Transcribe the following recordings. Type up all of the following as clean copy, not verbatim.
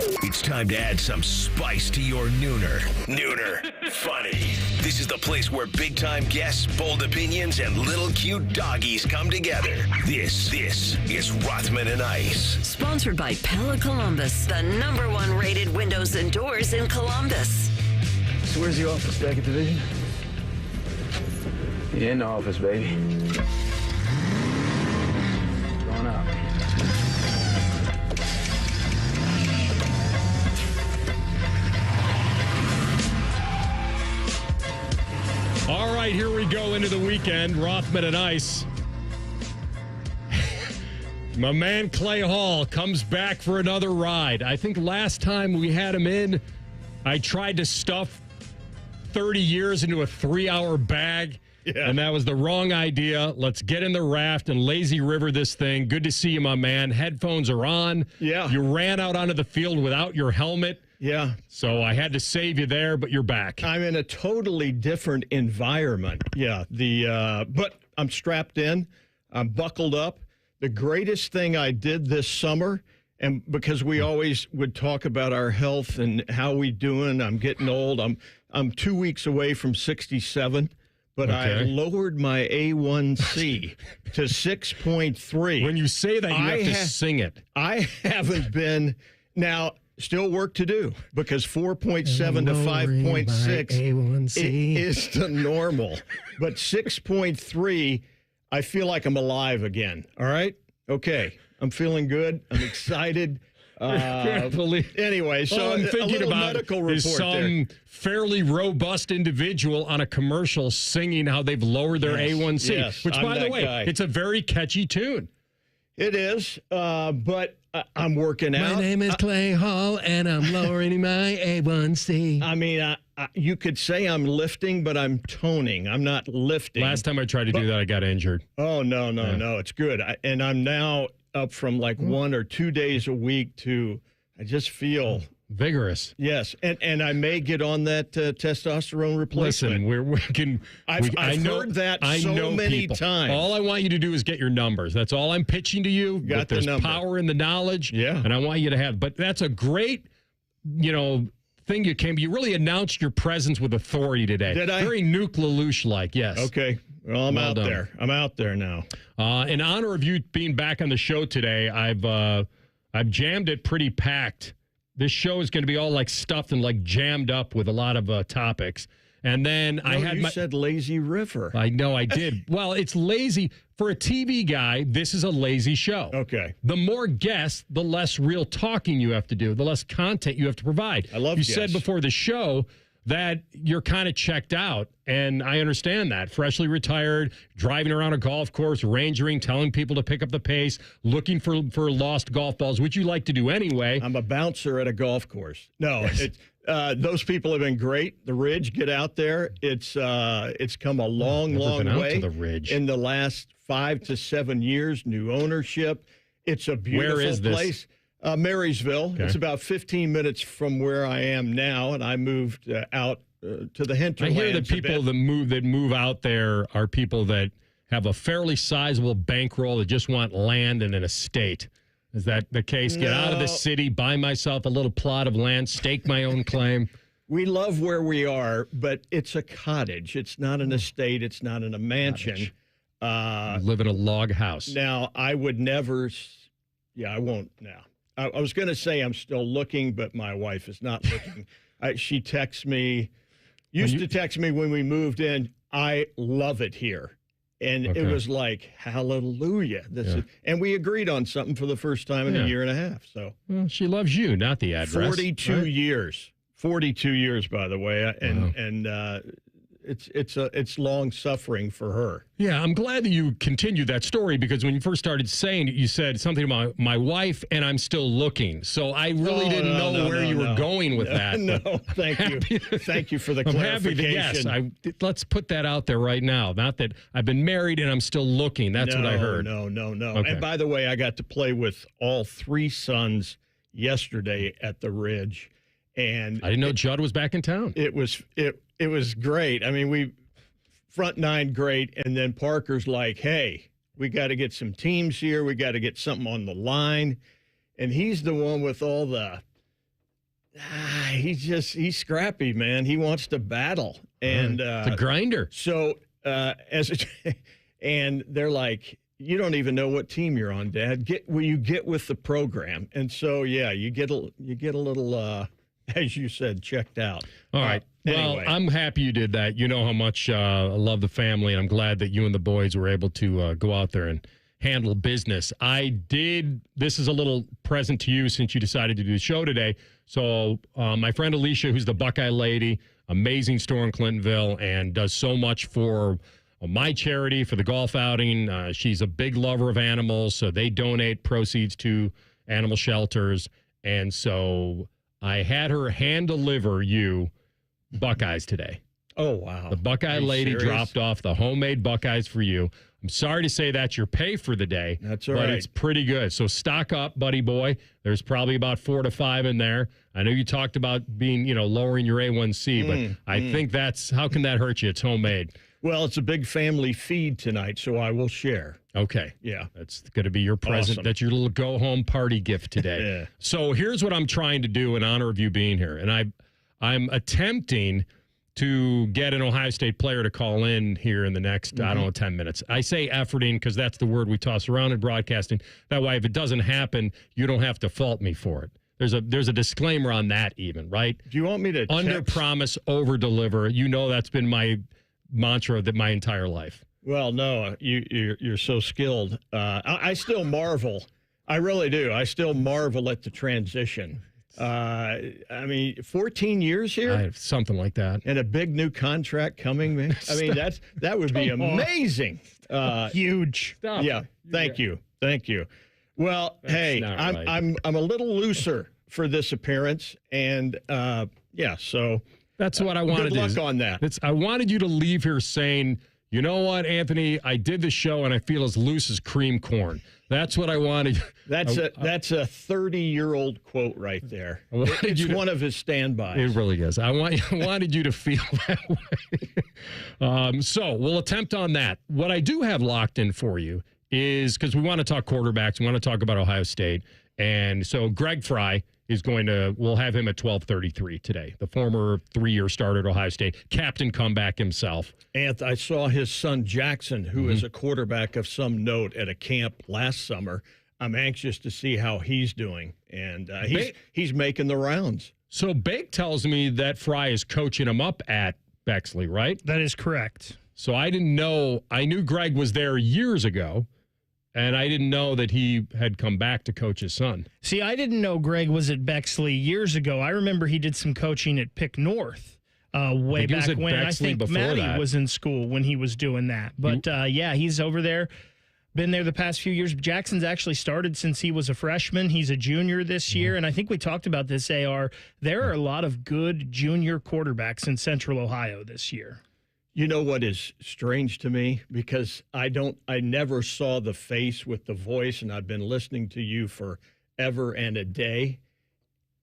It's time to add some spice to your nooner. Nooner funny. This is the place where big-time guests, bold opinions, and little cute doggies come together. This is Rothman and Ice. Sponsored by Pella Columbus, the #1 rated windows and doors in Columbus. So where's the office? Back at the Division? Yeah, in the office, baby. Going up. All right, here we go into the weekend. Rothman and Ice. My man Clay Hall comes back for another ride. I think last time we had him in, I tried to stuff 30 years into a 3-hour bag, and that was the wrong idea. Let's get in the raft and lazy river this thing. Good to see you, my man. Headphones are on. Yeah. You ran out onto the field without your helmet. Yeah. So I had to save you there, but you're back. I'm in a totally different environment. Yeah. But I'm strapped in. I'm buckled up. The greatest thing I did this summer, and because we always would talk about our health and how we doing, I'm getting old. I'm 2 weeks away from 67, but I lowered my A1C to 6.3. When you say that, you have to sing it. I haven't been now. Still work to do because 4.7 to 5.6 is the normal. But 6.3, I feel like I'm alive again. All right? Okay. I'm feeling good. I'm excited. Anyway, so all I'm thinking about medical report is some fairly robust individual on a commercial singing how they've lowered their A1C, which, by the way, it's a very catchy tune. It is, but I'm working out. My name is Clay Hall, and I'm lowering my A1C. I mean, you could say I'm lifting, but I'm toning. I'm not lifting. Last time I tried to do that, I got injured. Oh, no. It's good. And I'm now up from like 1 or 2 days a week to, I just feel... vigorous. Yes, and I may get on that testosterone replacement. Listen, I've heard that so many times. All I want you to do is get your numbers. That's all I'm pitching to you. Got there's the number. Power in the knowledge. Yeah. And I want you to have. But that's a great, thing you came. You really announced your presence with authority today. Did I? Very Nuke LaLoosh-like, yes. Okay. Well, I'm out there. I'm out there now. In honor of you being back on the show today, I've jammed it pretty packed. This show is going to be all like stuffed and like jammed up with a lot of topics. And then you said lazy river. I know I did. Well, it's lazy. For a TV guy, this is a lazy show. Okay. The more guests, the less real talking you have to do, the less content you have to provide. I love guests. You said before the show that you're kind of checked out, and I understand that. Freshly retired, driving around a golf course, rangering, telling people to pick up the pace, looking for lost golf balls, which you like to do anyway. I'm a bouncer at a golf course. No, those people have been great. The Ridge, get out there. It's come a long way to the Ridge in the last 5 to 7 years. New ownership. It's a beautiful Where is place. This? Marysville. Okay. It's about 15 minutes from where I am now, and I moved out to the hinterlands. I hear that people that move out there are people that have a fairly sizable bankroll that just want land and an estate. Is that the case? No. Get out of the city, buy myself a little plot of land, stake my own claim. We love where we are, but it's a cottage. It's not an estate. It's not in a mansion. Live in a log house. Now, I would never. Yeah, I won't now. I was going to say I'm still looking, but my wife is not looking. She texts me, to text me when we moved in, I love it here. And it was like, hallelujah. And we agreed on something for the first time in a year and a half. So she loves you, not the address. 42 years. 42 years, by the way. And it's long suffering for her. Yeah, I'm glad that you continued that story because when you first started saying it, you said something about my wife and I'm still looking. So I really didn't know where you were going with that. No, thank you. Thank you for the clarification. Happy that, let's put that out there right now. Not that I've been married and I'm still looking. That's what I heard. No. Okay. And by the way, I got to play with all 3 sons yesterday at the Ridge. And I didn't know Judd was back in town. It was great. I mean, we front 9 great, and then Parker's like, hey, we got to get some teams here. We got to get something on the line. And he's the one with all the he's scrappy, man. He wants to battle. And it's a grinder. So and they're like, you don't even know what team you're on, Dad. Will you get with the program? And so, yeah, you get a little, as you said, checked out. All right. Anyway. Well, I'm happy you did that. You know how much I love the family, and I'm glad that you and the boys were able to go out there and handle business. This is a little present to you since you decided to do the show today. So my friend Alicia, who's the Buckeye lady, amazing store in Clintonville, and does so much for my charity, for the golf outing. She's a big lover of animals, so they donate proceeds to animal shelters. And so I had her hand deliver you Buckeyes today. Oh, wow. The Buckeye lady dropped off the homemade Buckeyes for you. I'm sorry to say that's your pay for the day. That's all but right. It's pretty good. So stock up, buddy boy. There's probably about 4 to 5 in there. I know you talked about being, lowering your A1C, but I think how can that hurt you? It's homemade. Well, it's a big family feed tonight, so I will share. Okay. Yeah. That's going to be your present. Awesome. That's your little go-home party gift today. Yeah. So here's what I'm trying to do in honor of you being here. And I'm attempting to get an Ohio State player to call in here in the next, 10 minutes. I say efforting because that's the word we toss around in broadcasting. That way, if it doesn't happen, you don't have to fault me for it. There's a disclaimer on that even, right? Do you want me to under promise, over deliver? That's been my mantra my entire life. Well, no, you're so skilled. I still marvel. I really do. I still marvel at the transition. 14 years here? Something like that. And a big new contract coming, man. That would be amazing. Huge. Stop. Yeah. Thank you. Well, hey, I'm a little looser for this appearance, and so that's what I wanted. Good luck on that. I wanted you to leave here saying, you know what, Anthony, I did the show and I feel as loose as cream corn. That's what I wanted. That's a 30-year-old quote right there. It's one of his standbys. It really is. I wanted you to feel that way. So we'll attempt on that. What I do have locked in for you is, because we want to talk quarterbacks, we want to talk about Ohio State. And so Greg Frey we'll have him at 12:33 today. The former 3-year starter at Ohio State, captain comeback himself. And I saw his son Jackson, who is a quarterback of some note at a camp last summer. I'm anxious to see how he's doing, and he's making the rounds. So Bake tells me that Frey is coaching him up at Bexley, right? That is correct. So I didn't know. I knew Greg was there years ago. And I didn't know that he had come back to coach his son. See, I didn't know Greg was at Bexley years ago. I remember he did some coaching at Pick North way back when. I think Maddie was in school when he was doing that. But, he's over there. Been there the past few years. Jackson's actually started since he was a freshman. He's a junior this year. And I think we talked about this, AR. There are a lot of good junior quarterbacks in Central Ohio this year. You know what is strange to me? Because I never saw the face with the voice, and I've been listening to you forever and a day.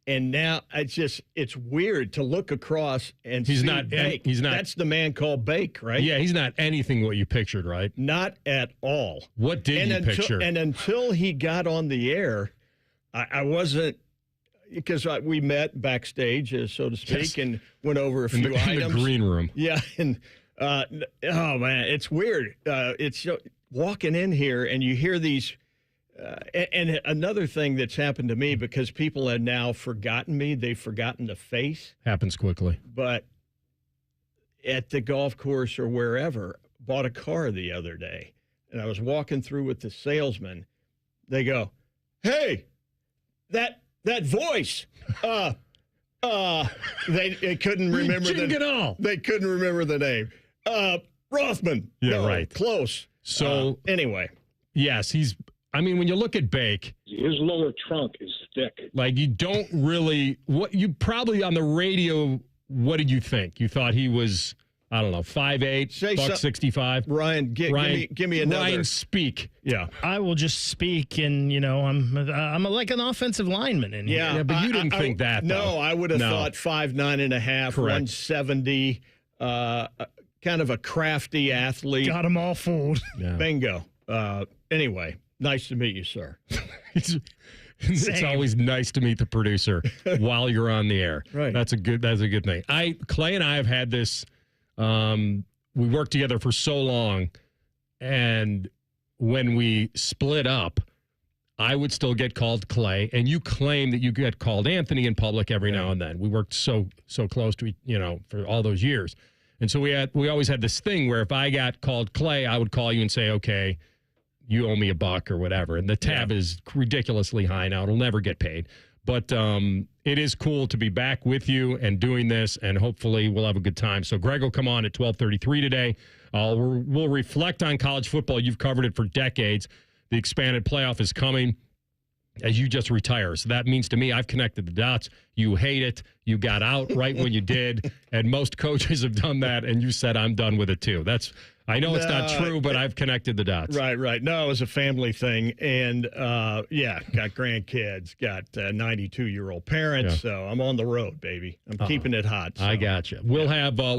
And now it's weird to look across and see Bake. That's the man called Bake, right? Yeah, he's not anything what you pictured, right? Not at all. What did you picture? And until he got on the air, I wasn't, because we met backstage, so to speak, and went over a few items. In the green room. Yeah, and oh man, it's weird. It's walking in here and you hear these. And another thing that's happened to me, because people have now forgotten me, they've forgotten the face. Happens quickly. But at the golf course or wherever, bought a car the other day, and I was walking through with the salesman. They go, "Hey, that voice." They couldn't remember They couldn't remember the name. Rothman. Yeah, no, right. Close. So anyway, yes, when you look at Bake, his lower trunk is thick. Like, you don't really, you probably on the radio, what did you think? You thought he was, I don't know, 5'8", buck 65? Ryan, give me another. Ryan, speak. Yeah. I will just speak, and, I'm like an offensive lineman in here. Yeah, but you didn't think that, though. No, I would have thought 5'9.5", 170, kind of a crafty athlete. Got them all fooled. Yeah. Bingo. Anyway, nice to meet you, sir. It's always nice to meet the producer while you're on the air. Right. That's a good thing. Clay and I have had this. We worked together for so long, and when we split up, I would still get called Clay, and you claim that you get called Anthony in public every now and then. We worked so close to for all those years, and so we always had this thing where if I got called Clay, I would call you and say, okay, you owe me $1 or whatever, and the tab is ridiculously high now. It'll never get paid, but it is cool to be back with you and doing this, and hopefully we'll have a good time. So Greg will come on at 12:33 today. We'll reflect on college football. You've covered it for decades. The expanded playoff is coming as you just retire. So that means to me, I've connected the dots. You hate it. You got out right when you did. And most coaches have done that. And you said, I'm done with it too. I know it's not true, but I've connected the dots. Right. No, it was a family thing. And got grandkids, got 92-year-old parents. Yeah. So I'm on the road, baby. I'm keeping it hot. So. I got you. We'll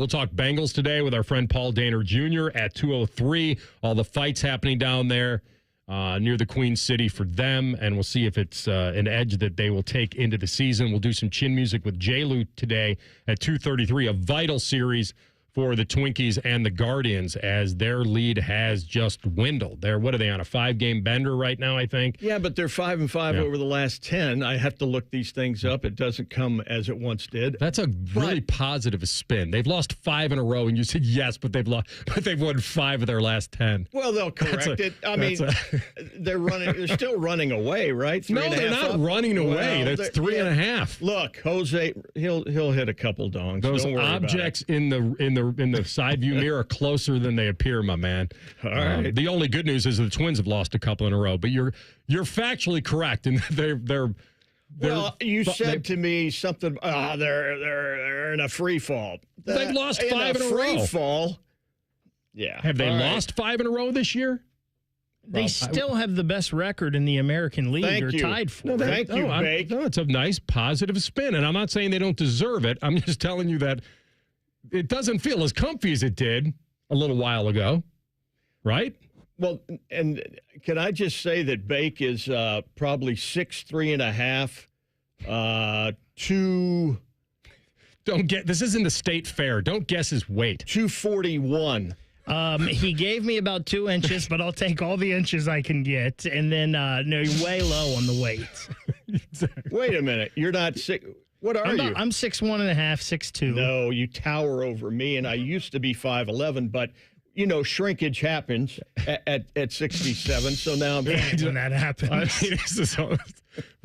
talk Bengals today with our friend Paul Dehner Jr. at 2:03. All the fights happening down there. Near the Queen City for them, and we'll see if it's an edge that they will take into the season. We'll do some chin music with J-Lu today at 2:33, a vital series for the Twinkies and the Guardians as their lead has just dwindled. What are they on, a 5-game bender right now, I think? Yeah, but they're 5-5 over the last 10. I have to look these things up. It doesn't come as it once did. That's a really positive spin. They've lost 5 in a row, and you said yes, but they've won 5 of their last 10. Well, they'll correct it. I mean, they're still running away, right? No, they're not running away. That's 3.5. Look, Jose, he'll hit a couple dongs. Those objects in the side view mirror are closer than they appear, my man. All right. The only good news is the Twins have lost a couple in a row, but you're factually correct, and they're well, you said to me something. They're in a free fall. They've lost 5 in a row. Free fall. Yeah. Have they lost 5 in a row this year? They still have the best record in the American League, or tied for it. Thank you, Bake. No, it's a nice positive spin, and I'm not saying they don't deserve it. I'm just telling you that it doesn't feel as comfy as it did a little while ago, right? Well, and can I just say that Bake is probably 6'3.5", 2. This isn't the state fair. Don't guess his weight. 241. He gave me about 2 inches, but I'll take all the inches I can get. And then you're way low on the weight. Wait a minute. You're not 6. What are you? I'm 6'1.5", 6'2". No, you tower over me, and I used to be 5'11", but shrinkage happens at 67. So now I'm when that happens.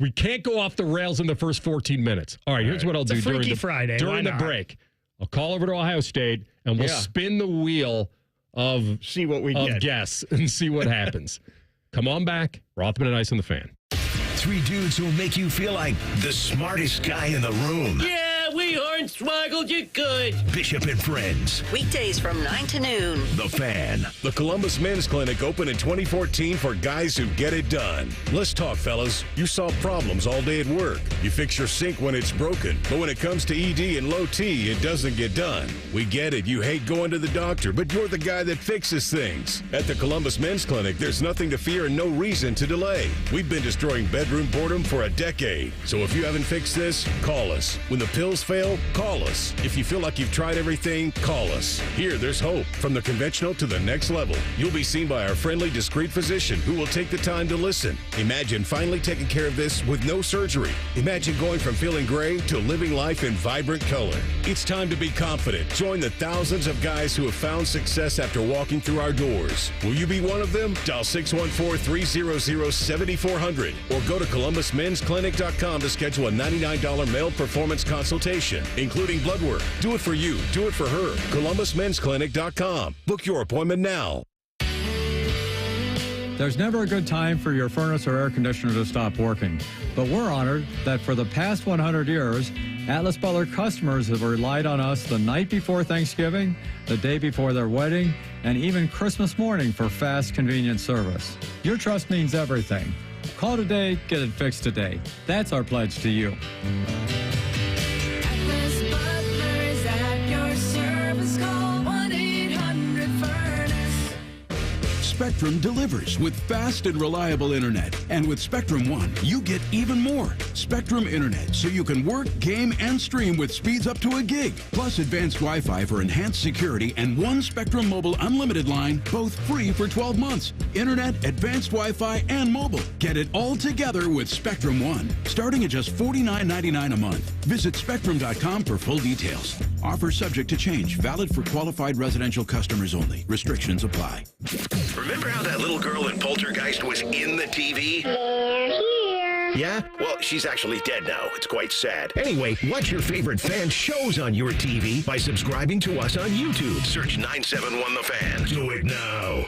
We can't go off the rails in the first 14 minutes. All right, here's what I'll do during the break. I'll call over to Ohio State, and we'll spin the wheel of see what we get. Guess and see what happens. Come on back. Rothman and Ice on the Fan. 3 dudes who make you feel like the smartest guy in the room. Yeah, we hornswoggled you good. Bishop and Friends. Weekdays from 9 to noon. The Fan. The Columbus Men's Clinic opened in 2014 for guys who get it done. Let's talk, fellas. You solve problems all day at work. You fix your sink when it's broken. But when it comes to ED and low T, it doesn't get done. We get it. You hate going to the doctor, but you're the guy that fixes things. At the Columbus Men's Clinic, there's nothing to fear and no reason to delay. We've been destroying bedroom boredom for a decade. So if you haven't fixed this, call us. When the pills fail, call us. If you feel like you've tried everything, call us. Here, there's hope. From the conventional to the next level. You'll be seen by our friendly, discreet physician who will take the time to listen. Imagine finally taking care of this with no surgery. Imagine going from feeling gray to living life in vibrant color. It's time to be confident. Join the thousands of guys who have found success after walking through our doors. Will you be one of them? Dial 614-300-7400 or go to ColumbusMen'sClinic.com to schedule a $99 male performance consultation, including blood work. Do it for you. Do it for her. ColumbusMen'sClinic.com. Book your appointment now. There's never a good time for your furnace or air conditioner to stop working, but we're honored that for the past 100 years, Atlas Butler customers have relied on us the night before Thanksgiving, the day before their wedding, and even Christmas morning for fast, convenient service. Your trust means everything. Call today, get it fixed today. That's our pledge to you. Atlas Butler is at your service. Call 1-800-FURNACE. Spectrum delivers with fast and reliable internet. And with Spectrum One, you get even more. Spectrum Internet, so you can work, game, and stream with speeds up to a gig. Plus advanced Wi-Fi for enhanced security and one Spectrum Mobile unlimited line, both free for 12 months. Internet, advanced Wi-Fi, and mobile. Get it all together with Spectrum One, starting at just $49.99 a month. Visit Spectrum.com for full details. Offer subject to change. Valid for qualified residential customers only. Restrictions apply. Remember how that little girl in Poltergeist was in the TV? They're here. Yeah? Well, she's actually dead now. It's quite sad. Anyway, watch your favorite fan shows on your TV by subscribing to us on YouTube. Search 971 The Fan. Do it now.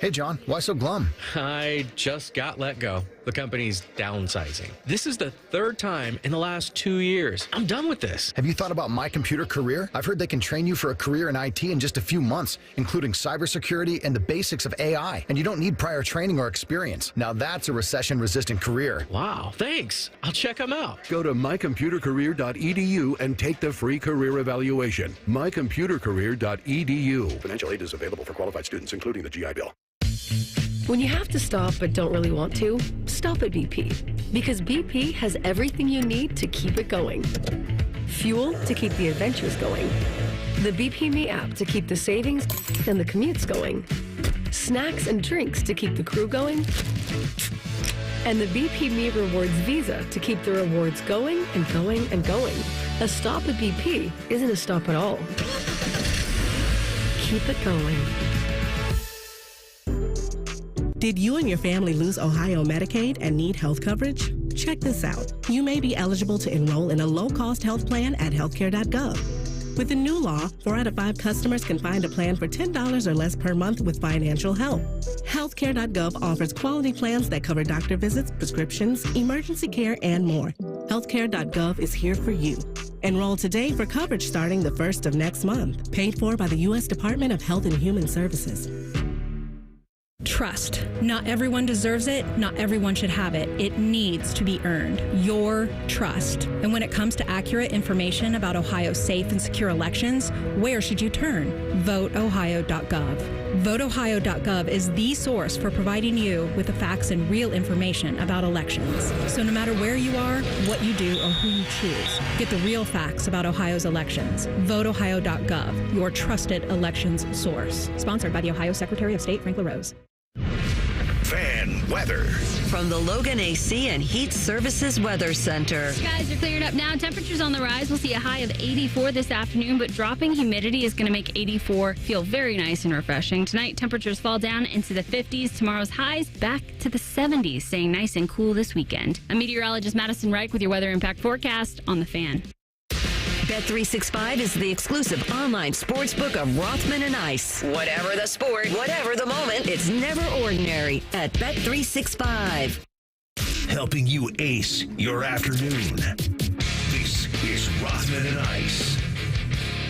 Hey, John, why so glum? I just got let go. The company's downsizing. This is the third time in the last 2 years. I'm done with this. Have you thought about My Computer Career? I've heard they can train you for a career in IT in just a few months, including cybersecurity and the basics of AI. And you don't need prior training or experience. Now that's a recession-resistant career. Wow, thanks. I'll check them out. Go to mycomputercareer.edu and take the free career evaluation. mycomputercareer.edu. Financial aid is available for qualified students, including the GI Bill. When you have to stop but don't really want to, stop at BP. Because BP has everything you need to keep it going. Fuel to keep the adventures going. The BP Me app to keep the savings and the commutes going. Snacks and drinks to keep the crew going. And the BP Me Rewards Visa to keep the rewards going and going and going. A stop at BP isn't a stop at all. Keep it going. Did you and your family lose Ohio Medicaid and need health coverage? Check this out. You may be eligible to enroll in a low-cost health plan at healthcare.gov. With the new law, 4 out of 5 customers can find a plan for $10 or less per month with financial help. Healthcare.gov offers quality plans that cover doctor visits, prescriptions, emergency care, and more. Healthcare.gov is here for you. Enroll today for coverage starting the 1st of next month. Paid for by the U.S. Department of Health and Human Services. Trust. Not everyone deserves it. Not everyone should have it. It needs to be earned. Your trust. And when it comes to accurate information about Ohio's safe and secure elections, where should you turn? VoteOhio.gov. VoteOhio.gov is the source for providing you with the facts and real information about elections. So no matter where you are, what you do, or who you choose, get the real facts about Ohio's elections. VoteOhio.gov, your trusted elections source. Sponsored by the Ohio Secretary of State, Frank LaRose. Fan weather. From the Logan AC and Heat Services Weather Center. Skies are cleared up now. Temperatures on the rise. We'll see a high of 84 this afternoon, but dropping humidity is going to make 84 feel very nice and refreshing. Tonight, temperatures fall down into the 50s. Tomorrow's highs back to the 70s, staying nice and cool this weekend. I'm meteorologist Madison Reich with your weather impact forecast on The Fan. Bet365 is the exclusive online sportsbook of Rothman and Ice. Whatever the sport, whatever the moment, it's never ordinary at Bet365. Helping you ace your afternoon. This is Rothman and Ice.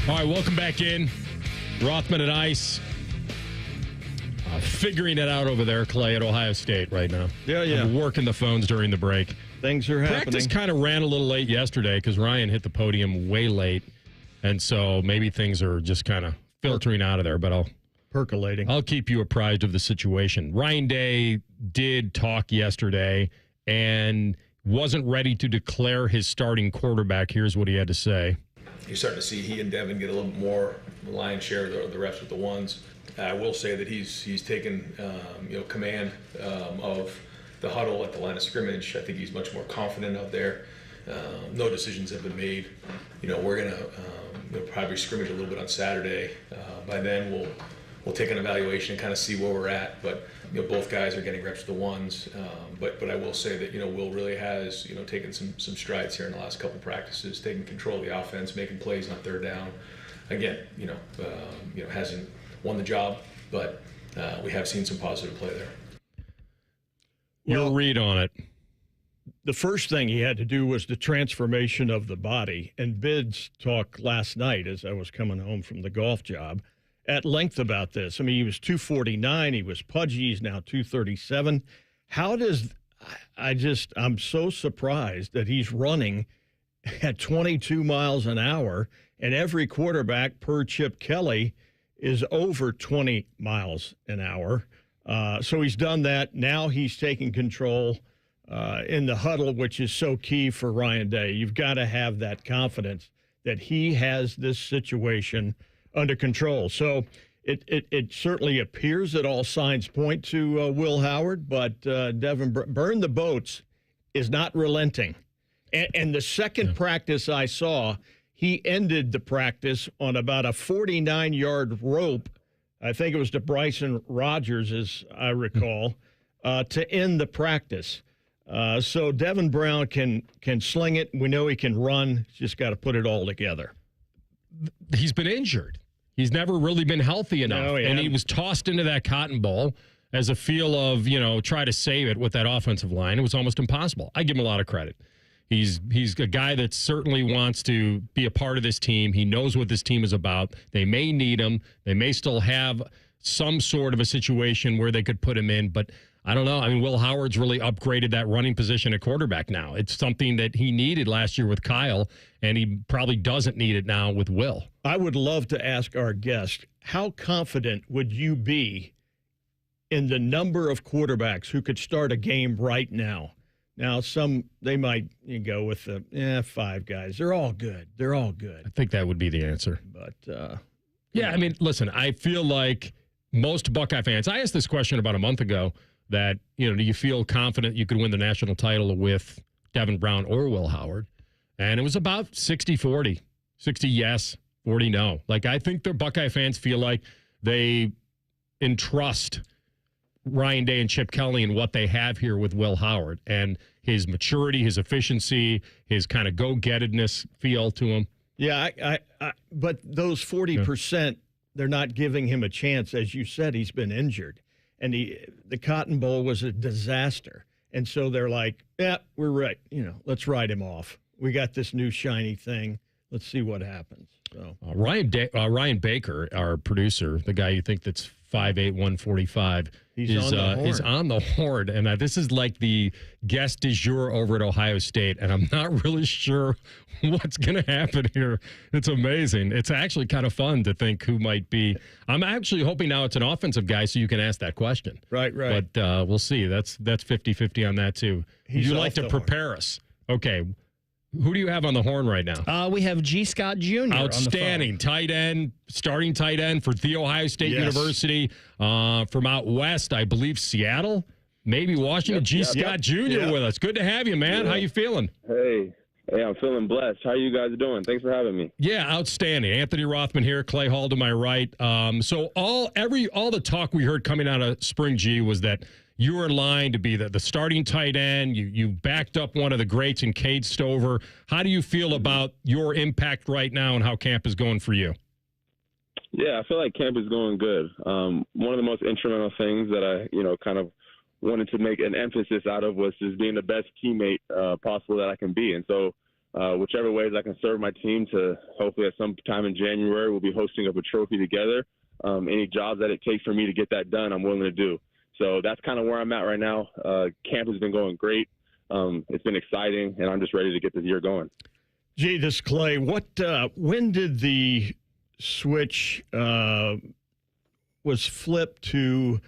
All right, welcome back in. Rothman and Ice. Figuring it out over there, Clay, at Ohio State right now. Yeah. I'm working the phones during the break. Things are happening. Practice kind of ran a little late yesterday because Ryan hit the podium way late. And so maybe things are just kind of filtering out of there, but percolating. I'll keep you apprised of the situation. Ryan Day did talk yesterday and wasn't ready to declare his starting quarterback. Here's what he had to say. You're starting to see he and Devin get a little more lion's share of the reps with the ones. I will say that he's taken command of the huddle at the line of scrimmage. I think he's much more confident out there. No decisions have been made. We're gonna probably scrimmage a little bit on Saturday. By then we'll take an evaluation and kind of see where we're at. But both guys are getting reps with the ones. But I will say that Will really has taken some strides here in the last couple practices, taking control of the offense, making plays on third down. Again, hasn't won the job, but we have seen some positive play there. Your read on it. The first thing he had to do was the transformation of the body. And Bids talked last night as I was coming home from the golf job at length about this. I mean, he was 249. He was pudgy. He's now 237. I'm so surprised that he's running at 22 miles an hour, and every quarterback per Chip Kelly is over 20 miles an hour. So he's done that. Now he's taking control in the huddle, which is so key for Ryan Day. You've got to have that confidence that he has this situation under control. So it certainly appears that all signs point to Will Howard, but Devin Burn the Boats is not relenting. And the second practice I saw, he ended the practice on about a 49-yard rope. I think it was to Bryson Rogers, as I recall, to end the practice. So Devin Brown can sling it. We know he can run. He's just got to put it all together. He's been injured. He's never really been healthy enough. No, and he was tossed into that Cotton Bowl as a feel of, try to save it with that offensive line. It was almost impossible. I give him a lot of credit. He's a guy that certainly wants to be a part of this team. He knows what this team is about. They may need him. They may still have some sort of a situation where they could put him in, but I don't know. I mean, Will Howard's really upgraded that running position at quarterback now. It's something that he needed last year with Kyle, and he probably doesn't need it now with Will. I would love to ask our guest, how confident would you be in the number of quarterbacks who could start a game right now? Now, they might go with the 5 guys. They're all good. I think that would be the answer. But, I mean, listen, I feel like most Buckeye fans, I asked this question about a month ago, that, do you feel confident you could win the national title with Devin Brown or Will Howard? And it was about 60-40. 60 yes, 40 no. Like, I think the Buckeye fans feel like they entrust Ryan Day and Chip Kelly and what they have here with Will Howard and his maturity, his efficiency, his kind of go-gettedness feel to him. Yeah, but those 40%, they're not giving him a chance. As you said, he's been injured. And the Cotton Bowl was a disaster. And so they're like, yeah, we're right. Let's write him off. We got this new shiny thing. Let's see what happens. So Ryan Baker, our producer, the guy you think that's 5'8", 145, is on the horn. And this is like the guest du jour over at Ohio State. And I'm not really sure what's going to happen here. It's amazing. It's actually kind of fun to think who might be. I'm actually hoping now it's an offensive guy so you can ask that question. Right. But we'll see. That's 50-50 on that, too. Would you like to prepare us? Okay. Who do you have on the horn right now? We have G. Scott Jr. Outstanding. Tight end, starting tight end for The Ohio State University. From out west, I believe Seattle, maybe Washington. G. Scott Jr. with us. Good to have you, man. How you feeling? Hey, I'm feeling blessed. How you guys doing? Thanks for having me. Yeah, outstanding. Anthony Rothman here, Clay Hall to my right. So all the talk we heard coming out of Spring G was that you were in line to be the starting tight end. You backed up one of the greats in Cade Stover. How do you feel about your impact right now and how camp is going for you? Yeah, I feel like camp is going good. One of the most instrumental things that I, kind of wanted to make an emphasis out of was just being the best teammate possible that I can be. And so whichever ways I can serve my team to hopefully at some time in January, we'll be hosting up a trophy together. Any jobs that it takes for me to get that done, I'm willing to do. So that's kind of where I'm at right now. Camp has been going great. It's been exciting, and I'm just ready to get this year going. Gee, this is Clay. When did the switch was flipped to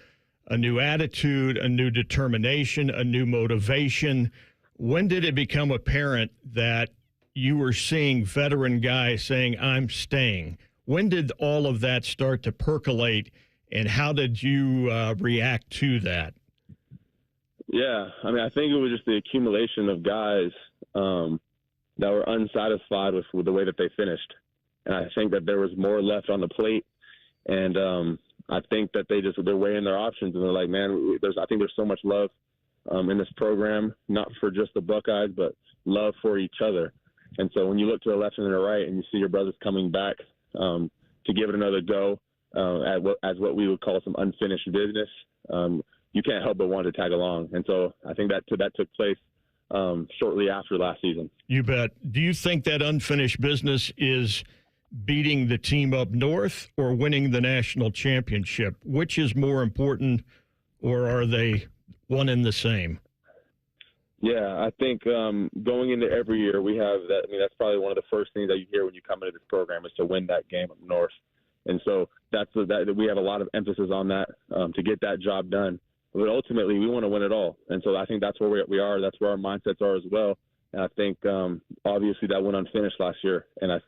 a new attitude, a new determination, a new motivation? When did it become apparent that you were seeing veteran guys saying, I'm staying? When did all of that start to percolate? And how did you react to that? Yeah, I mean, I think it was just the accumulation of guys that were unsatisfied with the way that they finished. And I think that there was more left on the plate. And I think that they're weighing their options. And they're like, man, I think there's so much love in this program, not for just the Buckeyes, but love for each other. And so when you look to the left and the right and you see your brothers coming back to give it another go, as what we would call some unfinished business, you can't help but want to tag along. And so I think that took place shortly after last season. You bet. Do you think that unfinished business is beating the team up north or winning the national championship? Which is more important, or are they one and the same? Yeah, I think going into every year we have that. I mean, that's probably one of the first things that you hear when you come into this program is to win that game up north. And so that we have a lot of emphasis on that to get that job done. But ultimately, we want to win it all. And so I think that's where we are. That's where our mindsets are as well. And I think, obviously, that went unfinished last year. And our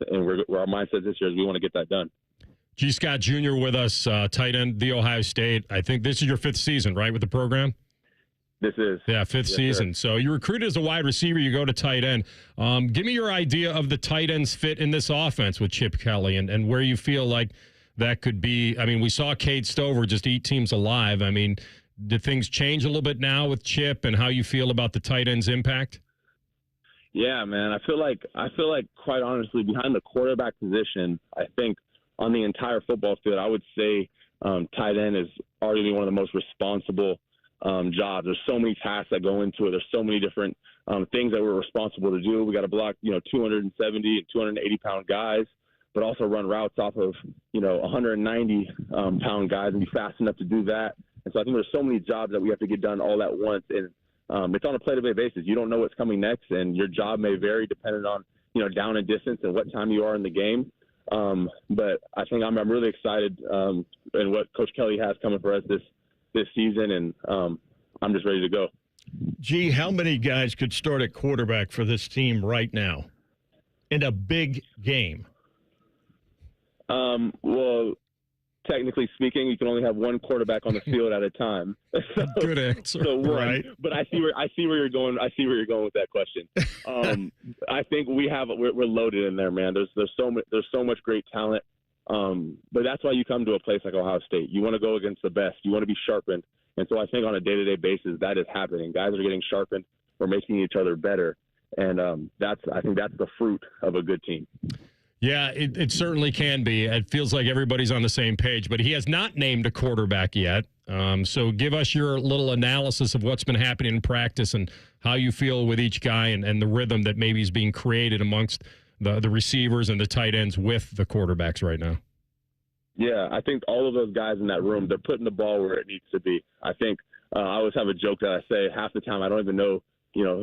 mindset this year is we want to get that done. G. Scott Jr. with us, tight end, The Ohio State. I think this is your 5th season, right, with the program? This is. Yeah, 5th season. Sir. So you recruited as a wide receiver. You go to tight end. Give me your idea of the tight end's fit in this offense with Chip Kelly and where you feel like that could be. I mean, we saw Cade Stover just eat teams alive. I mean, did things change a little bit now with Chip and how you feel about the tight end's impact? Yeah, man. I feel like quite honestly, behind the quarterback position, I think on the entire football field, I would say tight end is arguably one of the most responsible jobs. There's so many tasks that go into it. There's so many different things that we're responsible to do. We got to block, 270 and 280 pound guys, but also run routes off of, 190 pound guys and be fast enough to do that. And so I think there's so many jobs that we have to get done all at once. And it's on a play-to-play basis. You don't know what's coming next, and your job may vary depending on, down and distance and what time you are in the game. But I think I'm really excited in what Coach Kelly has coming for us this season, and I'm just ready to go. Gee, how many guys could start at quarterback for this team right now in a big game? Well, technically speaking, you can only have one quarterback on the field at a time. Good answer. So one, right. But I see where you're going. I see where you're going with that question. I think we're loaded in there, man. There's so much great talent. But that's why you come to a place like Ohio State. You want to go against the best. You want to be sharpened. And so I think on a day-to-day basis, that is happening. Guys are getting sharpened. We're making each other better. And I think that's the fruit of a good team. Yeah, it certainly can be. It feels like everybody's on the same page, but he has not named a quarterback yet. So give us your little analysis of what's been happening in practice and how you feel with each guy and the rhythm that maybe is being created amongst the receivers and the tight ends with the quarterbacks right now. Yeah, I think all of those guys in that room, they're putting the ball where it needs to be. I think I always have a joke that I say half the time I don't even know.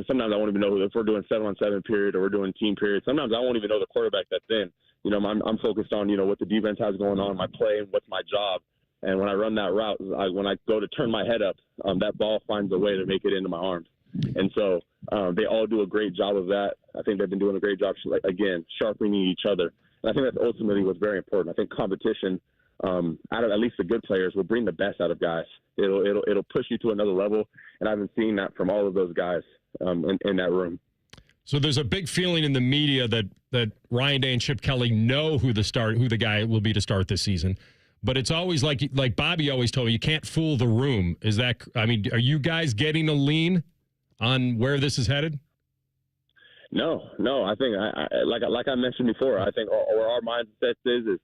Sometimes I won't even know if we're doing 7-on-7 period or we're doing team period. Sometimes I won't even know the quarterback that's in. I'm focused on, what the defense has going on, my play, and what's my job. And when I run that route, when I go to turn my head up, that ball finds a way to make it into my arms. And so they all do a great job of that. I think they've been doing a great job, again, sharpening each other. And I think that's ultimately what's very important. I think competition, out of at least the good players, will bring the best out of guys. It'll push you to another level. And I've been seeing that from all of those guys in that room. So there's a big feeling in the media that Ryan Day and Chip Kelly know who the guy will be to start this season. But it's always like Bobby always told me, you can't fool the room. Are you guys getting a lean on where this is headed? No. I think like I mentioned before, I think where our mindset is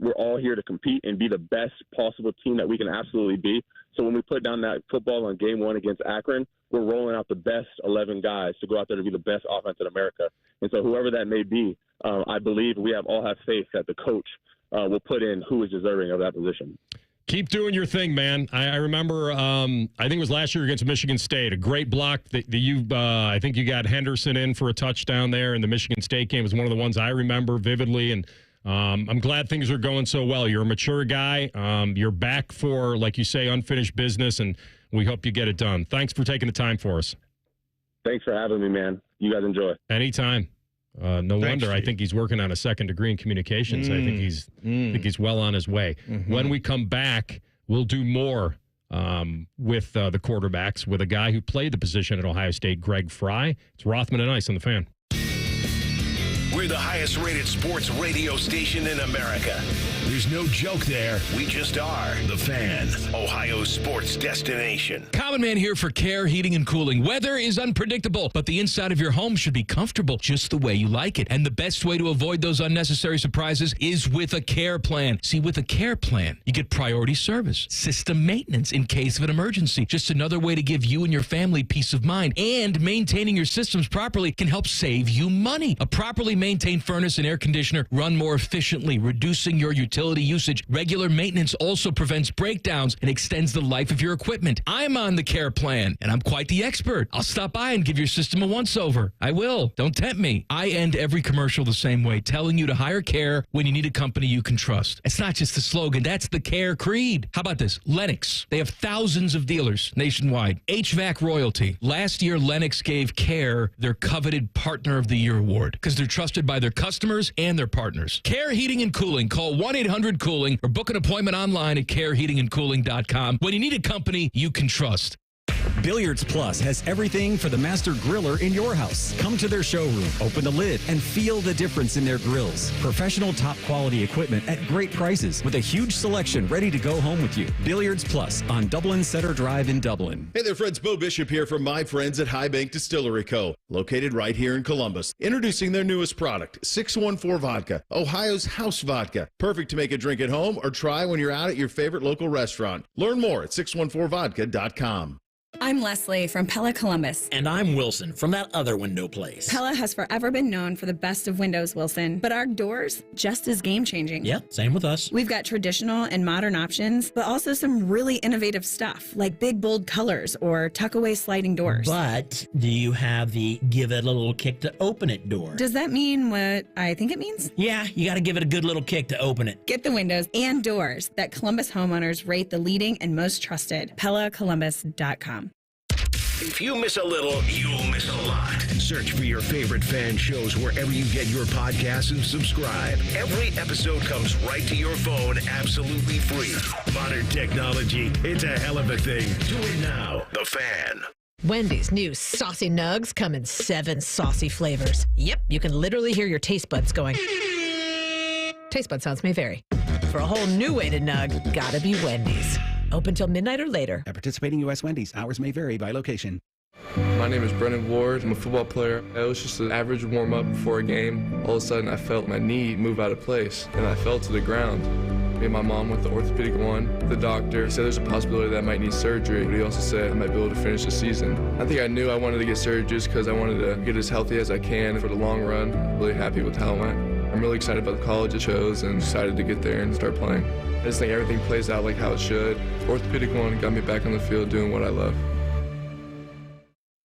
we're all here to compete and be the best possible team that we can absolutely be. So when we put down that football on game 1 against Akron, we're rolling out the best 11 guys to go out there to be the best offense in America. And so whoever that may be, I believe we all have faith that the coach will put in who is deserving of that position. Keep doing your thing, man. I remember, I think it was last year against Michigan State, a great block that I think you got Henderson in for a touchdown there in the Michigan State game. It was one of the ones I remember vividly, and I'm glad things are going so well. You're a mature guy. You're back for, like you say, unfinished business, and we hope you get it done. Thanks for taking the time for us. Thanks for having me, man. You guys enjoy. Anytime. No wonder. Steve. I think he's working on a second degree in communications. I think he's well on his way. Mm-hmm. When we come back, we'll do more with the quarterbacks with a guy who played the position at Ohio State, Greg Frey. It's Rothman and Ice on the Fan. We're the highest rated sports radio station in America. There's no joke there. We just are. The Fan, Ohio's sports destination. Common Man here for Care Heating and Cooling. Weather is unpredictable, but the inside of your home should be comfortable just the way you like it. And the best way to avoid those unnecessary surprises is with a care plan. See, with a care plan, you get priority service, system maintenance in case of an emergency. Just another way to give you and your family peace of mind. And maintaining your systems properly can help save you money. A properly maintained furnace and air conditioner run more efficiently, reducing your utility utility usage. Regular maintenance also prevents breakdowns and extends the life of your equipment. I'm on the Care plan, and I'm quite the expert. I'll stop by and give your system a once-over. I will. Don't tempt me. I end every commercial the same way, telling you to hire Care when you need a company you can trust. It's not just the slogan. That's the Care creed. How about this? Lennox. They have thousands of dealers nationwide. HVAC royalty. Last year, Lennox gave Care their coveted Partner of the Year award because they're trusted by their customers and their partners. Care Heating and Cooling. Call 1-800-COOLING or book an appointment online at careheatingandcooling.com when you need a company you can trust. Billiards Plus has everything for the master griller in your house. Come to their showroom, open the lid, and feel the difference in their grills. Professional top quality equipment at great prices with a huge selection ready to go home with you. Billiards Plus on Dublin Center Drive in Dublin. Hey there, friends. Bo Bishop here from my friends at High Bank Distillery Co., located right here in Columbus. Introducing their newest product, 614 Vodka, Ohio's house vodka. Perfect to make a drink at home or try when you're out at your favorite local restaurant. Learn more at 614vodka.com. I'm Leslie from Pella Columbus. And I'm Wilson from that other window place. Pella has forever been known for the best of windows, Wilson, but our doors just as game-changing. Yep, same with us. We've got traditional and modern options, but also some really innovative stuff, like big, bold colors or tuck-away sliding doors. But do you have the give it a little kick to open it door? Does that mean what I think it means? Yeah, you got to give it a good little kick to open it. Get the windows and doors that Columbus homeowners rate the leading and most trusted. PellaColumbus.com. If you miss a little, you'll miss a lot. Search for your favorite fan shows wherever you get your podcasts and subscribe. Every episode comes right to your phone absolutely free. Modern technology, it's a hell of a thing. Do it now. The Fan. Wendy's new Saucy Nugs come in 7 saucy flavors. Yep, you can literally hear your taste buds going. Taste bud sounds may vary. For a whole new way to nug, gotta be Wendy's. Open till midnight or later. At participating U.S. Wendy's, hours may vary by location. My name is Brennan Ward. I'm a football player. It was just an average warm-up before a game. All of a sudden, I felt my knee move out of place, and I fell to the ground. Me and my mom went to orthopedic one. The doctor said there's a possibility that I might need surgery, but he also said I might be able to finish the season. I think I knew I wanted to get surgery just because I wanted to get as healthy as I can for the long run. Really happy with how it went. I'm really excited about the college I chose and excited to get there and start playing. I just think everything plays out like how it should. Orthopedic one got me back on the field doing what I love.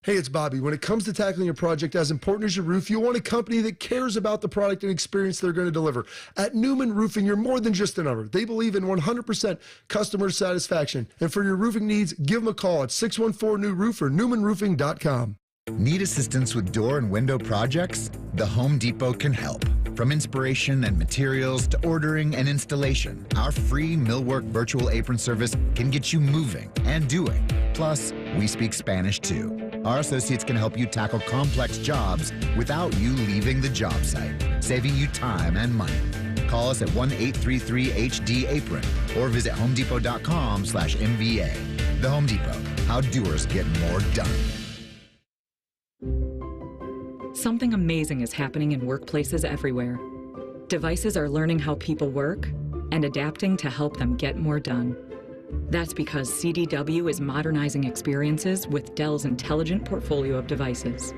Hey, it's Bobby. When it comes to tackling a project as important as your roof, you want a company that cares about the product and experience they're going to deliver. At Newman Roofing, you're more than just a number. They believe in 100% customer satisfaction. And for your roofing needs, give them a call at 614-NEW-ROOF or newmanroofing.com. Need assistance with door and window projects? The Home Depot can help. From inspiration and materials to ordering and installation, our free millwork virtual apron service can get you moving and doing. Plus, we speak Spanish too. Our associates can help you tackle complex jobs without you leaving the job site, saving you time and money. Call us at 1-833-HD-APRON or visit homedepot.com/MVA. The Home Depot, how doers get more done. Something amazing is happening in workplaces everywhere. Devices are learning how people work and adapting to help them get more done. That's because CDW is modernizing experiences with Dell's intelligent portfolio of devices.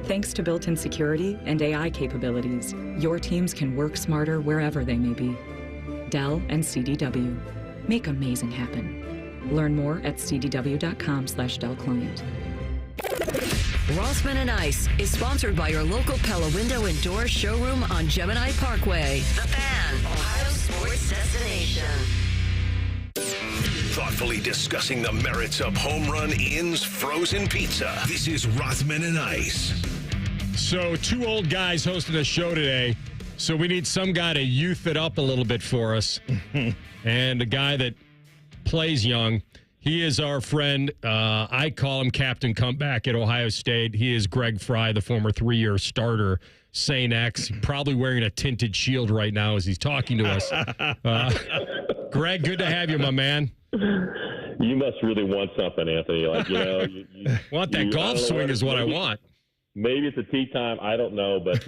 Thanks to built-in security and AI capabilities, your teams can work smarter wherever they may be. Dell and CDW. Make amazing happen. Learn more at cdw.com/Dell Client. Rothman and Ice is sponsored by your local Pella Window and Door showroom on Gemini Parkway. The Fan, Ohio's sports destination. Thoughtfully discussing the merits of home run ins frozen pizza. This is Rothman and Ice. So 2 old guys hosting a show today. So we need some guy to youth it up a little bit for us. And a guy that plays young. He is our friend. I call him Captain Comeback at Ohio State. He is Greg Frey, the former 3-year starter, St. X, probably wearing a tinted shield right now as he's talking to us. Greg, good to have you, my man. You must really want something, Anthony. Like, you want that golf swing is what I want. Maybe it's a tee time. I don't know, but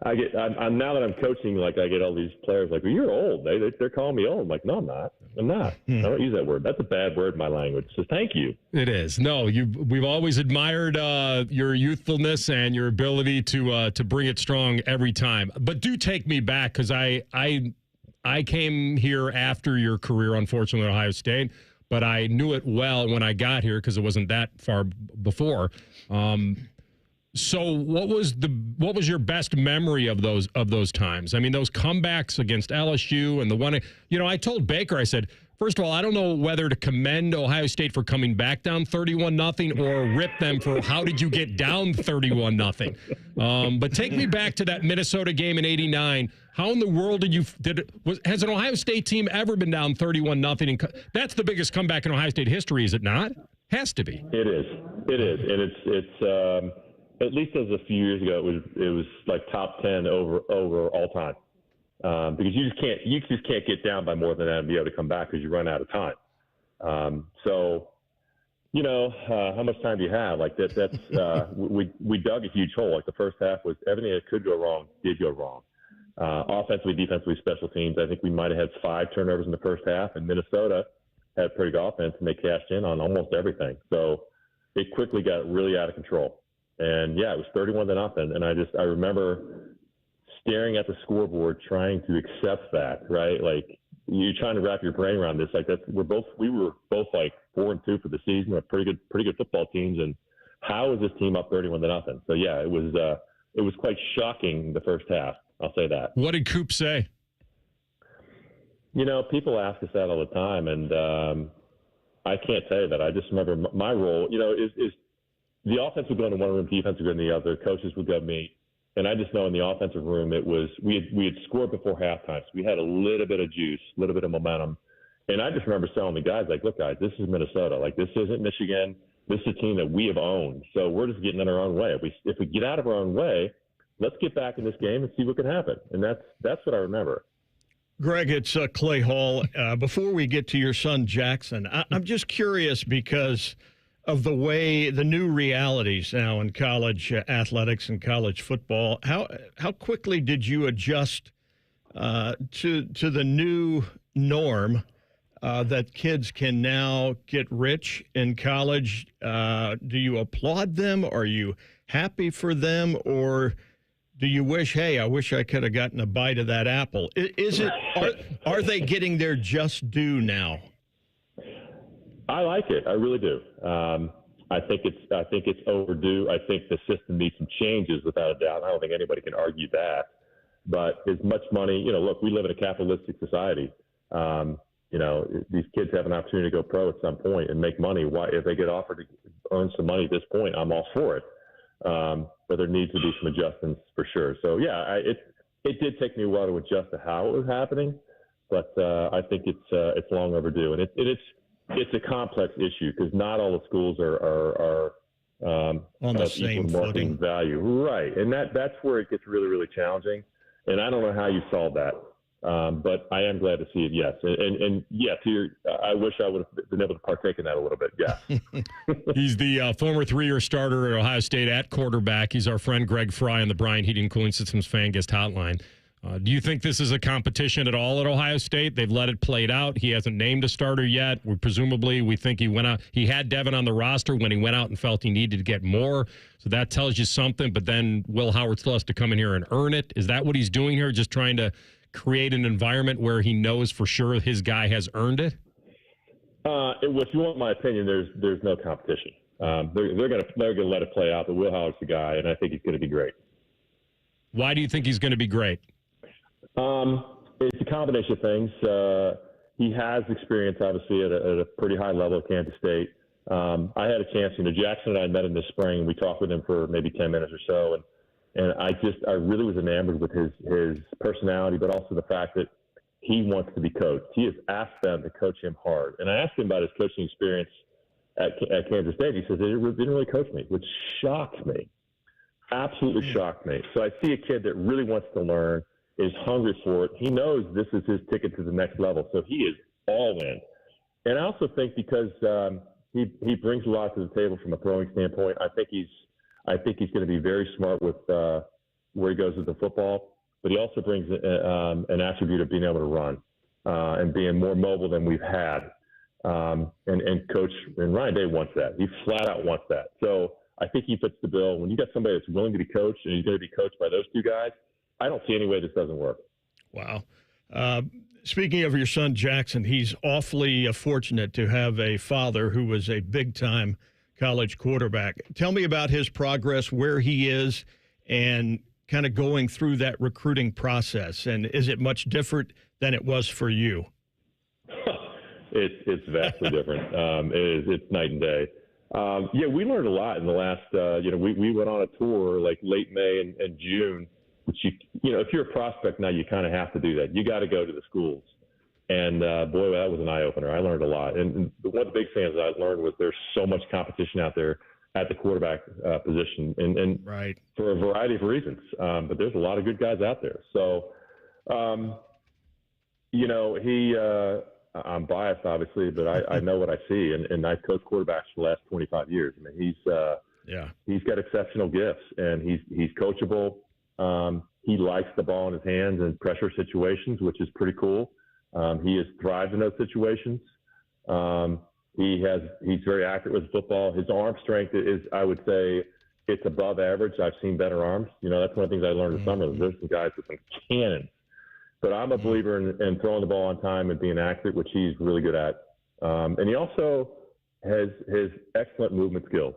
I'm now that I'm coaching, like I get all these players like, well, you're old. They're calling me old. I'm like, no, I'm not. I don't use that word. That's a bad word in my language. So thank you. It is. No, we've always admired your youthfulness and your ability to bring it strong every time. But do take me back because I I came here after your career, unfortunately, at Ohio State, but I knew it well when I got here because it wasn't that far before. So what was your best memory of those times? I mean, those comebacks against LSU and the one, I told Baker, I said, first of all, I don't know whether to commend Ohio State for coming back down 31-0 or rip them for how did you get down 31-0. But take me back to that Minnesota game in '89. How in the world has an Ohio State team ever been down 31-0? That's the biggest comeback in Ohio State history, is it not? Has to be. It is, and it's at least as a few years ago, it was like top 10 over all time. Because you just can't get down by more than that and be able to come back because you run out of time. So, how much time do you have? Like that's we dug a huge hole. Like the first half was everything that could go wrong did go wrong. Offensively, defensively, special teams. I think we might have had 5 turnovers in the first half, and Minnesota had pretty good offense, and they cashed in on almost everything. So it quickly got really out of control. And yeah, it was 31-0, and I remember staring at the scoreboard, trying to accept that, right? Like you're trying to wrap your brain around this. Like we were both like 4-2 for the season. We're pretty good football teams. And how is this team up 31-0? So yeah, it was quite shocking the first half. I'll say that. What did Coop say? People ask us that all the time, and I can't tell you that. I just remember my role. Is the offense would go into one room, defense would go in the other. Coaches would go meet. And I just know in the offensive room, we had scored before halftime, so we had a little bit of juice, a little bit of momentum. And I just remember telling the guys, like, look, guys, this is Minnesota. Like, this isn't Michigan. This is a team that we have owned. So we're just getting in our own way. If we get out of our own way, let's get back in this game and see what can happen. And that's what I remember. Greg, it's Clay Hall. Before we get to your son, Jackson, I'm just curious because of the way the new realities now in college athletics and college football. How quickly did you adjust to the new norm that kids can now get rich in college? Do you applaud them? Are you happy for them? Or do you wish, hey, I wish I could have gotten a bite of that apple? Are they getting their just due now? I like it. I really do. I think it's overdue. I think the system needs some changes, without a doubt. I don't think anybody can argue that. But as much money, look, we live in a capitalistic society. These kids have an opportunity to go pro at some point and make money. Why, if they get offered to earn some money at this point, I'm all for it. But there needs to be some adjustments for sure. So yeah, it did take me a while to adjust to how it was happening, but I think it's long overdue, and it's a complex issue because not all the schools are on the same marketing value, right? And that's where it gets really, really challenging. And I don't know how you solve that, but I am glad to see it. Yes, and yeah, I wish I would have been able to partake in that a little bit. Yeah. He's the former 3-year starter at Ohio State at quarterback. He's our friend Greg Frey on the Bryant Heating and Cooling Systems Fan Guest Hotline. Do you think this is a competition at all at Ohio State? They've let it play out. He hasn't named a starter yet. We think he went out. He had Devin on the roster when he went out and felt he needed to get more. So that tells you something. But then Will Howard still has to come in here and earn it. Is that what he's doing here? Just trying to create an environment where he knows for sure his guy has earned it? If you want my opinion, there's no competition. They're gonna let it play out. But Will Howard's the guy, and I think he's going to be great. Why do you think he's going to be great? It's a combination of things. He has experience, obviously, at a pretty high level at Kansas State. I had a chance, Jackson and I met him this spring, and we talked with him for maybe 10 minutes or so. And I really was enamored with his personality, but also the fact that he wants to be coached. He has asked them to coach him hard. And I asked him about his coaching experience at Kansas State. He says, they didn't really coach me, which shocked me. Absolutely shocked me. So I see a kid that really wants to learn, is hungry for it. He knows this is his ticket to the next level, so he is all in. And I also think because he brings a lot to the table from a throwing standpoint, I think he's going to be very smart with where he goes with the football. But he also brings an attribute of being able to run and being more mobile than we've had. And Coach and Ryan Day wants that. He flat out wants that. So I think he fits the bill. When you got somebody that's willing to be coached and he's going to be coached by those two guys, I don't see any way this doesn't work. Wow. Speaking of your son, Jackson, he's awfully fortunate to have a father who was a big-time college quarterback. Tell me about his progress, where he is, and kind of going through that recruiting process. And is it much different than it was for you? It's vastly different. It's night and day. Yeah, we learned a lot in the last, we went on a tour like late May and June, which if you're a prospect now, you kind of have to do that. You got to go to the schools. And boy, that was an eye opener. I learned a lot. And one of the big things I learned was there's so much competition out there at the quarterback position, and right, for a variety of reasons. But there's a lot of good guys out there. So, I'm biased, obviously, but I know what I see, and I've coached quarterbacks for the last 25 years. I mean, he's got exceptional gifts, and he's coachable. He likes the ball in his hands in pressure situations, which is pretty cool. He has thrived in those situations. He's very accurate with football. His arm strength is, I would say, it's above average. I've seen better arms. That's one of the things I learned this summer. There's some guys with some cannons. But I'm a believer in throwing the ball on time and being accurate, which he's really good at. And he also has excellent movement skills.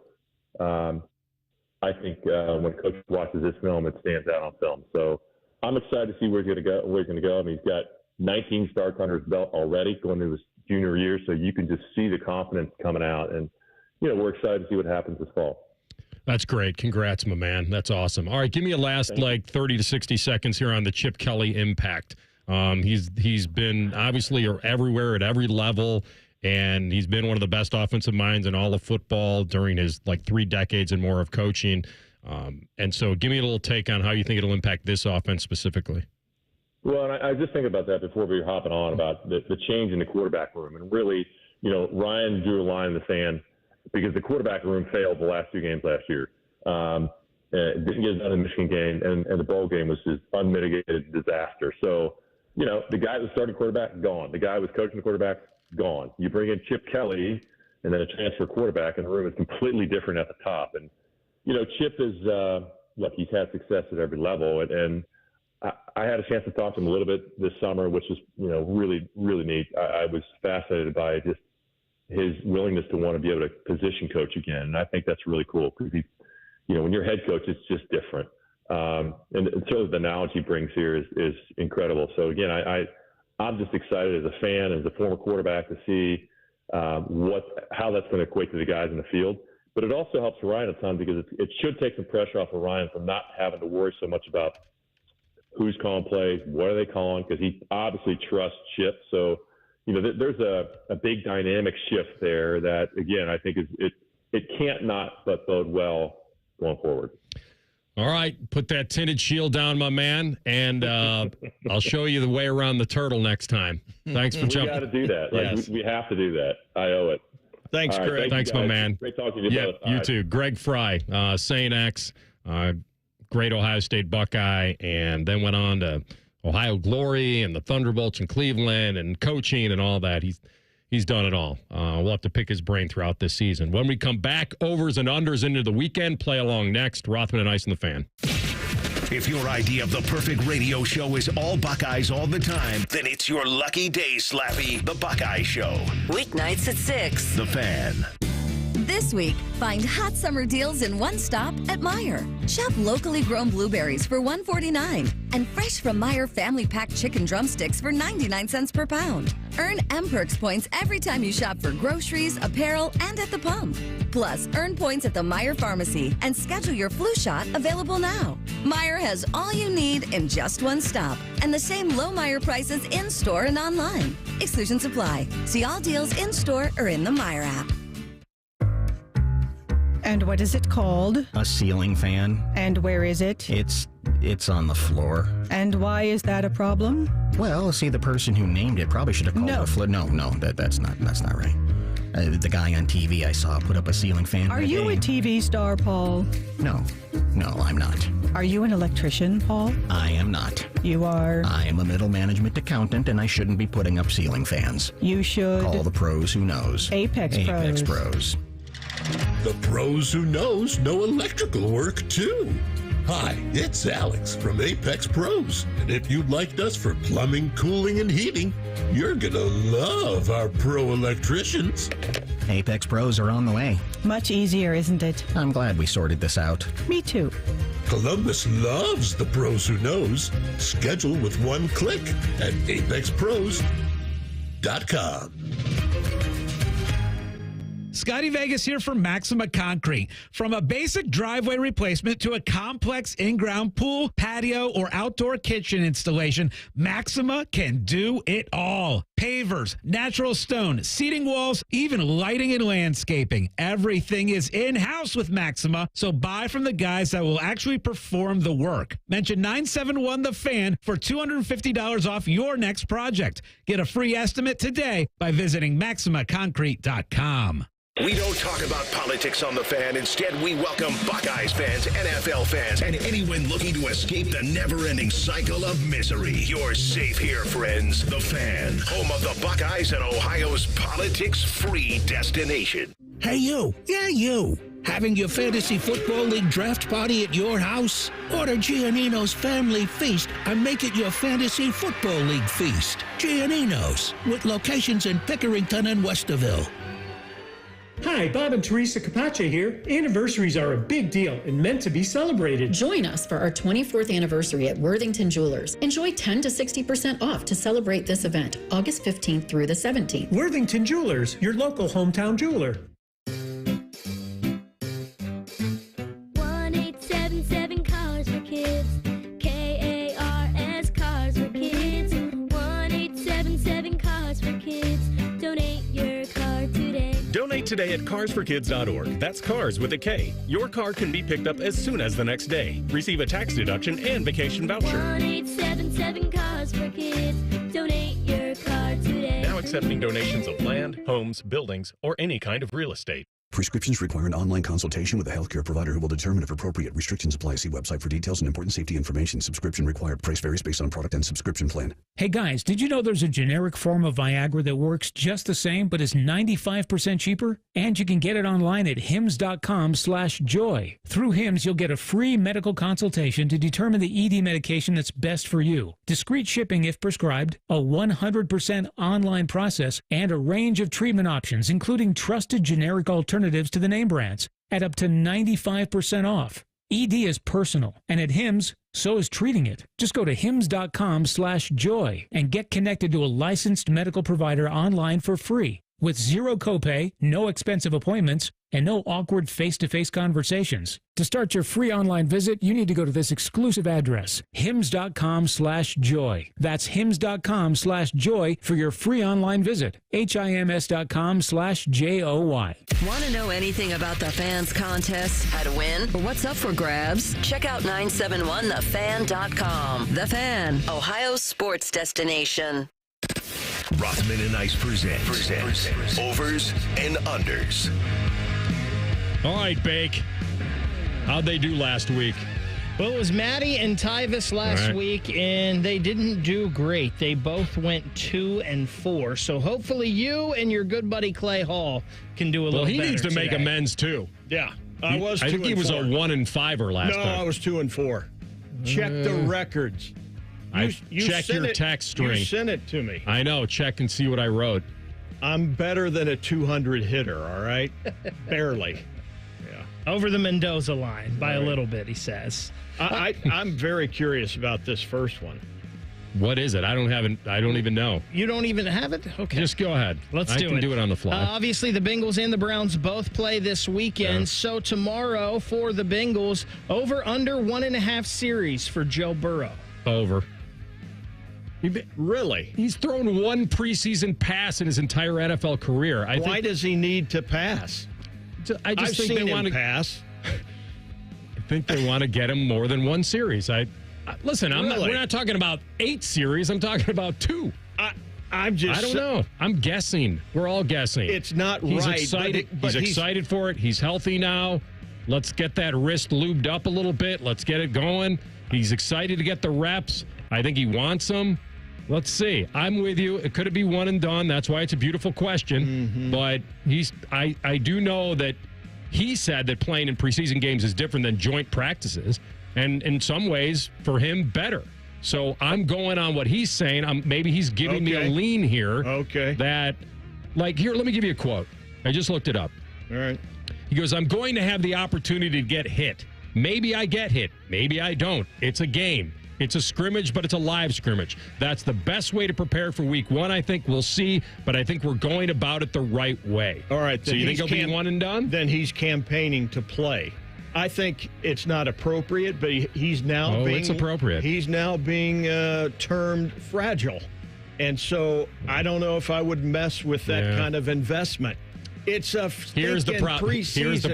I think when coach watches this film, it stands out on film. So I'm excited to see where he's going to go. I mean, he's got 19 starts under his belt already going into his junior year, so you can just see the confidence coming out. And, we're excited to see what happens this fall. That's great. Congrats, my man. That's awesome. All right, give me a last 30 to 60 seconds here on the Chip Kelly impact. He's been obviously everywhere at every level, and he's been one of the best offensive minds in all of football during his 3 decades and more of coaching. And so give me a little take on how you think it'll impact this offense specifically. Well, and I just think about that before we were hopping on about the change in the quarterback room. And really, Ryan drew a line in the sand because the quarterback room failed the last 2 games last year. Didn't get it done in the Michigan game, and the bowl game was just unmitigated disaster. So, the guy that started quarterback, gone. The guy who was coaching the quarterback, gone. You bring in Chip Kelly and then a transfer quarterback, and the room is completely different at the top. And, Chip is, he's had success at every level. And I had a chance to talk to him a little bit this summer, which is, really, really neat. I was fascinated by just his willingness to want to be able to position coach again. And I think that's really cool because when you're head coach, it's just different. And so the knowledge he brings here is incredible. So again, I'm just excited as a fan, as a former quarterback, to see how that's going to equate to the guys in the field. But it also helps Ryan a ton because it should take some pressure off of Ryan from not having to worry so much about who's calling plays, what are they calling, because he obviously trusts Chip. So, there's a big dynamic shift there that, again, I think it can't not but bode well going forward. All right, put that tinted shield down, my man, and I'll show you the way around the turtle next time. Thanks for jumping. We got to do that. Yes. We have to do that. I owe it. Thanks, right, Greg. Thanks, my man. Great talking to you both. You too. Greg Frey, St. X, great Ohio State Buckeye, and then went on to Ohio Glory and the Thunderbolts in Cleveland and coaching and all that. He's done it all. We'll have to pick his brain throughout this season. When we come back, overs and unders into the weekend. Play along next. Rothman and Ice and the Fan. If your idea of the perfect radio show is all Buckeyes all the time, then it's your lucky day, Slappy, the Buckeye Show. Weeknights at 6. The Fan. This week, find hot summer deals in one stop at Meijer. Shop locally grown blueberries for $1.49 and fresh from Meijer family pack chicken drumsticks for 99 cents per pound. Earn M-Perks points every time you shop for groceries, apparel, and at the pump. Plus, earn points at the Meijer Pharmacy and schedule your flu shot available now. Meijer has all you need in just one stop and the same low Meijer prices in-store and online. Exclusions apply. See all deals in-store or in the Meijer app. And what is it called? A ceiling fan. And where is it? It's on the floor. And why is that a problem? Well, see, the person who named it probably should have called it a floor. No, that's not right. The guy on TV I saw put up a ceiling fan. Are you a TV star, Paul? No, I'm not. Are you an electrician, Paul? I am not. You are? I am a middle management accountant, and I shouldn't be putting up ceiling fans. You should. Call the pros who knows. Apex Pros. The pros who know electrical work, too. Hi, it's Alex from Apex Pros. And if you'd like us for plumbing, cooling, and heating, you're going to love our pro electricians. Apex Pros are on the way. Much easier, isn't it? I'm glad we sorted this out. Me too. Columbus loves the pros who knows. Schedule with one click at apexpros.com. Scotty Vegas here for Maxima Concrete. From a basic driveway replacement to a complex in-ground pool, patio, or outdoor kitchen installation, Maxima can do it all. Pavers, natural stone, seating walls, even lighting and landscaping. Everything is in-house with Maxima, so buy from the guys that will actually perform the work. Mention 971 The Fan for $250 off your next project. Get a free estimate today by visiting MaximaConcrete.com. We don't talk about politics on The Fan. Instead, we welcome Buckeyes fans, NFL fans, and anyone looking to escape the never-ending cycle of misery. You're safe here, friends. The Fan, home of the Buckeyes and Ohio's politics-free destination. Hey, you. Yeah, you. Having your fantasy football league draft party at your house? Order Giannino's Family Feast and make it your fantasy football league feast. Giannino's, with locations in Pickerington and Westerville. Hi, Bob and Teresa Capace here. Anniversaries are a big deal and meant to be celebrated. Join us for our 24th anniversary at Worthington Jewelers. Enjoy 10 to 60% off to celebrate this event, August 15th through the 17th. Worthington Jewelers, your local hometown jeweler. 1-877 Cars for Kids. K-A-R-S Cars for Kids. 1-877 Cars for Kids. Donate your car today. Donate today at carsforkids.org. That's cars with a K. Your car can be picked up as soon as the next day. Receive a tax deduction and vacation voucher. 1-877 Cars for Kids. Donate your car today. Now accepting donations of land, homes, buildings, or any kind of real estate. Prescriptions require an online consultation with a healthcare provider who will determine if appropriate. Restrictions apply. See website for details and important safety information. Subscription required. Price varies based on product and subscription plan. Hey guys, did you know there's a generic form of Viagra that works just the same but is 95% cheaper? And you can get it online at hims.com/joy. Through Hims, you'll get a free medical consultation to determine the ED medication that's best for you. Discreet shipping if prescribed, a 100% online process, and a range of treatment options, including trusted generic alternatives to the name brands at up to 95% off. ED is personal, and at Hims, so is treating it. Just go to hims.com/joy and get connected to a licensed medical provider online for free with zero copay, no expensive appointments, and no awkward face-to-face conversations. To start your free online visit, you need to go to this exclusive address, hims.com/joy. That's hims.com/joy for your free online visit. HIMS.com/JOY. Want to know anything about the Fans contest, how to win, or what's up for grabs? Check out 971thefan.com. The Fan, Ohio's sports destination. Rothman and Ice presents Overs and Unders. All right, Bake. How'd they do last week? Well, it was Maddie and Tyvis last week, and they didn't do great. They both went 2-4. So hopefully you and your good buddy Clay Hall can do a little better. Well, he needs to today. make amends, too. Yeah. I was 2-4. I think he was a 1-5er last time. No, I was 2-4. Check the records. Check your text string. You sent it to me. I know. Check and see what I wrote. I'm better than a 200 hitter, all right? Barely. Yeah. Over the Mendoza line by a little bit, he says. I'm very curious about this first one. What is it? I don't even know. You don't even have it? Okay. Just go ahead. Let's do it. I can do it on the fly. Obviously, the Bengals and the Browns both play this weekend. Yeah. So tomorrow for the Bengals, over under 1.5 series for Joe Burrow. Over. Really? He's thrown one preseason pass in his entire NFL career. Why does he need to pass? I just think they want to pass. I think they want to get him more than one series. Listen. We're not talking about 8 series. I'm talking about 2. I don't know. I'm guessing. We're all guessing. It's not he's right. Excited. He's excited for it. He's healthy now. Let's get that wrist lubed up a little bit. Let's get it going. He's excited to get the reps. I think he wants them. Let's see. I'm with you. It could be one and done. That's why it's a beautiful question. Mm-hmm. But I do know that he said that playing in preseason games is different than joint practices. And in some ways, for him, better. So I'm going on what he's saying. Maybe he's giving me a lean here. Okay. That, like, here, let me give you a quote. I just looked it up. All right. He goes, I'm going to have the opportunity to get hit. Maybe I get hit. Maybe I don't. It's a game. It's a scrimmage, but it's a live scrimmage. That's the best way to prepare for week one, I think. We'll see, but I think we're going about it the right way. All right. So you think he'll be one and done? Then he's campaigning to play. I think it's not appropriate, but he's now being... it's appropriate. He's now being termed fragile. And so I don't know if I would mess with that kind of investment. It's a Here's the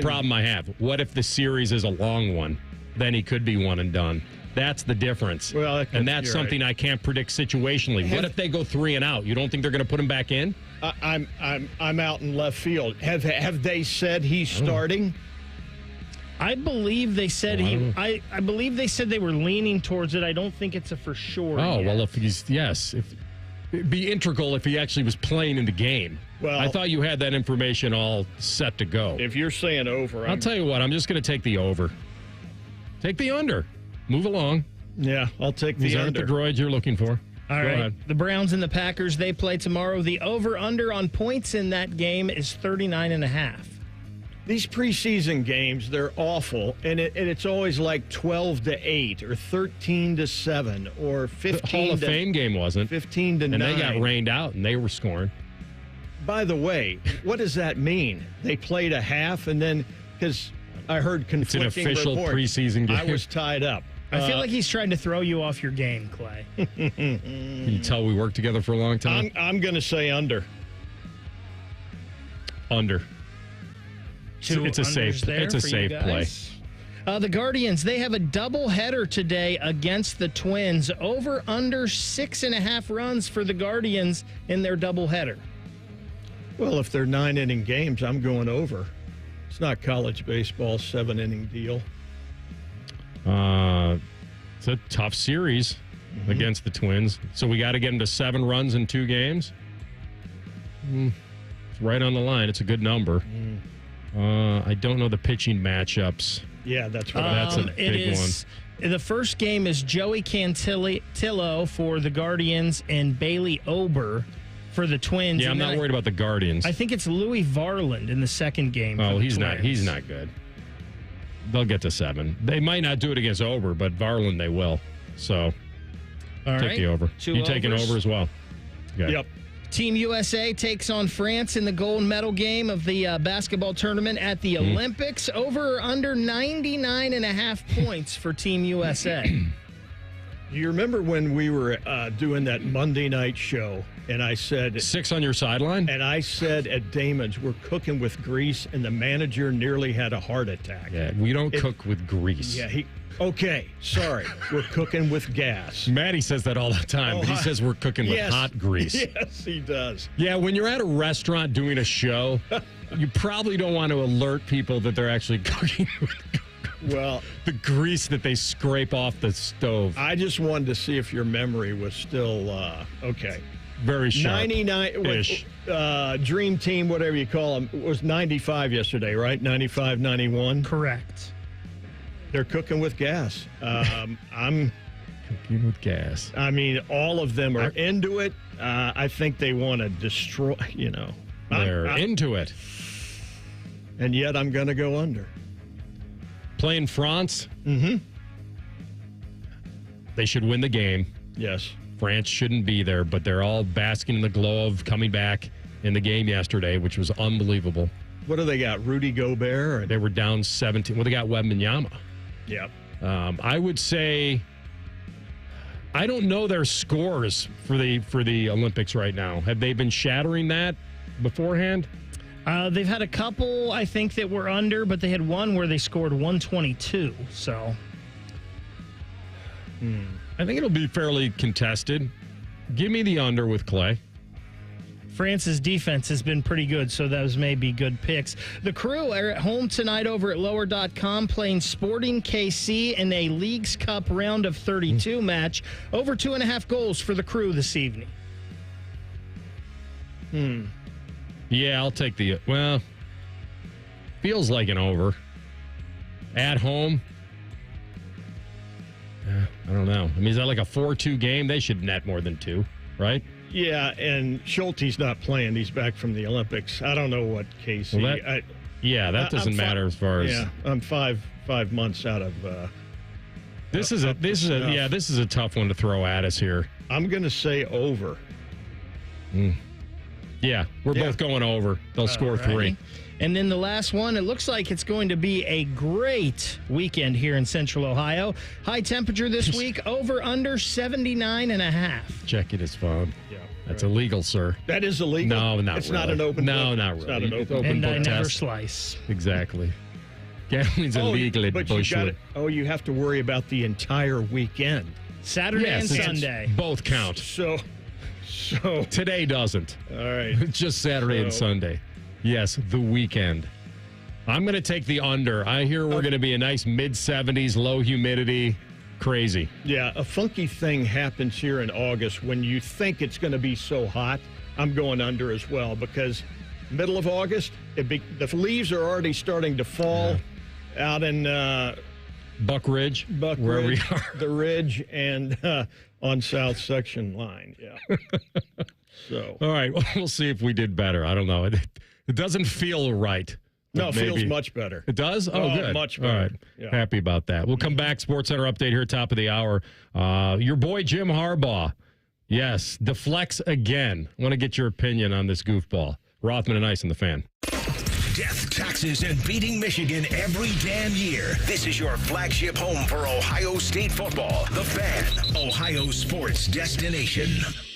problem I have. What if the series is a long one? Then he could be one and done. That's the difference. Well, that's something I can't predict situationally. What if they go 3 and out? You don't think they're going to put him back in? I'm out in left field. Have they said he's starting? I believe they said I believe they said they were leaning towards it. I don't think it's a for sure. Oh, yet. well, it'd be integral if he actually was playing in the game. Well, I thought you had that information all set to go. If you're saying over, I'll tell you what, I'm just going to take the over. Take the under. Move along. Yeah, I'll take the These under. aren't the droids you're looking for. All right. The Browns and the Packers, they play tomorrow. The over-under on points in that game is 39.5. These preseason games, they're awful, and it's always like 12-8 or 13-7 or 15. The Hall of Fame game wasn't 15-9, and they got rained out, and they were scoring. By the way, what does that mean? They played a half, and then because I heard conflicting reports. It's an official preseason game. I was tied up. I feel like he's trying to throw you off your game, Clay. Can you tell we worked together for a long time? I'm going to say under. Under. It's a safe play. The Guardians, they have a doubleheader today against the Twins. Over under 6.5 runs for the Guardians in their doubleheader. Well, if they're 9-inning games, I'm going over. It's not college baseball, 7-inning deal. It's a tough series against the Twins. So we got to get them to 7 runs in 2 games. It's right on the line. It's a good number. I don't know the pitching matchups. Yeah, that's what that's a big one. The first game is Joey Cantillo for the Guardians and Bailey Ober for the Twins. Yeah, I'm not worried about the Guardians. I think it's Louis Varland in the second game. Oh, he's not good. They'll get to 7. They might not do it against Ober, but Varland they will. So take the over. You taking over as well? Okay. Yep. Team USA takes on France in the gold medal game of the basketball tournament at the Olympics. Over or under 99.5 points for Team USA. Do you remember when we were doing that Monday night show and I said... 6 on your sideline? And I said at Damon's, we're cooking with grease, and the manager nearly had a heart attack. Yeah, we don't cook with grease. Yeah, okay, sorry. We're cooking with gas. Maddie says that all the time, but he says we're cooking with hot grease. Yes, he does. Yeah, when you're at a restaurant doing a show, you probably don't want to alert people that they're actually cooking with the grease that they scrape off the stove. I just wanted to see if your memory was still okay. Very sharp. 99-ish. Dream Team, whatever you call them, was 95 yesterday, right? 95, 91? Correct. They're cooking with gas. I'm cooking with gas. I mean, all of them are into it. I think they want to destroy, They're into it. And yet I'm going to go under. Playing France? Mm-hmm. They should win the game. Yes. France shouldn't be there, but they're all basking in the glow of coming back in the game yesterday, which was unbelievable. What do they got? Rudy Gobert? They were down 17. Well, they got Wembanyama. Yep. I would say I don't know their scores for the Olympics right now. Have they been shattering that beforehand? They've had a couple, I think, that were under, but they had one where they scored 122. So, I think it'll be fairly contested. Give me the under with Clay. France's defense has been pretty good, so those may be good picks. The Crew are at home tonight over at lower.com playing Sporting KC in a Leagues Cup round of 32 match. Over 2.5 goals for the Crew this evening. Yeah, I'll take feels like an over. At home. I don't know. I mean, is that like a 4-2 game? They should net more than 2, right? Yeah, and Schulte's not playing. He's back from the Olympics. I don't know what Casey. Well, that doesn't matter as far as. Yeah, I'm five months out of. This is a tough one to throw at us here. I'm going to say over. Yeah, we're both going over. They'll score 3. And then the last one, it looks like it's going to be a great weekend here in Central Ohio. High temperature this week, over under 79.5. Checking his phone. Yeah, that's illegal, sir. That is illegal? No, not it's really. Not an open No, book. not really. It's not an open and book I never test. slice. Exactly. Gambling's illegal at Bushwood. You have to worry about the entire weekend. Saturday and Sunday. Both count. So today doesn't. All right. Just Saturday and Sunday. Yes, the weekend. I'm going to take the under. I hear we're going to be a nice mid-70s, low humidity. Crazy. Yeah, a funky thing happens here in August when you think it's going to be so hot. I'm going under as well because middle of August, the leaves are already starting to fall out in Buck Ridge, where we are. The Ridge, and on South Section Line. Yeah. So. All right, we'll see if we did better. I don't know. It doesn't feel right. No, it feels much better. It does? Oh, good. Much better. All right. Yeah. Happy about that. We'll come back. Sports Center update here, top of the hour. Your boy, Jim Harbaugh. Yes, deflects again. I want to get your opinion on this goofball. Rothman and Ice and the Fan. Death, taxes, and beating Michigan every damn year. This is your flagship home for Ohio State football. The Fan, Ohio sports destination.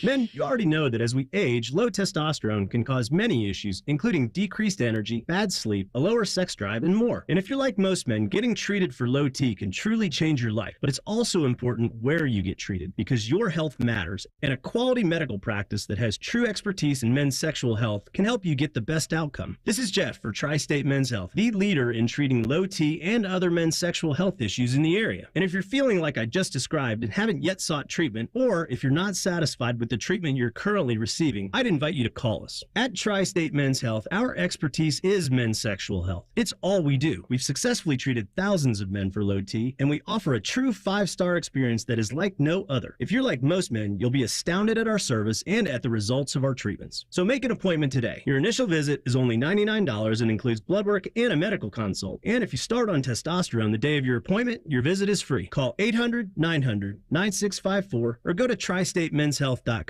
Men, you already know that as we age, low testosterone can cause many issues, including decreased energy, bad sleep, a lower sex drive, and more. And if you're like most men, getting treated for low T can truly change your life. But it's also important where you get treated, because your health matters, and a quality medical practice that has true expertise in men's sexual health can help you get the best outcome. This is Jeff for Tri-State Men's Health, the leader in treating low T and other men's sexual health issues in the area. And if you're feeling like I just described and haven't yet sought treatment, or if you're not satisfied with the treatment you're currently receiving, I'd invite you to call us. At Tri-State Men's Health, our expertise is men's sexual health. It's all we do. We've successfully treated thousands of men for low T, and we offer a true 5-star experience that is like no other. If you're like most men, you'll be astounded at our service and at the results of our treatments. So make an appointment today. Your initial visit is only $99 and includes blood work and a medical consult. And if you start on testosterone the day of your appointment, your visit is free. Call 800-900-9654 or go to tristatemenshealth.com.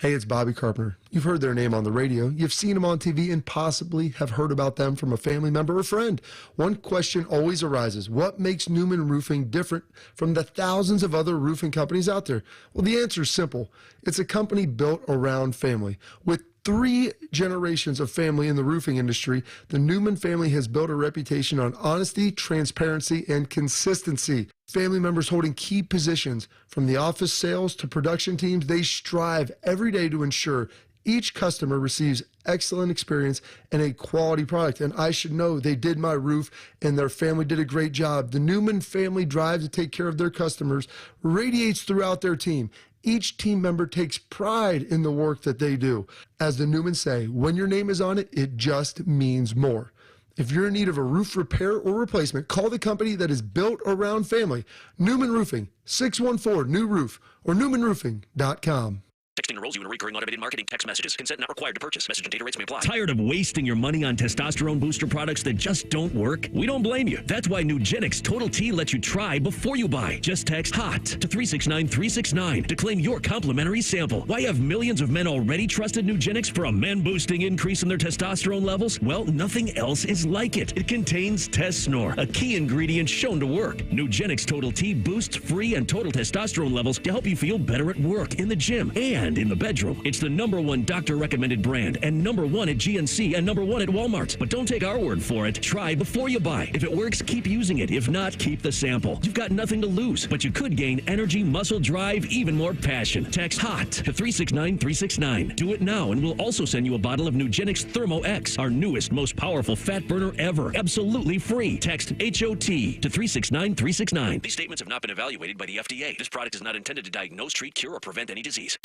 Hey, it's Bobby Carpenter. You've heard their name on the radio, you've seen them on TV, and possibly have heard about them from a family member or friend. One question always arises: what makes Newman Roofing different from the thousands of other roofing companies out there? Well, the answer is simple. It's a company built around family. With 3 generations of family in the roofing industry, the Newman family has built a reputation on honesty, transparency, and consistency. Family members holding key positions from the office sales to production teams, they strive every day to ensure each customer receives excellent experience and a quality product. And I should know they did my roof and their family did a great job. The Newman family drive to take care of their customers radiates throughout their team. Each team member takes pride in the work that they do. As the Newmans say, when your name is on it, it just means more. If you're in need of a roof repair or replacement, call the company that is built around family. Newman Roofing, 614-NEW-ROOF or newmanroofing.com. Texting enrolls you in recurring automated marketing text messages. Consent not required to purchase. Message and data rates may apply. Tired of wasting your money on testosterone booster products that just don't work? We don't blame you. That's why Nugenix Total T lets you try before you buy. Just text HOT to 369-369 to claim your complimentary sample. Why have millions of men already trusted Nugenix for a man-boosting increase in their testosterone levels? Well, nothing else is like it. It contains Tesnor, a key ingredient shown to work. Nugenix Total T boosts free and total testosterone levels to help you feel better at work, in the gym, and in the bedroom. It's the #1 doctor-recommended brand and #1 at GNC and #1 at Walmart. But don't take our word for it. Try before you buy. If it works, keep using it. If not, keep the sample. You've got nothing to lose, but you could gain energy, muscle drive, even more passion. Text HOT to 369-369. Do it now, and we'll also send you a bottle of Nugenix Thermo X, our newest, most powerful fat burner ever. Absolutely free. Text HOT to 369-369. These statements have not been evaluated by the FDA. This product is not intended to diagnose, treat, cure, or prevent any disease.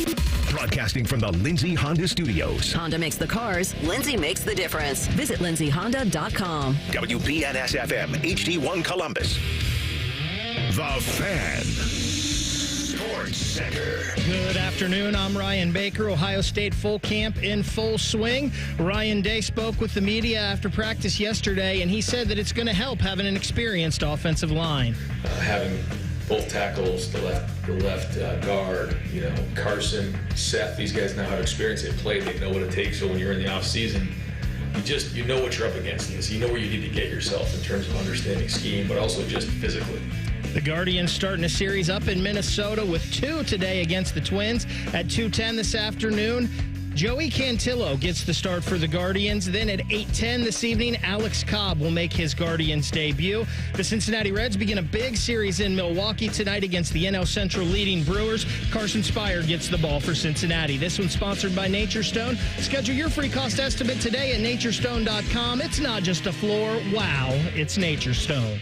Broadcasting from the Lindsay Honda Studios. Honda makes the cars. Lindsay makes the difference. Visit lindsayhonda.com. WBNS FM, HD1 Columbus. The Fan. Sports Center. Good afternoon. I'm Ryan Baker. Ohio State full camp in full swing. Ryan Day spoke with the media after practice yesterday, and he said that it's going to help having an experienced offensive line. Having both tackles, the left guard, Carson, Seth, these guys know how to experience it, play, they know what it takes. So when you're in the off season, you know what you're up against. You know where you need to get yourself in terms of understanding scheme, but also just physically. The Guardians starting a series up in Minnesota with 2 today against the Twins at 2:10 this afternoon. Joey Cantillo gets the start for the Guardians. Then at 8:10 this evening, Alex Cobb will make his Guardians debut. The Cincinnati Reds begin a big series in Milwaukee tonight against the NL Central leading Brewers. Carson Spire gets the ball for Cincinnati. This one's sponsored by Nature Stone. Schedule your free cost estimate today at naturestone.com. It's not just a floor. Wow, it's Nature Stone.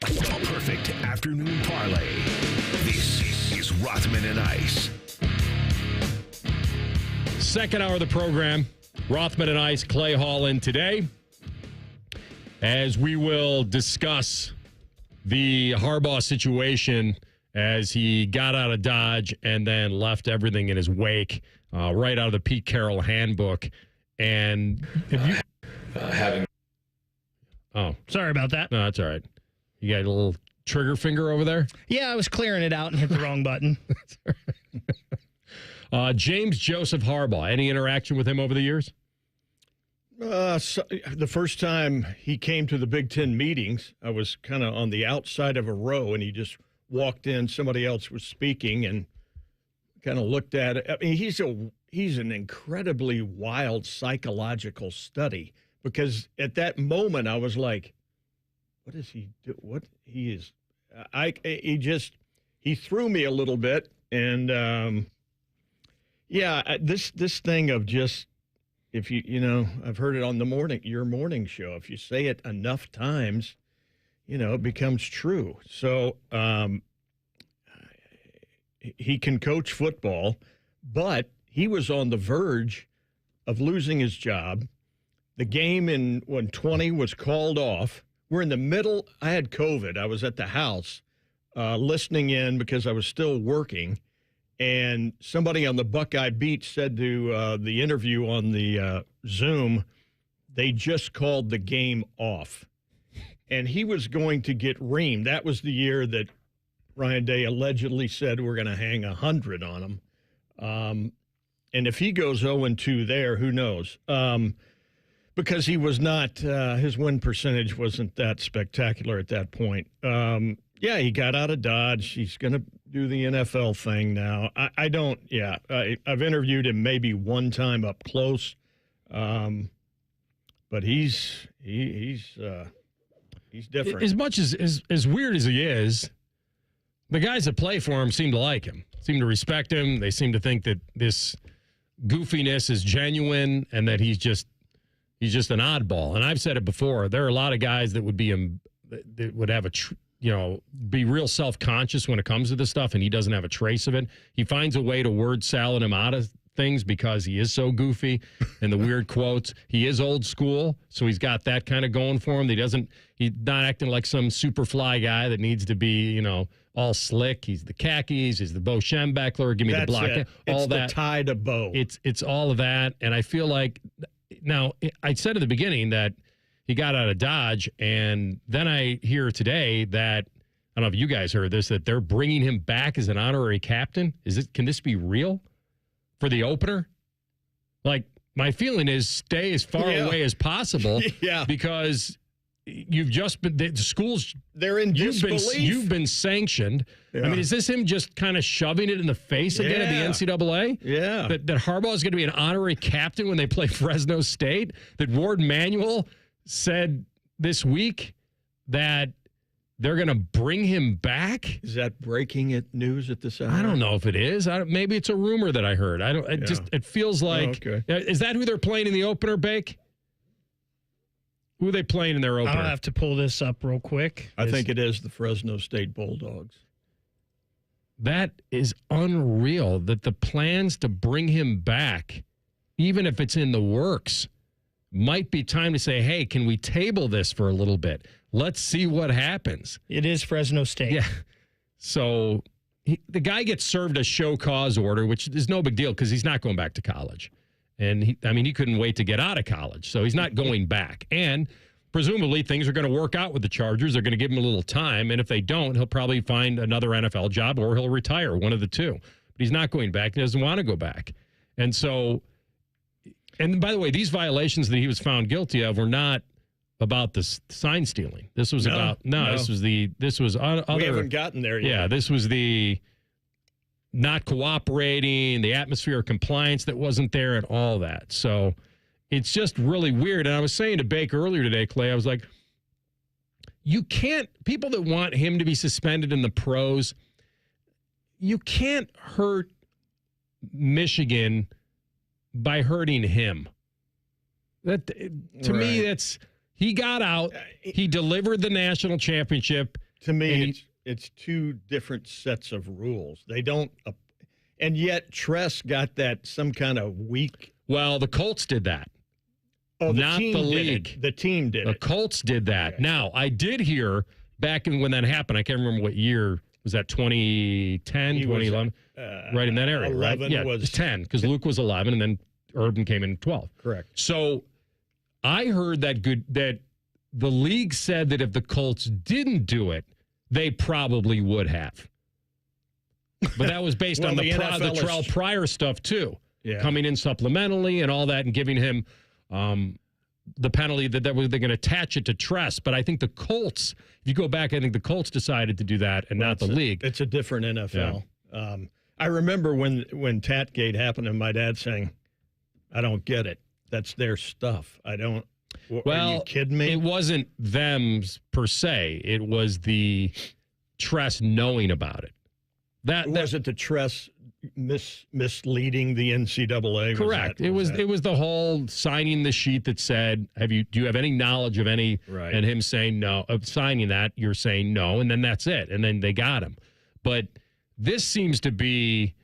A perfect afternoon parlay. This is Rothman and Ice. Second hour of the program, Rothman and Ice, Clay Hall in today, as we will discuss the Harbaugh situation as he got out of Dodge and then left everything in his wake, right out of the Pete Carroll handbook. And Sorry about that. No, that's all right. You got a little trigger finger over there? Yeah, I was clearing it out and hit the wrong button. That's all right. James Joseph Harbaugh, any interaction with him over the years? The first time he came to the Big Ten meetings, I was kind of on the outside of a row, and he just walked in. Somebody else was speaking and kind of looked at it. I mean, he's an incredibly wild psychological study, because at that moment I was like, what does he do? What he is? He threw me a little bit, and this thing of just, if I've heard it on your morning show. If you say it enough times, it becomes true. So he can coach football, but he was on the verge of losing his job. The game when 20 was called off. We're in the middle. I had COVID. I was at the house listening in because I was still working. And somebody on the Buckeye beat said to the interview on the Zoom, they just called the game off. And he was going to get reamed. That was the year that Ryan Day allegedly said we're going to hang 100 on him. And if he goes 0-2 there, who knows? Because he was not, his win percentage wasn't that spectacular at that point. He got out of Dodge. He's going to do the NFL thing now. I've interviewed him maybe one time up close, but he's different. As much as weird as he is, the guys that play for him seem to like him, seem to respect him. They seem to think that this goofiness is genuine and that he's just an oddball. And I've said it before. There are a lot of guys that would have be real self-conscious when it comes to this stuff, and he doesn't have a trace of it. He finds a way to word salad him out of things because he is so goofy and the weird quotes. He is old school, so he's got that kind of going for him. He's not acting like some super fly guy that needs to be, all slick. He's the khakis, he's the Bo Schembechler, give me the block. It's the tie to Bo. It's all of that, and I feel like now I said at the beginning that he got out of Dodge, and then I hear today that, I don't know if you guys heard this, that they're bringing him back as an honorary captain. Can this be real for the opener? Like, my feeling is stay as far away as possible. Because you've just been, the schools, they're in disbelief. You've been sanctioned. I mean, is this him just kind of shoving it in the face again of the NCAA? Yeah. That Harbaugh is going to be an honorary captain when they play Fresno State? That Ward Manuel said this week that they're going to bring him back? Is that breaking news at this hour? I don't know if it is. Maybe it's a rumor that I heard. It feels like. Is that who they're playing in the opener, Bake? Who are they playing in their opener? I'll have to pull this up real quick. I think it is the Fresno State Bulldogs. That is unreal that the plans to bring him back, even if it's in the works, might be time to say, hey, can we table this for a little bit? Let's see what happens. It is Fresno State. Yeah. So the guy gets served a show cause order, which is no big deal because he's not going back to college. And he couldn't wait to get out of college. So he's not going back. And presumably things are going to work out with the Chargers. They're going to give him a little time. And if they don't, he'll probably find another NFL job or he'll retire, one of the two. But he's not going back. He doesn't want to go back. And so, and by the way, these violations that he was found guilty of were not about the sign stealing. This was this was other. We haven't gotten there yet. Yeah, this was the not cooperating, the atmosphere of compliance that wasn't there, and all that. So it's just really weird. And I was saying to Baker earlier today, Clay, I was like, you can't, people that want him to be suspended in the pros, you can't hurt Michigan by hurting him. That to me, that's, he got out, he delivered the national championship. To me, it's two different sets of rules. They don't, and yet Tress got that some kind of weak. Well, the Colts did that. Oh, not the league. The team did it. The Colts did that. Okay. Now, I did hear back when that happened, I can't remember what year, was that 2010, 2011? Right in that area, 11 right? Yeah, was, it was 10, because Luke was 11, and then Urban came in 12. Correct. So I heard that the league said that if the Colts didn't do it, they probably would have. But that was based on the Terrell Pryor stuff, too. Yeah. Coming in supplementally and all that and giving him the penalty that they're going to attach it to Tress. But I think the Colts, if you go back, I think the Colts decided to do that and not the league. It's a different NFL. Yeah. I remember when Tatgate happened and my dad saying, I don't get it. That's their stuff. I don't. Well, are you kidding me? It wasn't them per se. It was the Tress knowing about it. Was it the Tress misleading the NCAA? Correct. It was the whole signing the sheet that said, do you have any knowledge of any? Right. And him saying no, of signing that, you're saying no, and then that's it. And then they got him. But this seems to be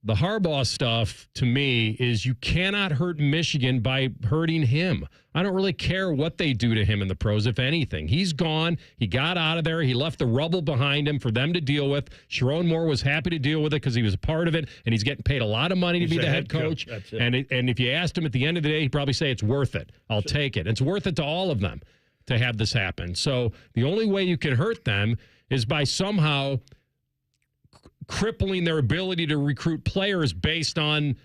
the Harbaugh stuff, to me, is you cannot hurt Michigan by hurting him. I don't really care what they do to him in the pros, if anything. He's gone. He got out of there. He left the rubble behind him for them to deal with. Sharon Moore was happy to deal with it because he was a part of it, and he's getting paid a lot of money to be the head coach. That's it. And if you asked him at the end of the day, he'd probably say it's worth it. I'll take it. It's worth it to all of them to have this happen. So the only way you can hurt them is by somehow crippling their ability to recruit players based on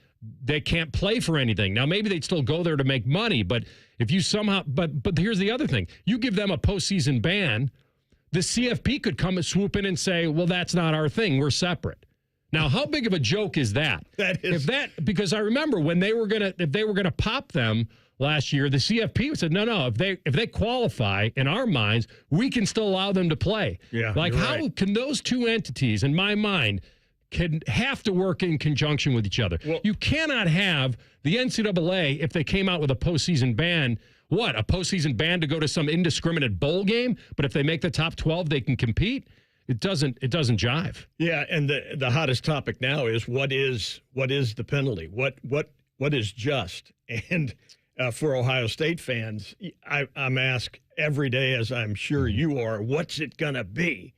they can't play for anything. Now, maybe they'd still go there to make money, but if you somehow, but here's the other thing. You give them a postseason ban, the CFP could come and swoop in and say, well, that's not our thing. We're separate. Now, how big of a joke is that? Because I remember when if they were gonna pop them last year, the CFP said, no, if they qualify, in our minds, we can still allow them to play. Yeah, like, how can those two entities, in my mind, have to work in conjunction with each other? Well, you cannot have the NCAA, if they came out with a postseason ban, a postseason ban to go to some indiscriminate bowl game, but if they make the top 12, they can compete? It doesn't jive. Yeah, and the hottest topic now is what is the penalty? What is just? And for Ohio State fans, I'm asked every day, as I'm sure you are, what's it going to be?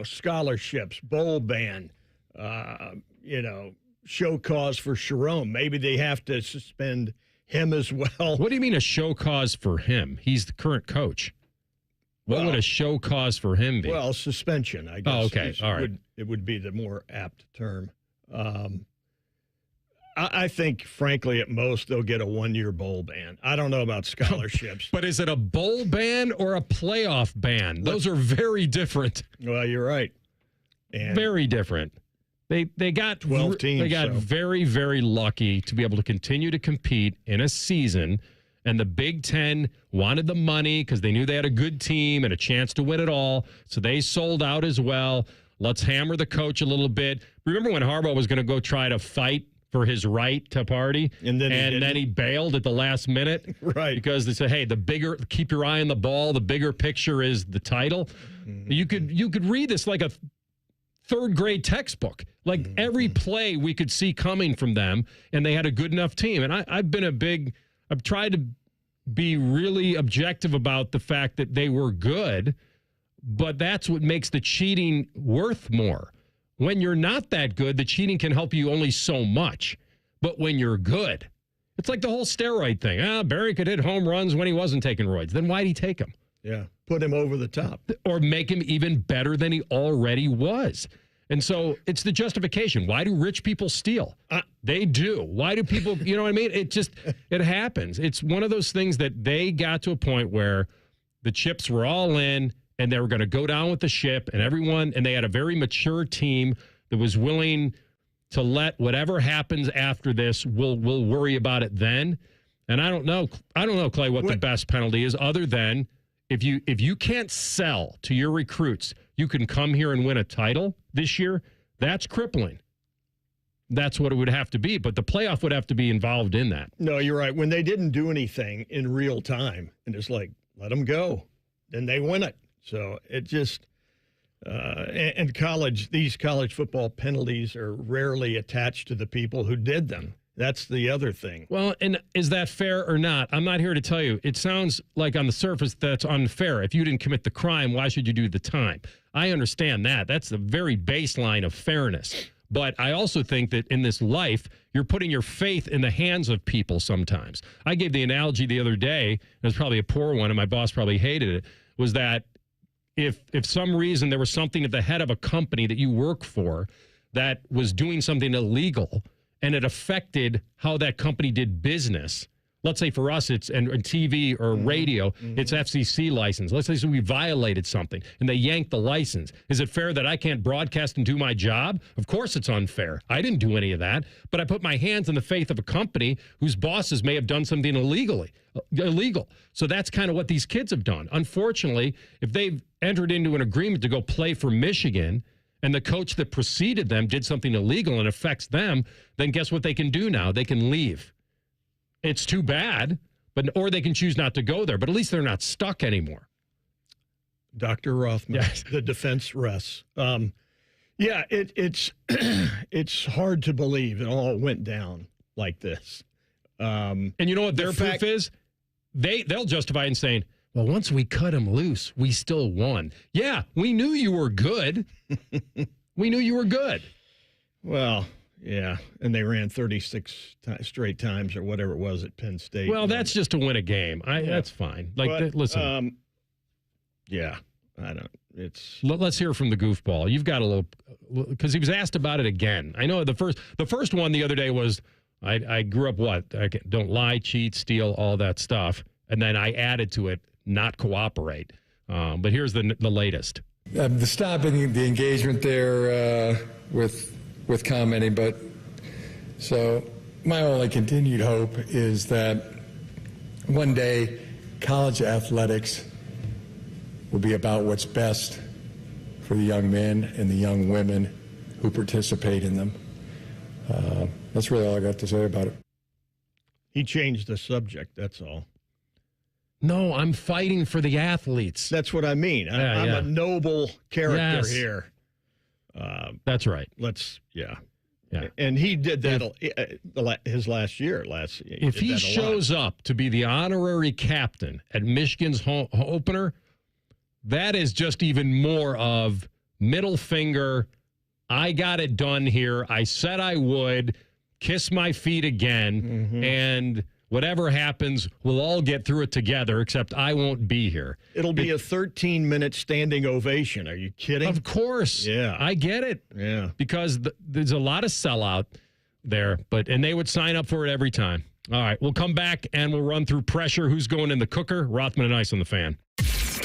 Scholarships, bowl ban, show cause for Sharon. Maybe they have to suspend him as well. What do you mean a show cause for him? He's the current coach. What would a show cause for him be? Well, suspension, I guess. Oh, okay. All right. It would be the more apt term. I think, frankly, at most, they'll get a 1-year bowl ban. I don't know about scholarships. But is it a bowl ban or a playoff ban? Those are very different. Well, you're right. And very different. They got 12 teams. They got very, very lucky to be able to continue to compete in a season. And the Big Ten wanted the money because they knew they had a good team and a chance to win it all. So they sold out as well. Let's hammer the coach a little bit. Remember when Harbaugh was going to go try to fight for his right to party? And then he bailed at the last minute. Right. Because they said, hey, keep your eye on the ball. The bigger picture is the title. Mm-hmm. You could read this like a third grade textbook. Like every play we could see coming from them, and they had a good enough team. And I've tried to be really objective about the fact that they were good, but that's what makes the cheating worth more. When you're not that good, the cheating can help you only so much. But when you're good, it's like the whole steroid thing. Barry could hit home runs when he wasn't taking roids. Then why'd he take them? Yeah, put him over the top. Or make him even better than he already was. And so it's the justification. Why do rich people steal? They do. Why do people, you know what I mean? It happens. It's one of those things that they got to a point where the chips were all in and they were going to go down with the ship and they had a very mature team that was willing to let whatever happens after this, we'll worry about it then. And I don't know, Clay, what the best penalty is other than if you can't sell to your recruits, you can come here and win a title this year. That's crippling. That's what it would have to be. But the playoff would have to be involved in that. No, you're right. When they didn't do anything in real time, and it's like, let them go, then they win it. So it just and these college football penalties are rarely attached to the people who did them. That's the other thing. Well, and is that fair or not? I'm not here to tell you. It sounds like on the surface that's unfair. If you didn't commit the crime, why should you do the time? I understand that. That's the very baseline of fairness. But I also think that in this life, you're putting your faith in the hands of people sometimes. I gave the analogy the other day, it was probably a poor one, and my boss probably hated it, was that if some reason there was something at the head of a company that you work for that was doing something illegal, and it affected how that company did business. Let's say for us, it's and TV or radio, it's FCC license. Let's say we violated something and they yanked the license. Is it fair that I can't broadcast and do my job? Of course it's unfair. I didn't do any of that, but I put my hands in the faith of a company whose bosses may have done something illegal. So that's kind of what these kids have done. Unfortunately, if they've entered into an agreement to go play for Michigan, and the coach that preceded them did something illegal and affects them, then guess what they can do now? They can leave. It's too bad, or they can choose not to go there, but at least they're not stuck anymore. Dr. Rothman, yes. The defense rests. It's it's hard to believe it all went down like this. And you know what their proof is? They'll justify it in saying, well, once we cut him loose, we still won. Yeah, we knew you were good. We knew you were good. Well, yeah, and they ran 36 straight times or whatever it was at Penn State. Well, that's just to win a game. That's fine. Listen. Yeah, I don't. It's. Let's hear from the goofball. You've got a little, because he was asked about it again. I know the first one the other day was, I grew up I don't lie, cheat, steal, all that stuff, and then I added to it, not cooperate. But here's the latest. The stopping the engagement there with commenting, but so my only continued hope is that one day college athletics will be about what's best for the young men and the young women who participate in them. That's really all I got to say about it. He changed the subject, that's all. No, I'm fighting for the athletes. That's what I mean. I'm a noble character here. That's right. Yeah. And he did that his last year. If he shows up to be the honorary captain at Michigan's opener, that is just even more of middle finger. I got it done here. I said I would. Kiss my feet again. And whatever happens, we'll all get through it together, except I won't be here. It'll be a 13-minute standing ovation. Are you kidding? Of course. Yeah. I get it. Yeah. Because there's a lot of sellout there, and they would sign up for it every time. All right, we'll come back and we'll run through pressure. Who's going in the cooker? Rothman and Ice on the Fan.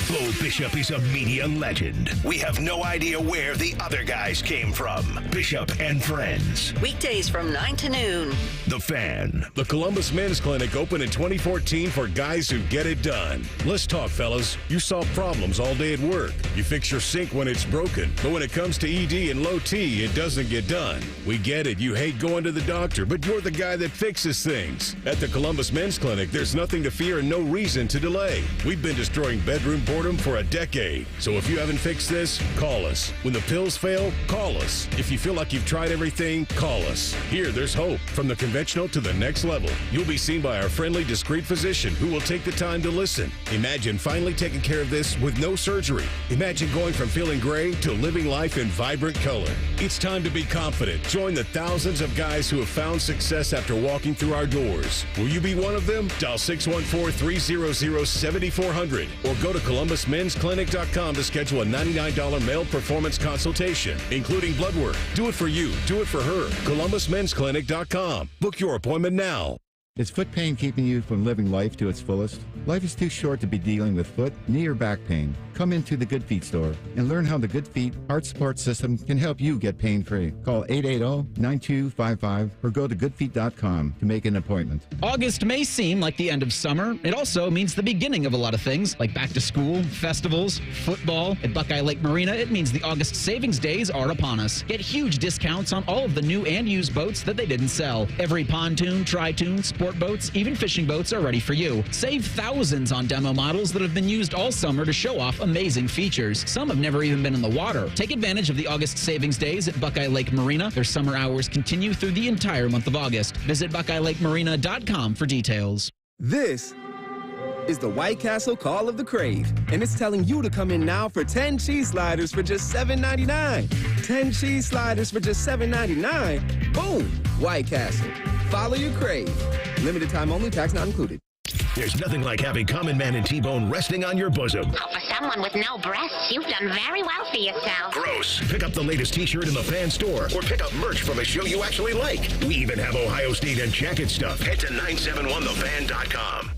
Bo Bishop is a media legend. We have no idea where the other guys came from. Bishop and Friends. Weekdays from 9 to noon. The Fan. The Columbus Men's Clinic opened in 2014 for guys who get it done. Let's talk, fellas. You solve problems all day at work. You fix your sink when it's broken. But when it comes to ED and low T, it doesn't get done. We get it. You hate going to the doctor, but you're the guy that fixes things. At the Columbus Men's Clinic, there's nothing to fear and no reason to delay. We've been destroying bedroom boredom for a decade. So if you haven't fixed this, call us. When the pills fail, call us. If you feel like you've tried everything, call us. Here, there's hope. From the conventional to the next level. You'll be seen by our friendly, discreet physician who will take the time to listen. Imagine finally taking care of this with no surgery. Imagine going from feeling gray to living life in vibrant color. It's time to be confident. Join the thousands of guys who have found success after walking through our doors. Will you be one of them? Dial 614-300-7400 or go to ColumbusMen'sClinic.com to schedule a $99 male performance consultation, including blood work. Do it for you. Do it for her. ColumbusMen'sClinic.com. Book your appointment now. Is foot pain keeping you from living life to its fullest? Life is too short to be dealing with foot, knee, or back pain. Come into the Good Feet store and learn how the Good Feet heart support system can help you get pain-free. Call 880-9255 or go to goodfeet.com to make an appointment. August may seem like the end of summer. It also means the beginning of a lot of things, like back to school, festivals, football. At Buckeye Lake Marina, it means the August savings days are upon us. Get huge discounts on all of the new and used boats that they didn't sell. Every pontoon, tri-toon, sport boats, even fishing boats are ready for you. Save thousands on demo models that have been used all summer to show off amazing features. Some have never even been in the water. Take advantage of the August savings days at Buckeye Lake Marina. Their summer hours continue through the entire month of August. Visit BuckeyeLakeMarina.com for details. This is the White Castle Call of the Crave, and it's telling you to come in now for 10 cheese sliders for just $7.99. 10 cheese sliders for just $7.99. Boom! White Castle. Follow your crave. Limited time only, tax not included. There's nothing like having Common Man and T-Bone resting on your bosom. Oh, for someone with no breasts, you've done very well for yourself. Gross. Pick up the latest T-shirt in the fan store or pick up merch from a show you actually like. We even have Ohio State and jacket stuff. Head to 971thefan.com.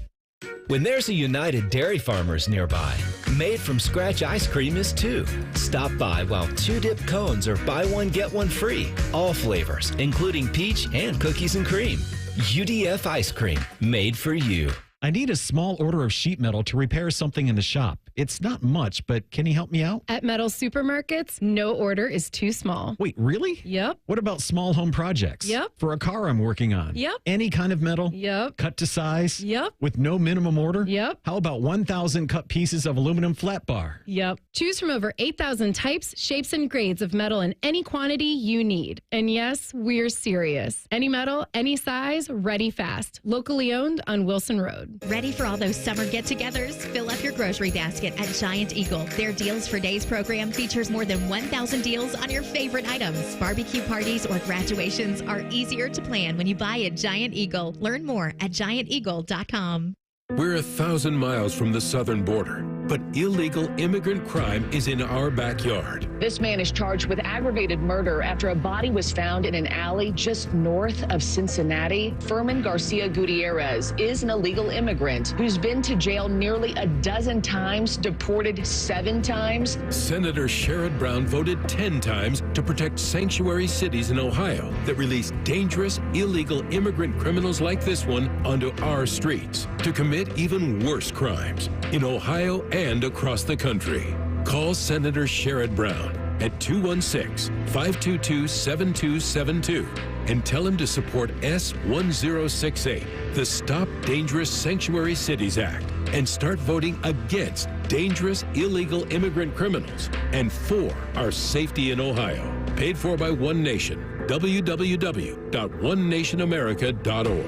When there's a United Dairy Farmers nearby, made from scratch ice cream is too. Stop by while 2 dip cones are buy one, get one free. All flavors, including peach and cookies and cream. UDF ice cream, made for you. I need a small order of sheet metal to repair something in the shop. It's not much, but can you help me out? At Metal Supermarkets, no order is too small. Wait, really? Yep. What about small home projects? Yep. For a car I'm working on? Yep. Any kind of metal? Yep. Cut to size? Yep. With no minimum order? Yep. How about 1,000 cut pieces of aluminum flat bar? Yep. Choose from over 8,000 types, shapes, and grades of metal in any quantity you need. And yes, we're serious. Any metal, any size, ready fast. Locally owned on Wilson Road. Ready for all those summer get-togethers? Fill up your grocery basket at Giant Eagle. Their Deals for Days program features more than 1,000 deals on your favorite items. Barbecue parties or graduations are easier to plan when you buy at Giant Eagle. Learn more at gianteagle.com. We're 1,000 miles from the southern border, but illegal immigrant crime is in our backyard. This man is charged with aggravated murder after a body was found in an alley just north of Cincinnati. Furman Garcia Gutierrez is an illegal immigrant who's been to jail nearly a dozen times, deported 7 times. Senator Sherrod Brown voted 10 times to protect sanctuary cities in Ohio that release dangerous, illegal immigrant criminals like this one onto our streets to commit even worse crimes in Ohio and across the country. Call Senator Sherrod Brown at 216-522-7272 and tell him to support S1068, the Stop Dangerous Sanctuary Cities Act, and start voting against dangerous illegal immigrant criminals and for our safety in Ohio. Paid for by One Nation. www.onenationamerica.org.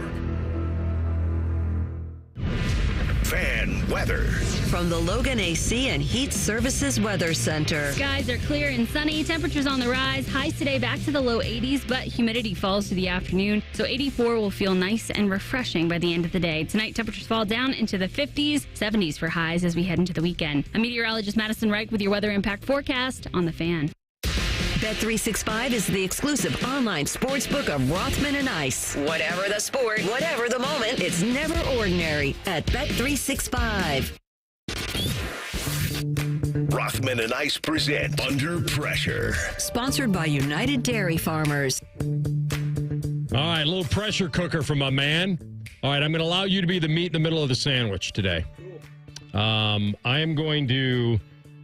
Fan weather. From the Logan AC and Heat Services Weather Center. Skies are clear and sunny. Temperatures on the rise. Highs today back to the low 80s, but humidity falls through the afternoon. So 84 will feel nice and refreshing by the end of the day. Tonight, temperatures fall down into the 50s, 70s for highs as we head into the weekend. I'm meteorologist Madison Reich with your weather impact forecast on The Fan. Bet365 is the exclusive online sports book of Rothman and Ice. Whatever the sport, whatever the moment, it's never ordinary at Bet365. Rothman and Ice present Under Pressure. Sponsored by United Dairy Farmers. All right, a little pressure cooker from my man. All right, I'm going to allow you to be the meat in the middle of the sandwich today. I am going to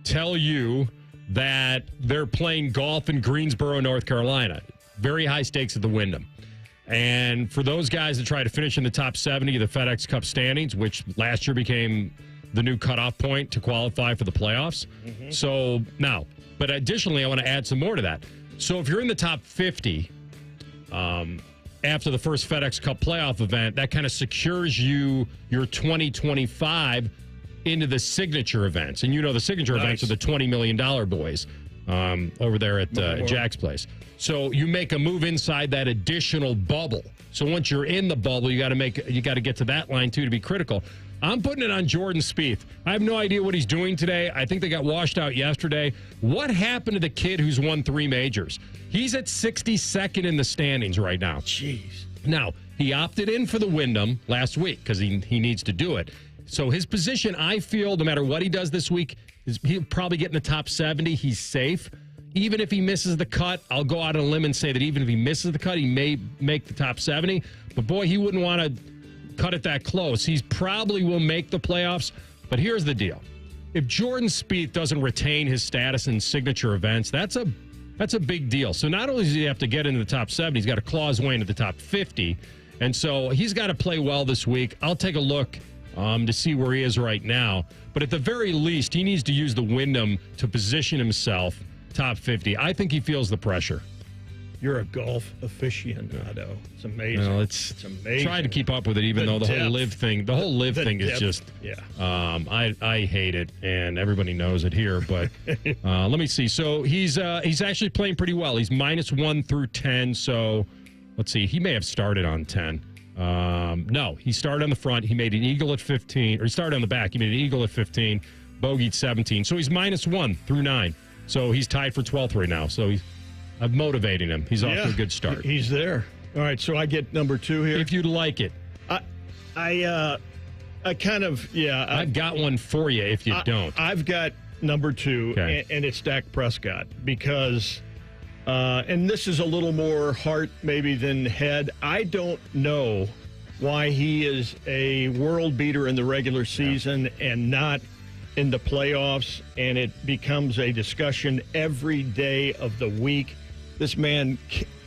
tell you that they're playing golf in Greensboro, North Carolina. Very high stakes at the Wyndham. And for those guys that try to finish in the top 70 of the FedEx Cup standings, which last year became the new cutoff point to qualify for the playoffs. So now, but additionally, I want to add some more to that. So if you're in the top 50 after the first FedEx Cup playoff event, that kind of secures your 2025 into the signature events. And the signature events are the $20 million boys over there at Jack's place. So you make a move inside that additional bubble. So once you're in the bubble, you got to get to that line too to be critical. I'm putting it on Jordan Spieth. I have no idea what he's doing today. I think they got washed out yesterday. What happened to the kid who's won 3 majors? He's at 62nd in the standings right now. Jeez. Now, he opted in for the Wyndham last week because he needs to do it. So his position, I feel, no matter what he does this week, he'll probably get in the top 70. He's safe. Even if he misses the cut, I'll go out on a limb and say that even if he misses the cut, he may make the top 70. But, boy, he wouldn't want to cut it that close. He probably will make the playoffs. But here's the deal. If Jordan Spieth doesn't retain his status in signature events, that's a big deal. So not only does he have to get into the top 70, he's got to claw his way into the top 50. And so he's got to play well this week. I'll take a look to see where he is right now. But at the very least, he needs to use the Wyndham to position himself top 50. I think he feels the pressure. You're a golf aficionado. It's amazing. Well, it's amazing. Trying to keep up with it, even though the whole live thing is just. Yeah. I hate it, and everybody knows it here. But let me see. So he's actually playing pretty well. He's -1 through 10. So let's see. He may have started on 10. No, he started on the front. He made an eagle at 15, or he started on the back. He made an eagle at 15, bogeyed 17. So he's -1 through 9. So he's tied for 12th right now. So I'm motivating him. He's off to a good start. He's there. All right, so I get number 2 here. If you'd like it. I kind of, I've got one for you if you don't. I've got number 2, okay. and it's Dak Prescott because, and this is a little more heart maybe than head. I don't know why he is a world beater in the regular season and not in the playoffs, and it becomes a discussion every day of the week. This man,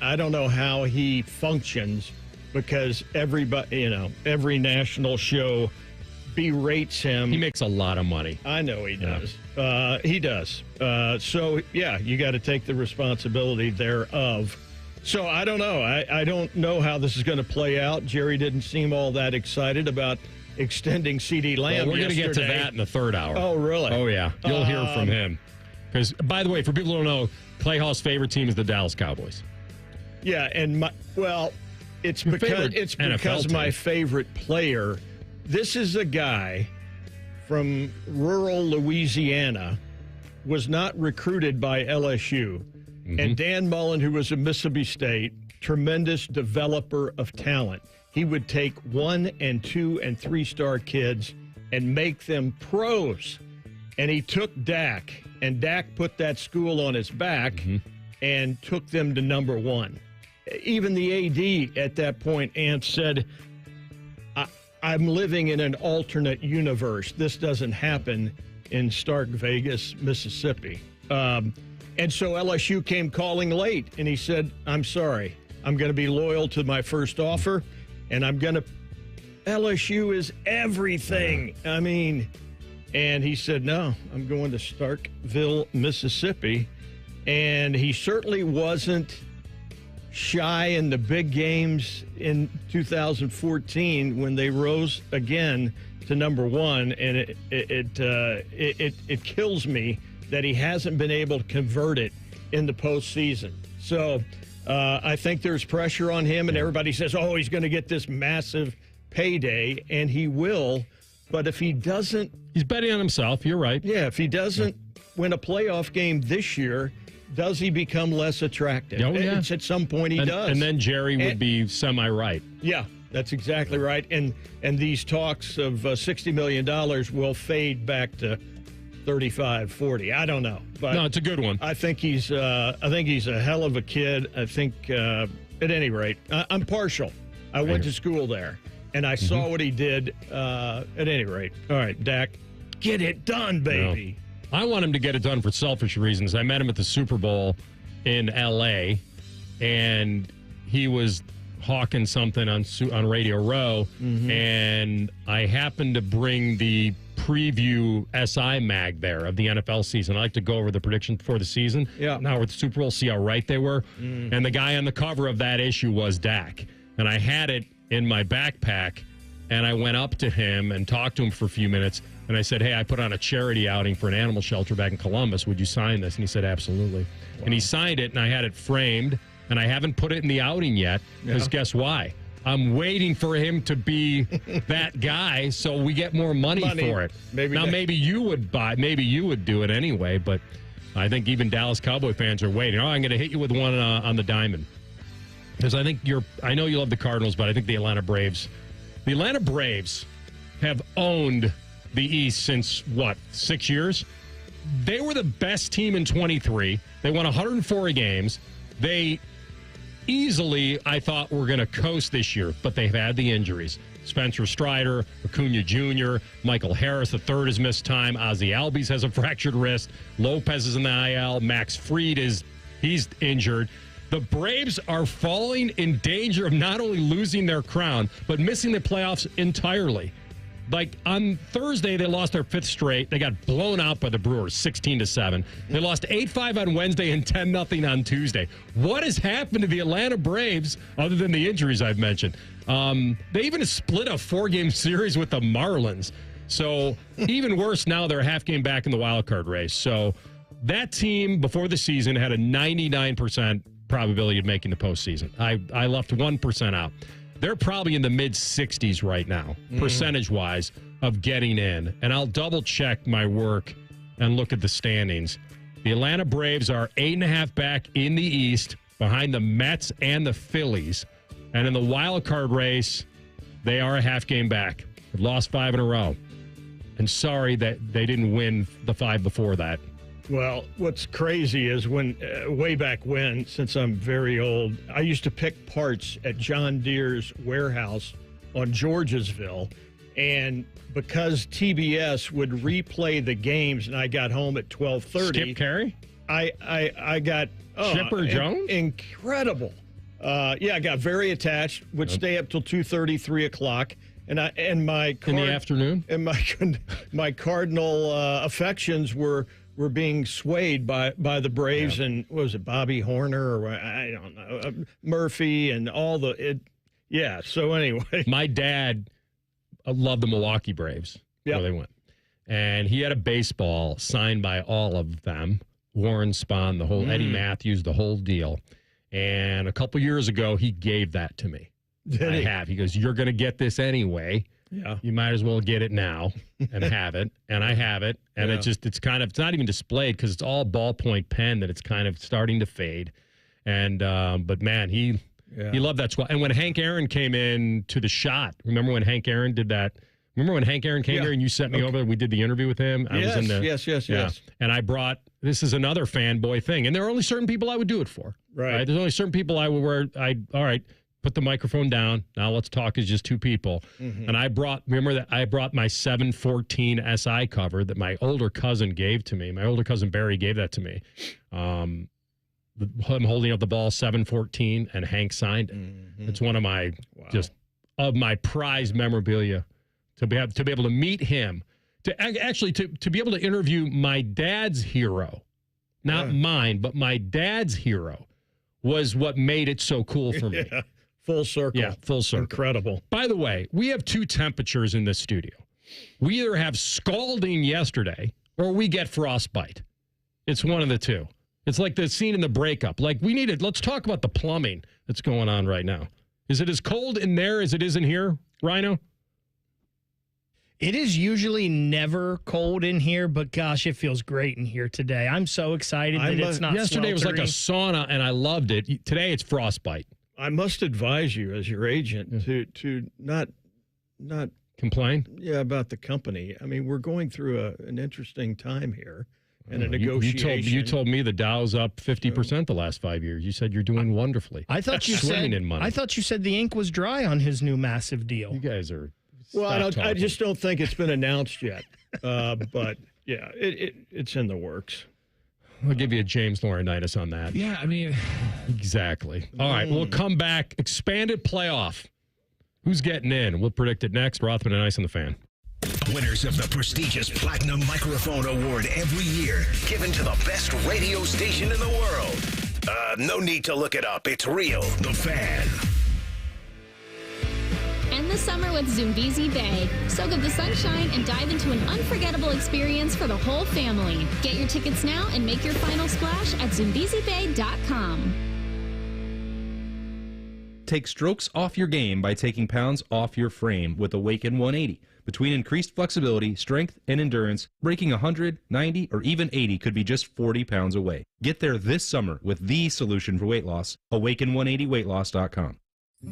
I don't know how he functions because everybody, every national show berates him. He makes a lot of money. I know he does. He does. So, you got to take the responsibility thereof. So, I don't know. I don't know how this is going to play out. Jerry didn't seem all that excited about extending CeeDee Lamb. We're going to get to that in the third hour. Oh, really? Oh, yeah. You'll hear from him. Because, by the way, for people who don't know, Clay Hall's favorite team is the Dallas Cowboys. Yeah, and it's because my favorite player. This is a guy from rural Louisiana, was not recruited by LSU. Mm-hmm. And Dan Mullen, who was at Mississippi State, tremendous developer of talent. He would take 1 and 2 and 3-star kids and make them pros. And he took Dak, and Dak put that school on his back and took them to number 1. Even the AD at that point, Ant, said, I'm living in an alternate universe. This doesn't happen in Stark Vegas, Mississippi. And so LSU came calling late, and he said, I'm sorry. I'm going to be loyal to my first offer, and LSU is everything. And he said, no, I'm going to Starkville, Mississippi. And he certainly wasn't shy in the big games in 2014 when they rose again to number 1. And it kills me that he hasn't been able to convert it in the postseason. So I think there's pressure on him, and everybody says, oh, he's going to get this massive payday, and he will. But if he doesn't... He's betting on himself. You're right. Yeah, if he doesn't win a playoff game this year, does he become less attractive? Oh, yeah. At some point he does. And then Jerry would be semi-right. Yeah, that's exactly right. And these talks of $60 million will fade back to 35, 40. I don't know. But no, it's a good one. I think he's a hell of a kid. I think, at any rate, I'm partial. I went to school there, and I saw what he did at any rate. All right, Dak, get it done, baby. No. I want him to get it done for selfish reasons. I met him at the Super Bowl in L.A., and he was hawking something on Radio Row, and I happened to bring the preview SI mag there of the NFL season. I like to go over the predictions before the season. Yeah. Now with the Super Bowl, see how right they were. And the guy on the cover of that issue was Dak. And I had it in my backpack, and I went up to him and talked to him for a few minutes. And I said, hey, I put on a charity outing for an animal shelter back in Columbus. Would you sign this? And he said, absolutely. Wow. And he signed it, and I had it framed, and I haven't put it in the outing yet because guess why? I'm waiting for him to be that guy so we get more money for it. Maybe you would do it anyway, but I think even Dallas Cowboy fans are waiting. I'm going to hit you with one on the diamond. Because I know you love the Cardinals, but I think the Atlanta Braves have owned the East since, 6 years? They were the best team in 23. They won 104 games. They easily, I thought, were going to coast this year, but they've had the injuries. Spencer Strider, Acuna Jr., Michael Harris III has missed time. Ozzie Albies has a fractured wrist. Lopez is in the IL. Max Fried he's injured. The Braves are falling in danger of not only losing their crown, but missing the playoffs entirely. Like on Thursday, they lost their 5th straight. They got blown out by the Brewers, 16-7. They lost 8-5 on Wednesday and 10-0 on Tuesday. What has happened to the Atlanta Braves other than the injuries I've mentioned? They even split a 4-game series with the Marlins. So even worse now, they're a half game back in the wild card race. So that team before the season had a 99% probability of making the postseason. I left 1% out. They're probably in the mid-60s right now, percentage-wise, of getting in. And I'll double-check my work and look at the standings. The Atlanta Braves are 8.5 back in the East, behind the Mets and the Phillies. And in the wild card race, they are a half game back. They've lost 5 in a row. And sorry that they didn't win the 5 before that. Well, what's crazy is when, way back when, since I'm very old, I used to pick parts at John Deere's warehouse on Georgesville. And because TBS would replay the games and I got home at 12:30. Skip Carey? I got... Chipper Jones? Incredible. I got very attached, would stay up till 2:30, 3 o'clock. And my... In the afternoon? And my Cardinal affections were being swayed by the Braves and what was it, Bobby Horner or I don't know, Murphy and all the so anyway. My dad loved the Milwaukee Braves where they went. And he had a baseball signed by all of them. Warren Spahn, the whole Eddie Matthews, the whole deal. And a couple years ago, he gave that to me. He goes, you're going to get this anyway. Yeah. You might as well get it now and have it. And I have it. And it's not even displayed because it's all ballpoint pen that it's kind of starting to fade. And, but man, he loved that squad. And when Hank Aaron came in to the shot, remember when Hank Aaron did that? Remember when Hank Aaron came here and you sent me over? We did the interview with him. Yes. And I brought, this is another fanboy thing. And there are only certain people I would do it for. Right? There's only certain people I would all right. Put the microphone down. Now let's talk as just two people. And I brought my 714 SI cover that my older cousin gave to me. My older cousin Barry gave that to me. Him holding up the ball, 714, and Hank signed it. It's one of my of my prized memorabilia to be able to meet him, to be able to interview my dad's hero, not mine, but my dad's hero, was what made it so cool for me. Full circle. Yeah, full circle. Incredible. By the way, we have two temperatures in this studio. We either have scalding yesterday or we get frostbite. It's one of the two. It's like the scene in The Breakup. Like, let's talk about the plumbing that's going on right now. Is it as cold in there as it is in here, Rhino? It is usually never cold in here, but gosh, it feels great in here today. I'm so excited that it's not Yesterday was like a sauna, and I loved it. Today it's frostbite. I must advise you as your agent to not complain. Yeah, about the company. I mean, we're going through an interesting time here and a negotiation. You told me the Dow's up 50% the last 5 years. You said you're doing wonderfully. I thought you said in money. I thought you said the ink was dry on his new massive deal. You guys are. Well, I just don't think it's been announced yet. But yeah, it's in the works. I'll give you a James Laurinaitis on that. Yeah, I mean. Exactly. All right, we'll come back. Expanded playoff. Who's getting in? We'll predict it next. Rothman and Ice on the Fan. Winners of the prestigious Platinum Microphone Award every year, given to the best radio station in the world. No need to look it up. It's real. The Fan. End the summer with Zoombezi Bay. Soak up the sunshine and dive into an unforgettable experience for the whole family. Get your tickets now and make your final splash at ZoombeziBay.com. Take strokes off your game by taking pounds off your frame with Awaken 180. Between increased flexibility, strength, and endurance, breaking 100, 90, or even 80 could be just 40 pounds away. Get there this summer with the solution for weight loss, Awaken180weightloss.com.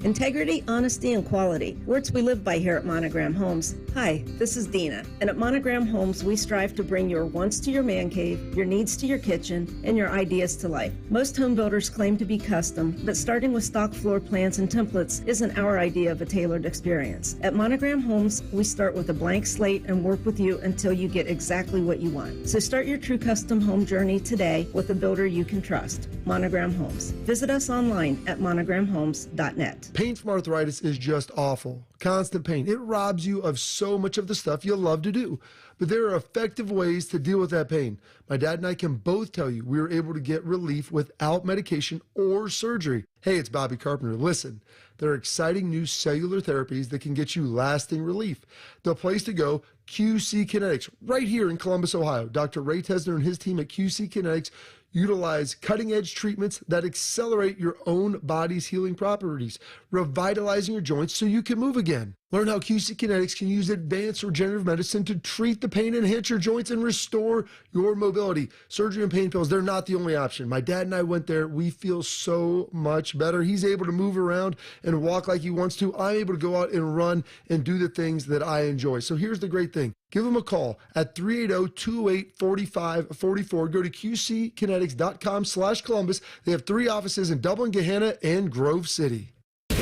Integrity, honesty, and quality. Words we live by here at Monogram Homes. Hi, this is Dina. And at Monogram Homes, we strive to bring your wants to your man cave, your needs to your kitchen, and your ideas to life. Most home builders claim to be custom, but starting with stock floor plans and templates isn't our idea of a tailored experience. At Monogram Homes, we start with a blank slate and work with you until you get exactly what you want. So start your true custom home journey today with a builder you can trust. Monogram Homes. Visit us online at monogramhomes.net. Pain from arthritis is just awful. Constant pain. It robs you of so much of the stuff you love to do. But there are effective ways to deal with that pain. My dad and I can both tell you we were able to get relief without medication or surgery. Hey, it's Bobby Carpenter. Listen, there are exciting new cellular therapies that can get you lasting relief. The place to go, QC Kinetics, right here in Columbus, Ohio. Dr. Ray Tesner and his team at QC Kinetics utilize cutting-edge treatments that accelerate your own body's healing properties, revitalizing your joints so you can move again. Learn how QC Kinetics can use advanced regenerative medicine to treat the pain, enhance your joints, and restore your mobility. Surgery and pain pills, they're not the only option. My dad and I went there. We feel so much better. He's able to move around and walk like he wants to. I'm able to go out and run and do the things that I enjoy. So here's the great thing. Give them a call at 380-208-4544. Go to qckinetics.com/Columbus. They have 3 offices in Dublin, Gahanna, and Grove City.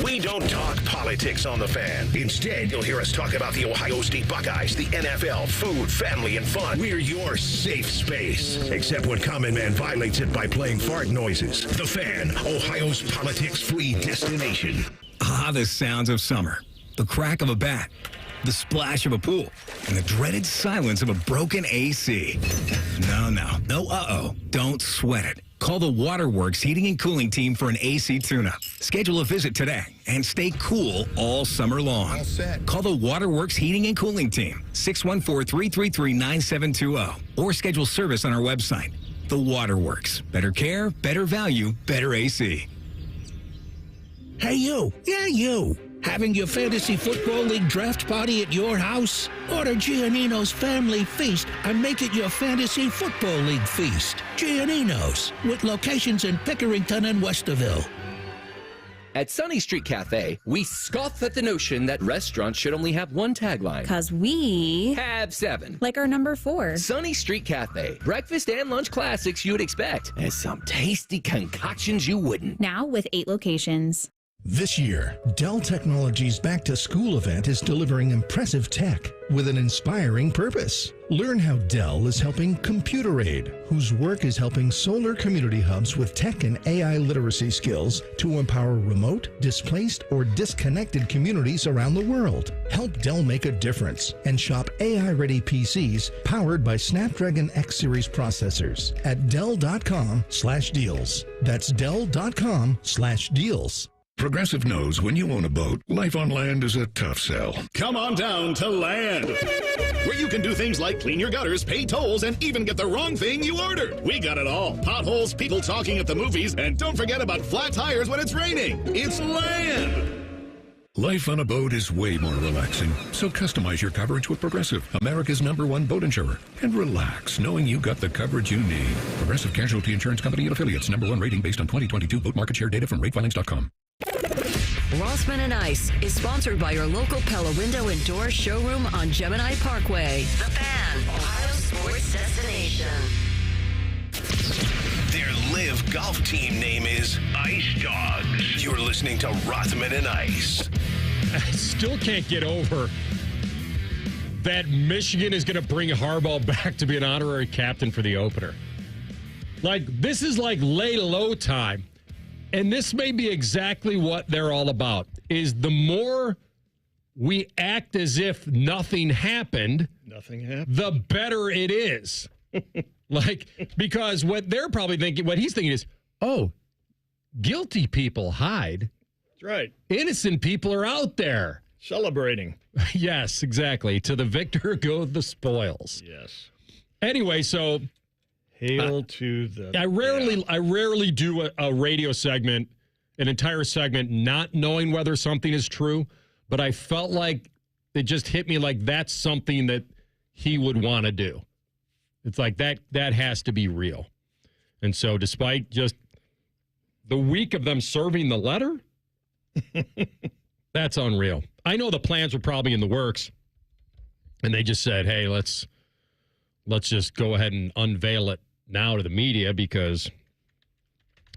We don't talk politics on The Fan. Instead, you'll hear us talk about the Ohio State Buckeyes, the NFL, food, family, and fun. We're your safe space. Except when Common Man violates it by playing fart noises. The Fan, Ohio's politics-free destination. Ah, the sounds of summer. The crack of a bat. The splash of a pool. And the dreaded silence of a broken AC. No. Don't sweat it. Call the Waterworks Heating and Cooling Team for an AC tune-up. Schedule a visit today and stay cool all summer long. All set. Call the Waterworks Heating and Cooling Team, 614-333-9720. Or schedule service on our website. The Waterworks. Better care, better value, better AC. Hey, you. Yeah, you. Having your fantasy football league draft party at your house? Order Giannino's Family Feast and make it your fantasy football league feast. Giannino's, with locations in Pickerington and Westerville. At Sunny Street Cafe, we scoff at the notion that restaurants should only have one tagline. 'Cause we have 7. Like our number 4. Sunny Street Cafe. Breakfast and lunch classics you would expect, and some tasty concoctions you wouldn't. Now with 8 locations. This year, Dell Technologies Back to School event is delivering impressive tech with an inspiring purpose. Learn how Dell is helping Computer Aid, whose work is helping solar community hubs with tech and AI literacy skills to empower remote, displaced, or disconnected communities around the world. Help Dell make a difference and shop AI-ready PCs powered by Snapdragon X Series processors at Dell.com/deals. That's Dell.com/deals. Progressive knows when you own a boat, life on land is a tough sell. Come on down to Land, where you can do things like clean your gutters, pay tolls, and even get the wrong thing you ordered. We got it all. Potholes, people talking at the movies, and don't forget about flat tires when it's raining. It's Land. Life on a boat is way more relaxing, so customize your coverage with Progressive, America's #1 boat insurer. And relax, knowing you got the coverage you need. Progressive Casualty Insurance Company and Affiliates, #1 rating based on 2022 boat market share data from ratefilings.com. Rothman and Ice is sponsored by your local Pella Window and Door showroom on Gemini Parkway. The Fan, Ohio sports destination. Their live golf team name is Ice Dogs. You're listening to Rothman and Ice. I still can't get over that Michigan is going to bring Harbaugh back to be an honorary captain for the opener. Like, this is like lay low time. And this may be exactly what they're all about, is the more we act as if nothing happened, the better it is. Because what they're probably thinking, what he's thinking is, oh, guilty people hide. That's right. Innocent people are out there. Celebrating. Yes, exactly. To the victor go the spoils. Yes. Anyway, so hail to the. I rarely do a radio segment, an entire segment, not knowing whether something is true, but I felt like it just hit me like that's something that he would want to do. It's like that has to be real. And so despite just the week of them serving the letter, that's unreal. I know the plans were probably in the works, and they just said, hey, let's just go ahead and unveil it now to the media because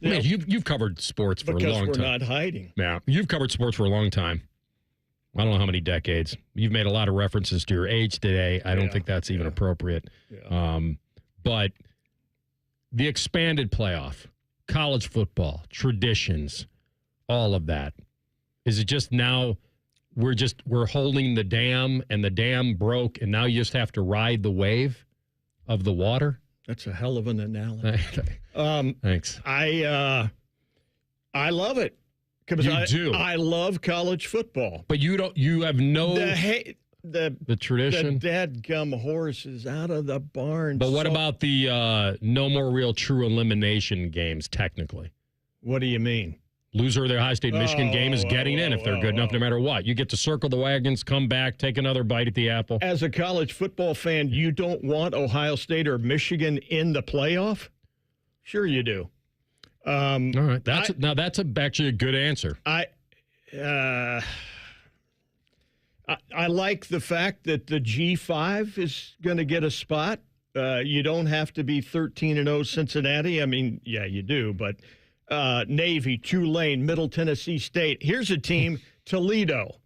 you've covered sports for a long time. Because we're not hiding. Yeah, you've covered sports for a long time. I don't know how many decades. You've made a lot of references to your age today. I don't think that's even appropriate. Yeah. But the expanded playoff, college football, traditions, all of that. Is it just now we're holding the dam and the dam broke and now you just have to ride the wave of the water? That's a hell of an analogy. Thanks. I love it. I love college football. But you have no the tradition. The dadgum horse is out of the barn. But what about the no more real true elimination games technically? What do you mean? Loser of the Ohio State-Michigan game is getting in if they're good enough no matter what. You get to circle the wagons, come back, take another bite at the apple. As a college football fan, you don't want Ohio State or Michigan in the playoff? Sure you do. All right. That's actually a good answer. I like the fact that the G5 is going to get a spot. You don't have to be 13-0 Cincinnati. I mean, yeah, you do, but Navy, Tulane, Middle Tennessee State. Here's a team, Toledo.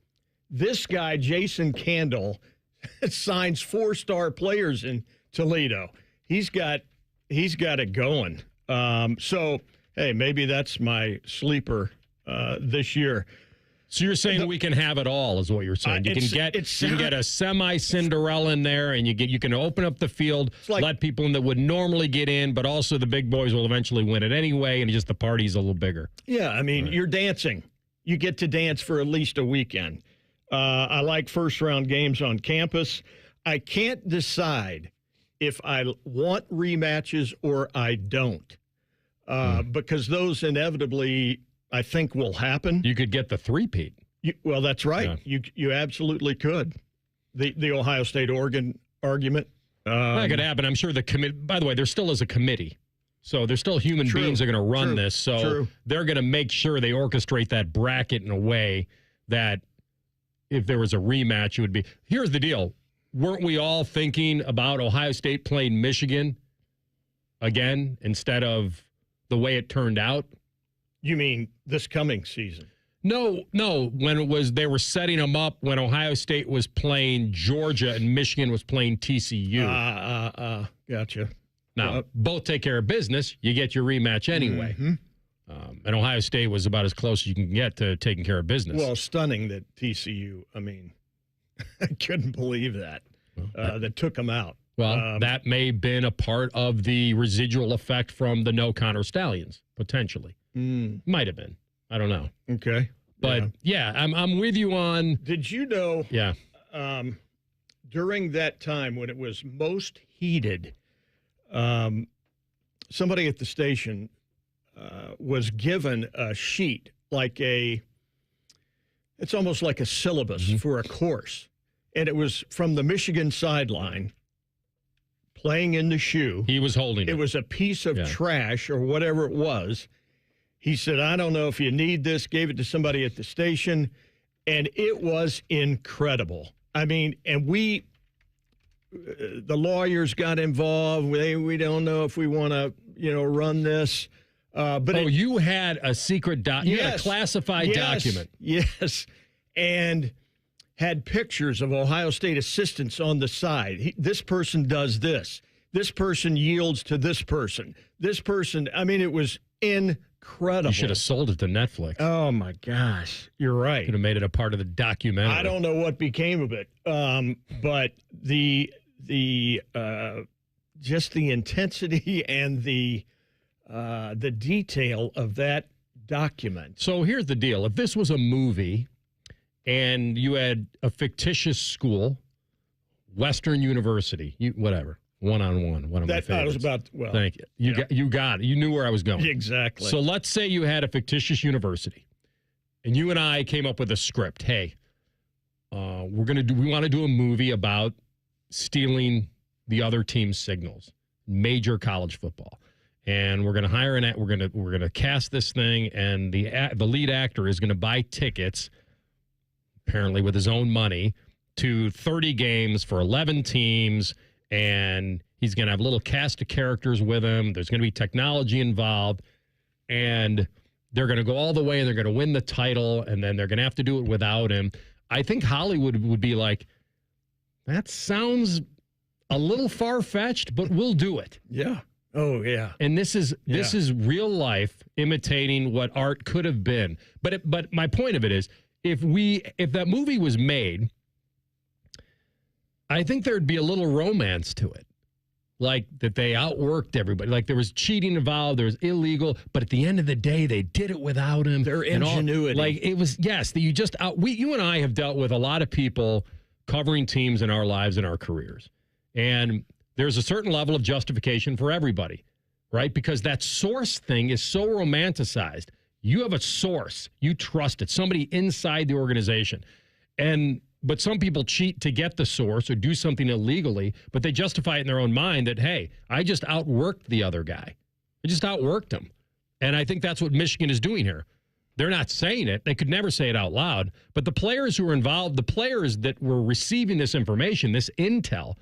This guy, Jason Candle, signs 4-star players in Toledo. He's got it going. So, hey, maybe that's my sleeper this year. So you're saying we can have it all, is what you're saying. You can get a semi-Cinderella in there, and you can open up the field, let people in that would normally get in, but also the big boys will eventually win it anyway, and just the party's a little bigger. Yeah, I mean, you're dancing. You get to dance for at least a weekend. I like first-round games on campus. I can't decide if I want rematches or I don't, because those inevitably, I think, will happen. You could get the three-peat. Well, that's right. Yeah. You absolutely could. The Ohio State-Oregon argument. That could happen. I'm sure the committee. By the way, there still is a committee, so there's still human beings that are going to run this. So they're going to make sure they orchestrate that bracket in a way that if there was a rematch, it would be. Here's the deal. Weren't we all thinking about Ohio State playing Michigan again instead of the way it turned out? You mean this coming season? No. When it was, they were setting them up when Ohio State was playing Georgia and Michigan was playing TCU. Gotcha. Now, both take care of business. You get your rematch anyway. Mm-hmm. And Ohio State was about as close as you can get to taking care of business. Well, stunning that TCU, I mean, I couldn't believe that. That took them out. Well, that may have been a part of the residual effect from the no Connor Stallions, potentially. Might have been. I don't know. Okay. But, yeah, I'm with you on. Did you know? Yeah. During that time when it was most heated, somebody at the station was given a sheet, it's almost like a syllabus for a course. And it was from the Michigan sideline, playing in the shoe. He was holding it. It was a piece of trash or whatever it was. He said, I don't know if you need this, gave it to somebody at the station, and it was incredible. I mean, and the lawyers got involved. We don't know if we want to, run this. But you had a secret you had a classified document. Yes, and had pictures of Ohio State assistants on the side. This person does this. This person yields to this person. This person, I mean, it was incredible. incredible. You should have sold it to Netflix. Oh, my gosh. You're right. Could have made it a part of the documentary. I don't know what became of it, but the just the intensity and the detail of that document. So here's the deal. If this was a movie and you had a fictitious school, Western University, whatever, one-on-one, one of my favorites. That was about, well. Thank you. You got it. You knew where I was going. Exactly. So let's say you had a fictitious university and you and I came up with a script. Hey, we want to do a movie about stealing the other team's signals, major college football. And we're going to hire we're going to cast this thing, and the lead actor is going to buy tickets, apparently with his own money, to 30 games for 11 teams, and he's going to have a little cast of characters with him. There's going to be technology involved, and they're going to go all the way, and they're going to win the title, and then they're going to have to do it without him. I think Hollywood would be like, that sounds a little far-fetched, but we'll do it. Yeah. Oh, yeah. And this is real life imitating what art could have been. But my point of it is, if that movie was made, I think there'd be a little romance to it. Like that they outworked everybody. Like there was cheating involved, there was illegal, but at the end of the day, they did it without him. Their ingenuity. Like it was, yes, you and I have dealt with a lot of people covering teams in our lives and our careers. And there's a certain level of justification for everybody, right? Because that source thing is so romanticized. You have a source. You trust it. Somebody inside the organization. But some people cheat to get the source or do something illegally, but they justify it in their own mind that, hey, I just outworked the other guy. I just outworked him. And I think that's what Michigan is doing here. They're not saying it. They could never say it out loud. But the players who were involved, the players that were receiving this information, this intel,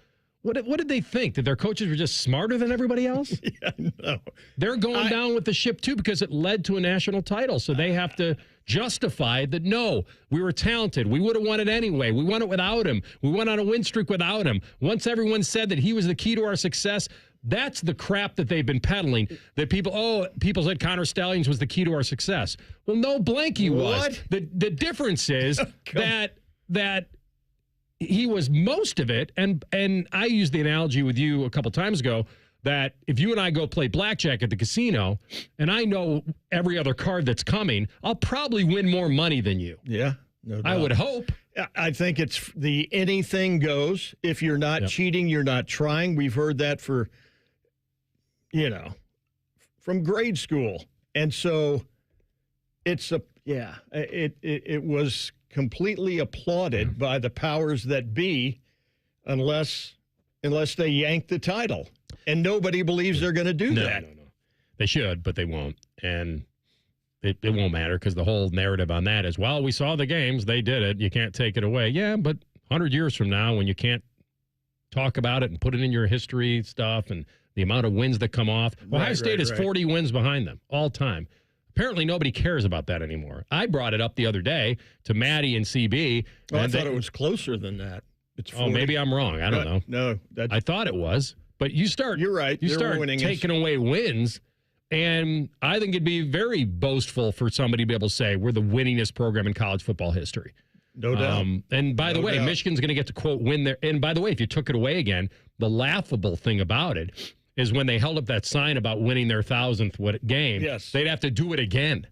what did they think? That their coaches were just smarter than everybody else? Yeah, no. They're going down with the ship, too, because it led to a national title. So they have to justify that, no, we were talented. We would have won it anyway. We won it without him. We went on a win streak without him. Once everyone said that he was the key to our success, that's the crap that they've been peddling. That people said Connor Stallions was the key to our success. Well, no, Blanky was. What? The difference is that he was most of it, and I used the analogy with you a couple times ago that if you and I go play blackjack at the casino, and I know every other card that's coming, I'll probably win more money than you. Yeah, no doubt. I would hope. I think it's the anything goes. If you're not cheating, you're not trying. We've heard that for, from grade school. And so it was completely applauded by the powers that be unless they yank the title. And nobody believes they're going to do that. No. They should, but they won't. And it won't matter because the whole narrative on that is, well, we saw the games. They did it. You can't take it away. Yeah, but 100 years from now when you can't talk about it and put it in your history stuff and the amount of wins that come off. Ohio State has 40 wins behind them all time. Apparently, nobody cares about that anymore. I brought it up the other day to Maddie and CB. Well, I thought it was closer than that. It's 40. Oh, maybe I'm wrong. I don't know. No. I thought it was. But you're right. You start taking away wins, and I think it'd be very boastful for somebody to be able to say we're the winningest program in college football history. No doubt. And by the way, Michigan's going to get to, quote, win there. And by the way, if you took it away again, the laughable thing about it is when they held up that sign about winning their 1,000th game, they'd have to do it again.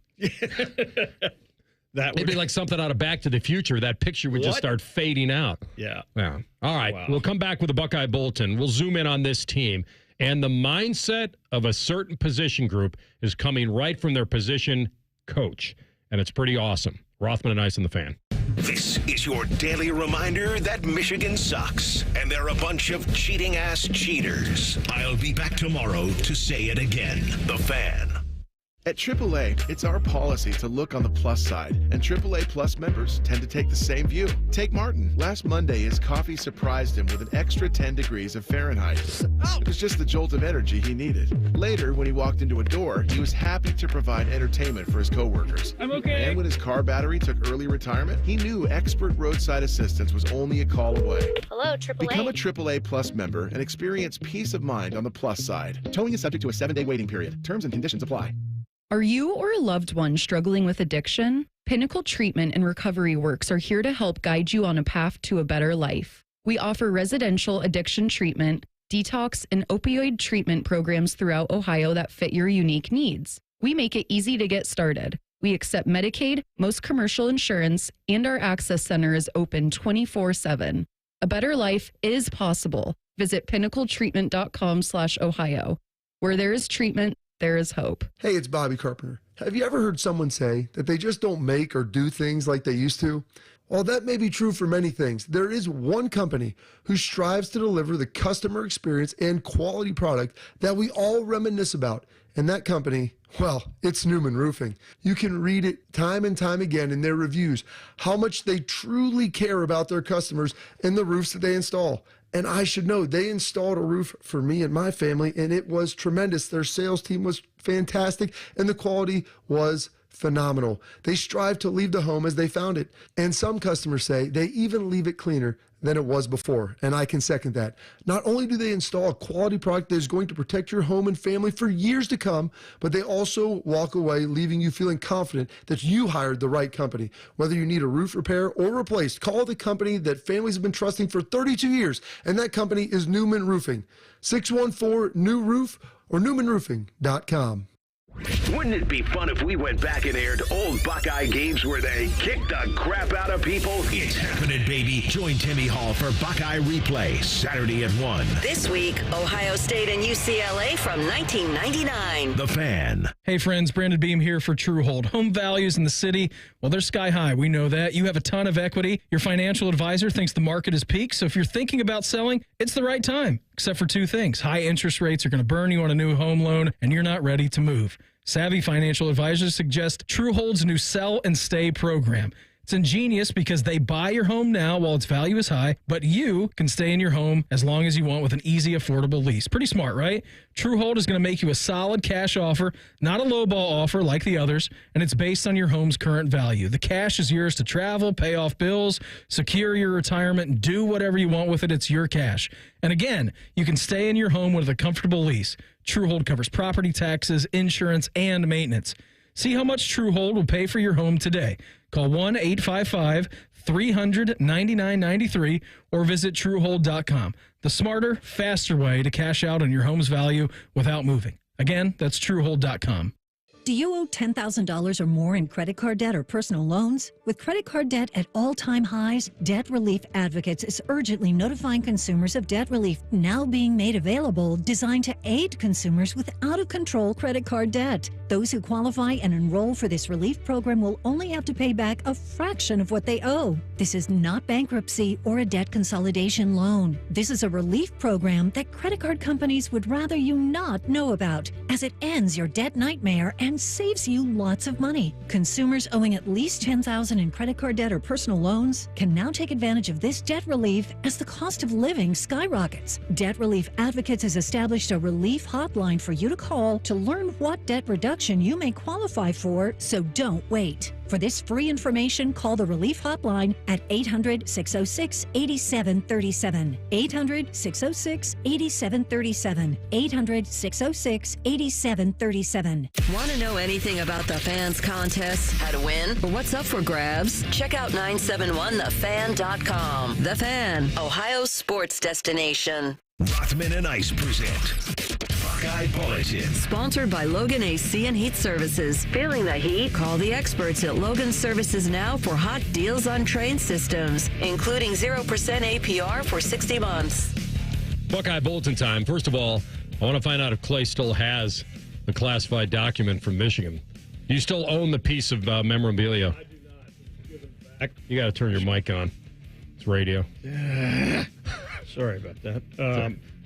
It'd be like something out of Back to the Future. That picture would just start fading out. Yeah. All right. Wow. We'll come back with the Buckeye Bulletin. We'll zoom in on this team. And the mindset of a certain position group is coming right from their position coach. And it's pretty awesome. Rothman and Ice on the Fan. This is your daily reminder that Michigan sucks, and they're a bunch of cheating-ass cheaters. I'll be back tomorrow to say it again. The Fan. At AAA, it's our policy to look on the plus side, and AAA Plus members tend to take the same view. Take Martin. Last Monday, his coffee surprised him with an extra 10 degrees of Fahrenheit. It was just the jolt of energy he needed. Later, when he walked into a door, he was happy to provide entertainment for his coworkers. I'm okay. And when his car battery took early retirement, he knew expert roadside assistance was only a call away. Hello, AAA. Become a AAA Plus member and experience peace of mind on the plus side. Towing is subject to a 7-day waiting period. Terms and conditions apply. Are you or a loved one struggling with addiction? Pinnacle Treatment and Recovery Works are here to help guide you on a path to a better life. We offer residential addiction treatment, detox, and opioid treatment programs throughout Ohio that fit your unique needs. We make it easy to get started. We accept Medicaid, most commercial insurance, and our access center is open 24/7. A better life is possible. Visit pinnacletreatment.com/Ohio. Where there is treatment, there is hope. Hey, it's Bobby Carpenter. Have you ever heard someone say that they just don't make or do things like they used to? While that may be true for many things, there is one company who strives to deliver the customer experience and quality product that we all reminisce about. And that company, well, it's Newman Roofing. You can read it time and time again in their reviews, how much they truly care about their customers and the roofs that they install. And I should know, they installed a roof for me and my family, and it was tremendous. Their sales team was fantastic, and the quality was phenomenal. They strive to leave the home as they found it. And some customers say they even leave it cleaner than it was before, and I can second that. Not only do they install a quality product that is going to protect your home and family for years to come, but they also walk away leaving you feeling confident that you hired the right company. Whether you need a roof repair or replaced, call the company that families have been trusting for 32 years, and that company is Newman Roofing. 614-NEW-ROOF or newmanroofing.com. Wouldn't it be fun if we went back and aired old Buckeye games where they kicked the crap out of people? It's happening, baby. Join Timmy Hall for Buckeye Replay, Saturday at 1. This week, Ohio State and UCLA from 1999. The Fan. Hey friends, Brandon Beam here for Truehold. Home values in the city, well, they're sky high. We know that. You have a ton of equity. Your financial advisor thinks the market is peaked. So if you're thinking about selling, it's the right time. Except for two things. High interest rates are going to burn you on a new home loan, and you're not ready to move. Savvy financial advisors suggest Truehold's new Sell and Stay program. It's ingenious because they buy your home now while its value is high, but you can stay in your home as long as you want with an easy, affordable lease. Pretty smart, right? Truehold is going to make you a solid cash offer, not a lowball offer like the others, and it's based on your home's current value. The cash is yours to travel, pay off bills, secure your retirement, and do whatever you want with it. It's your cash. And again, you can stay in your home with a comfortable lease. Truehold covers property taxes, insurance, and maintenance. See how much Truehold will pay for your home today. Call 1-855-300-9993 or visit Truehold.com. The smarter, faster way to cash out on your home's value without moving. Again, that's Truehold.com. Do you owe $10,000 or more in credit card debt or personal loans? With credit card debt at all-time highs, Debt Relief Advocates is urgently notifying consumers of debt relief now being made available, designed to aid consumers with out-of-control credit card debt. Those who qualify and enroll for this relief program will only have to pay back a fraction of what they owe. This is not bankruptcy or a debt consolidation loan. This is a relief program that credit card companies would rather you not know about, as it ends your debt nightmare and saves you lots of money. Consumers owing at least $10,000 in credit card debt or personal loans can now take advantage of this debt relief as the cost of living skyrockets. Debt Relief Advocates has established a relief hotline for you to call to learn what debt reduction you may qualify for, so don't wait. For this free information, call the Relief Hotline at 800-606-8737. 800-606-8737. 800-606-8737. Want to know anything about the Fan's contest, how to win, or what's up for grabs? Check out 971thefan.com. The Fan, Ohio's sports destination. Rothman and Ice present Buckeye Bulletin. Sponsored by Logan AC and Heat Services. Feeling the heat? Call the experts at Logan Services now for hot deals on train systems, including 0% APR for 60 months. Buckeye Bulletin time. First of all, I want to find out if Clay still has the classified document from Michigan. Do you still own the piece of memorabilia? I do not. Give it back. You got to turn your mic on. It's radio. Sorry about that.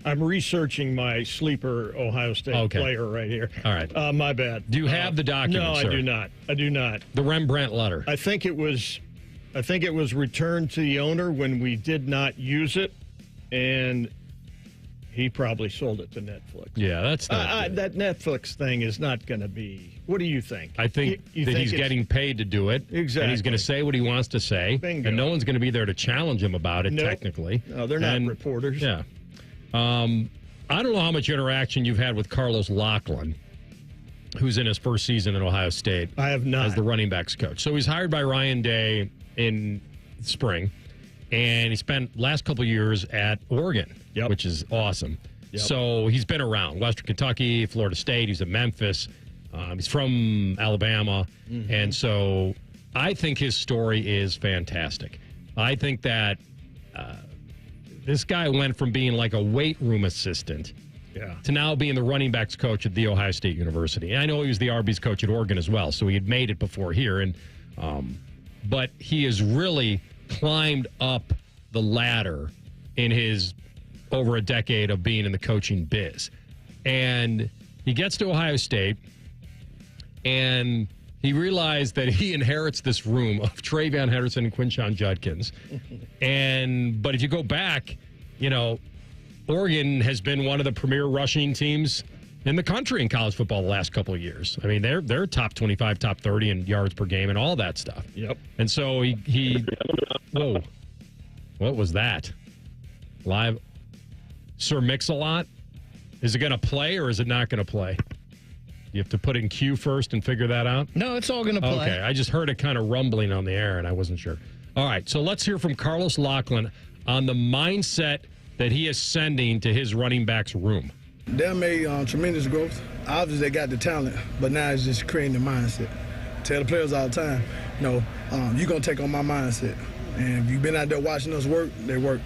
I'm researching my sleeper Ohio State player right here. All right. My bad. Do you have the document, No, sir? I do not. I do not. The Rembrandt letter. I think it was returned to the owner when we did not use it, and he probably sold it to Netflix. Yeah, that's not that Netflix thing is not going to be. What do you think? I think you that think he's getting paid to do it. Exactly. And he's going to say what he wants to say. Bingo. And no one's going to be there to challenge him about it, Nope. technically. No, they're not reporters. Yeah. I don't know how much interaction you've had with Carlos Lachlan. who's in his first season at Ohio State. I have not. As the running backs coach. So he's hired by Ryan Day in spring, and he spent last couple of years at Oregon, which is awesome. Yep. So he's been around Western Kentucky, Florida State. He's at Memphis. He's from Alabama. Mm-hmm. And so I think his story is fantastic. I think that this guy went from being like a weight room assistant to now being the running backs coach at The Ohio State University. And I know he was the RB's coach at Oregon as well, so he had made it before here. And but he has really climbed up the ladder in his over a decade of being in the coaching biz. And he gets to Ohio State, and he realized that he inherits this room of Travion Henderson and Quinshon Judkins. But if you go back, Oregon has been one of the premier rushing teams in the country in college football the last couple of years. I mean, they're top 25, top 30 in yards per game and all that stuff. Yep. And so he whoa, what was that? Live Sir Mix-a-Lot? Is it going to play or is it not going to play? You have to put in queue first and figure that out? No, it's all going to play. Okay, I just heard it kind of rumbling on the air, and I wasn't sure. All right, so let's hear from Carlos Lachlan on the mindset that he is sending to his running backs room. They made tremendous growth. Obviously, they got the talent, but now it's just creating the mindset. Tell the players all the time, you're going to take on my mindset. And if you've been out there watching us work, they work.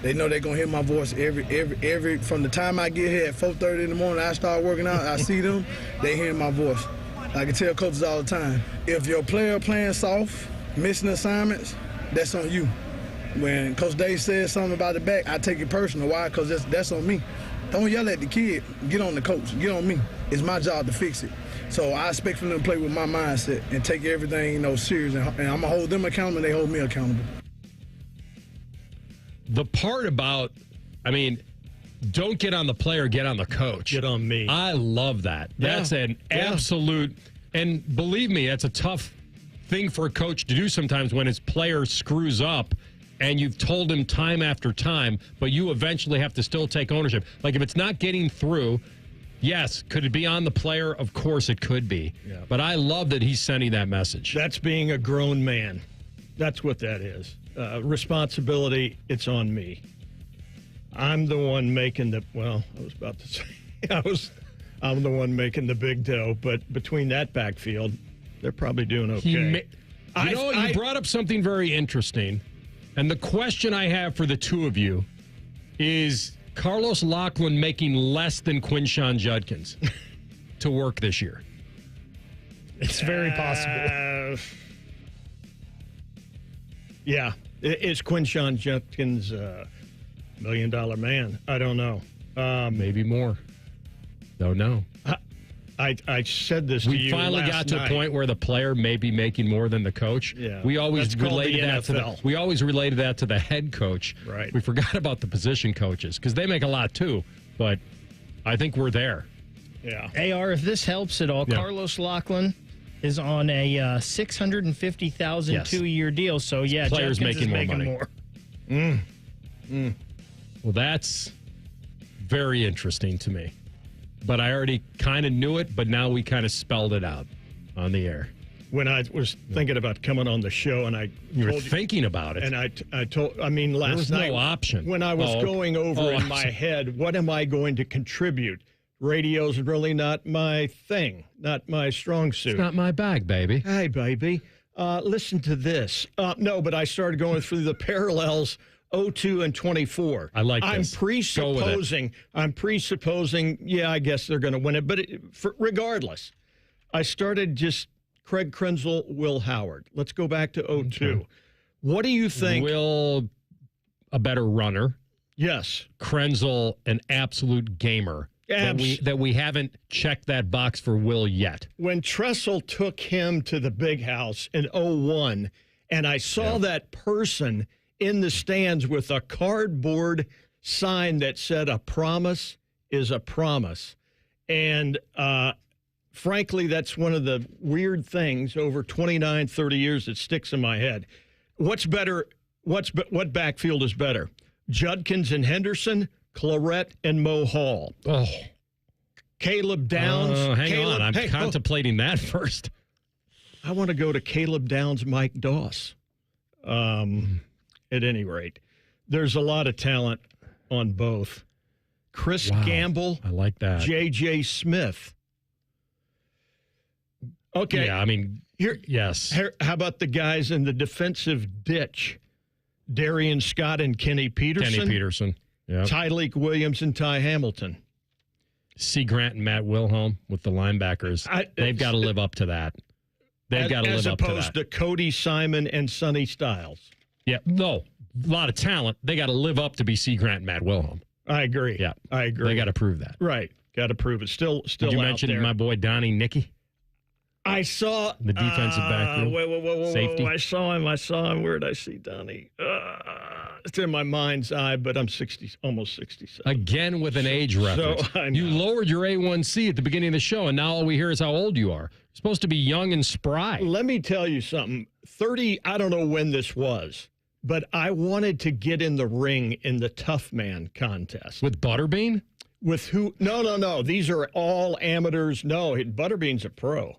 They know they're going to hear my voice every from the time I get here at 4:30 in the morning, I start working out, I see them, they hear my voice. I can tell coaches all the time, if your player playing soft, missing assignments, that's on you. When Coach Dave says something about the back, I take it personal. Why? Because that's on me. Don't yell at the kid. Get on the coach. Get on me. It's my job to fix it. So I expect from them to play with my mindset and take everything, serious. And I'm going to hold them accountable, and they hold me accountable. The part about, don't get on the player, get on the coach. Get on me. I love that. That's an absolute, and believe me, that's a tough thing for a coach to do sometimes when his player screws up and you've told him time after time, but you eventually have to still take ownership. Like if it's not getting through, yes, could it be on the player? Of course it could be. Yeah. But I love that he's sending that message. That's being a grown man. That's what that is. Responsibility, it's on me. I'm the one making I'm the one making the big dough, but between that backfield, they're probably doing okay. You brought up something very interesting, and the question I have for the two of you is Carlos Lachlan making less than Quinshon Judkins to work this year? It's very possible. Yeah. Is Quinshon Judkins a $1 million man? I don't know. Maybe more. Don't know. I said this to you. We finally got to a point where the player may be making more than the coach. Yeah. We always related that to the head coach. Right. We forgot about the position coaches because they make a lot too. But I think we're there. Yeah. AR, if this helps at all, Carlos Lachlan is on a $650,000 2-year deal. So players Judkins making more money. Well, that's very interesting to me. But I already kind of knew it, but now we kind of spelled it out on the air. When I was thinking about coming on the show, and you were thinking about it, and I last night there was no option when I was going over in my head, what am I going to contribute? Radio's really not my thing, not my strong suit. It's not my bag, baby. Hey, baby, listen to this. No, but I started going through the parallels. 02 and 24. I like this. I'm presupposing, I guess they're going to win it. But regardless, I started just Craig Krenzel, Will Howard. Let's go back to 02. Okay. What do you think? Will, a better runner. Yes. Krenzel, an absolute gamer. That we haven't checked that box for Will yet. When Tressel took him to the big house in 01, and I saw that person in the stands with a cardboard sign that said a promise is a promise. And frankly, that's one of the weird things over 29, 30 years that sticks in my head. What's better? What backfield is better? Judkins and Henderson, Clarett and Mo Hall. Oh, Caleb Downs. Hang on. I'm contemplating that first. I want to go to Caleb Downs, Mike Doss. At any rate, there's a lot of talent on both. Chris Gamble. I like that. J.J. Smith. Okay. Yeah, I mean, yes. How about the guys in the defensive ditch? Darian Scott and Kenny Peterson. Yeah. Tyleek Williams and Ty Hamilton. C. Grant and Matt Wilhelm with the linebackers. They've got to live up to that. They've got to live up to that. As opposed to Cody Simon and Sonny Styles. Yeah, no, a lot of talent. They got to live up to be C. Grant and Matt Wilhelm. I agree. Yeah, I agree. They got to prove that. Right, got to prove it. Still Did you out mention there. my boy Donnie Nicky? I saw the defensive back. Whoa, safety. I saw him. Where did I see Donnie? It's in my mind's eye, but I'm almost 67. Again with an age reference. So, you lowered your A1C at the beginning of the show, and now all we hear is how old you are. You're supposed to be young and spry. Let me tell you something. 30, I don't know when this was, but I wanted to get in the ring in the Tough Man contest. With Butterbean? With who? No. These are all amateurs. No, Butterbean's a pro.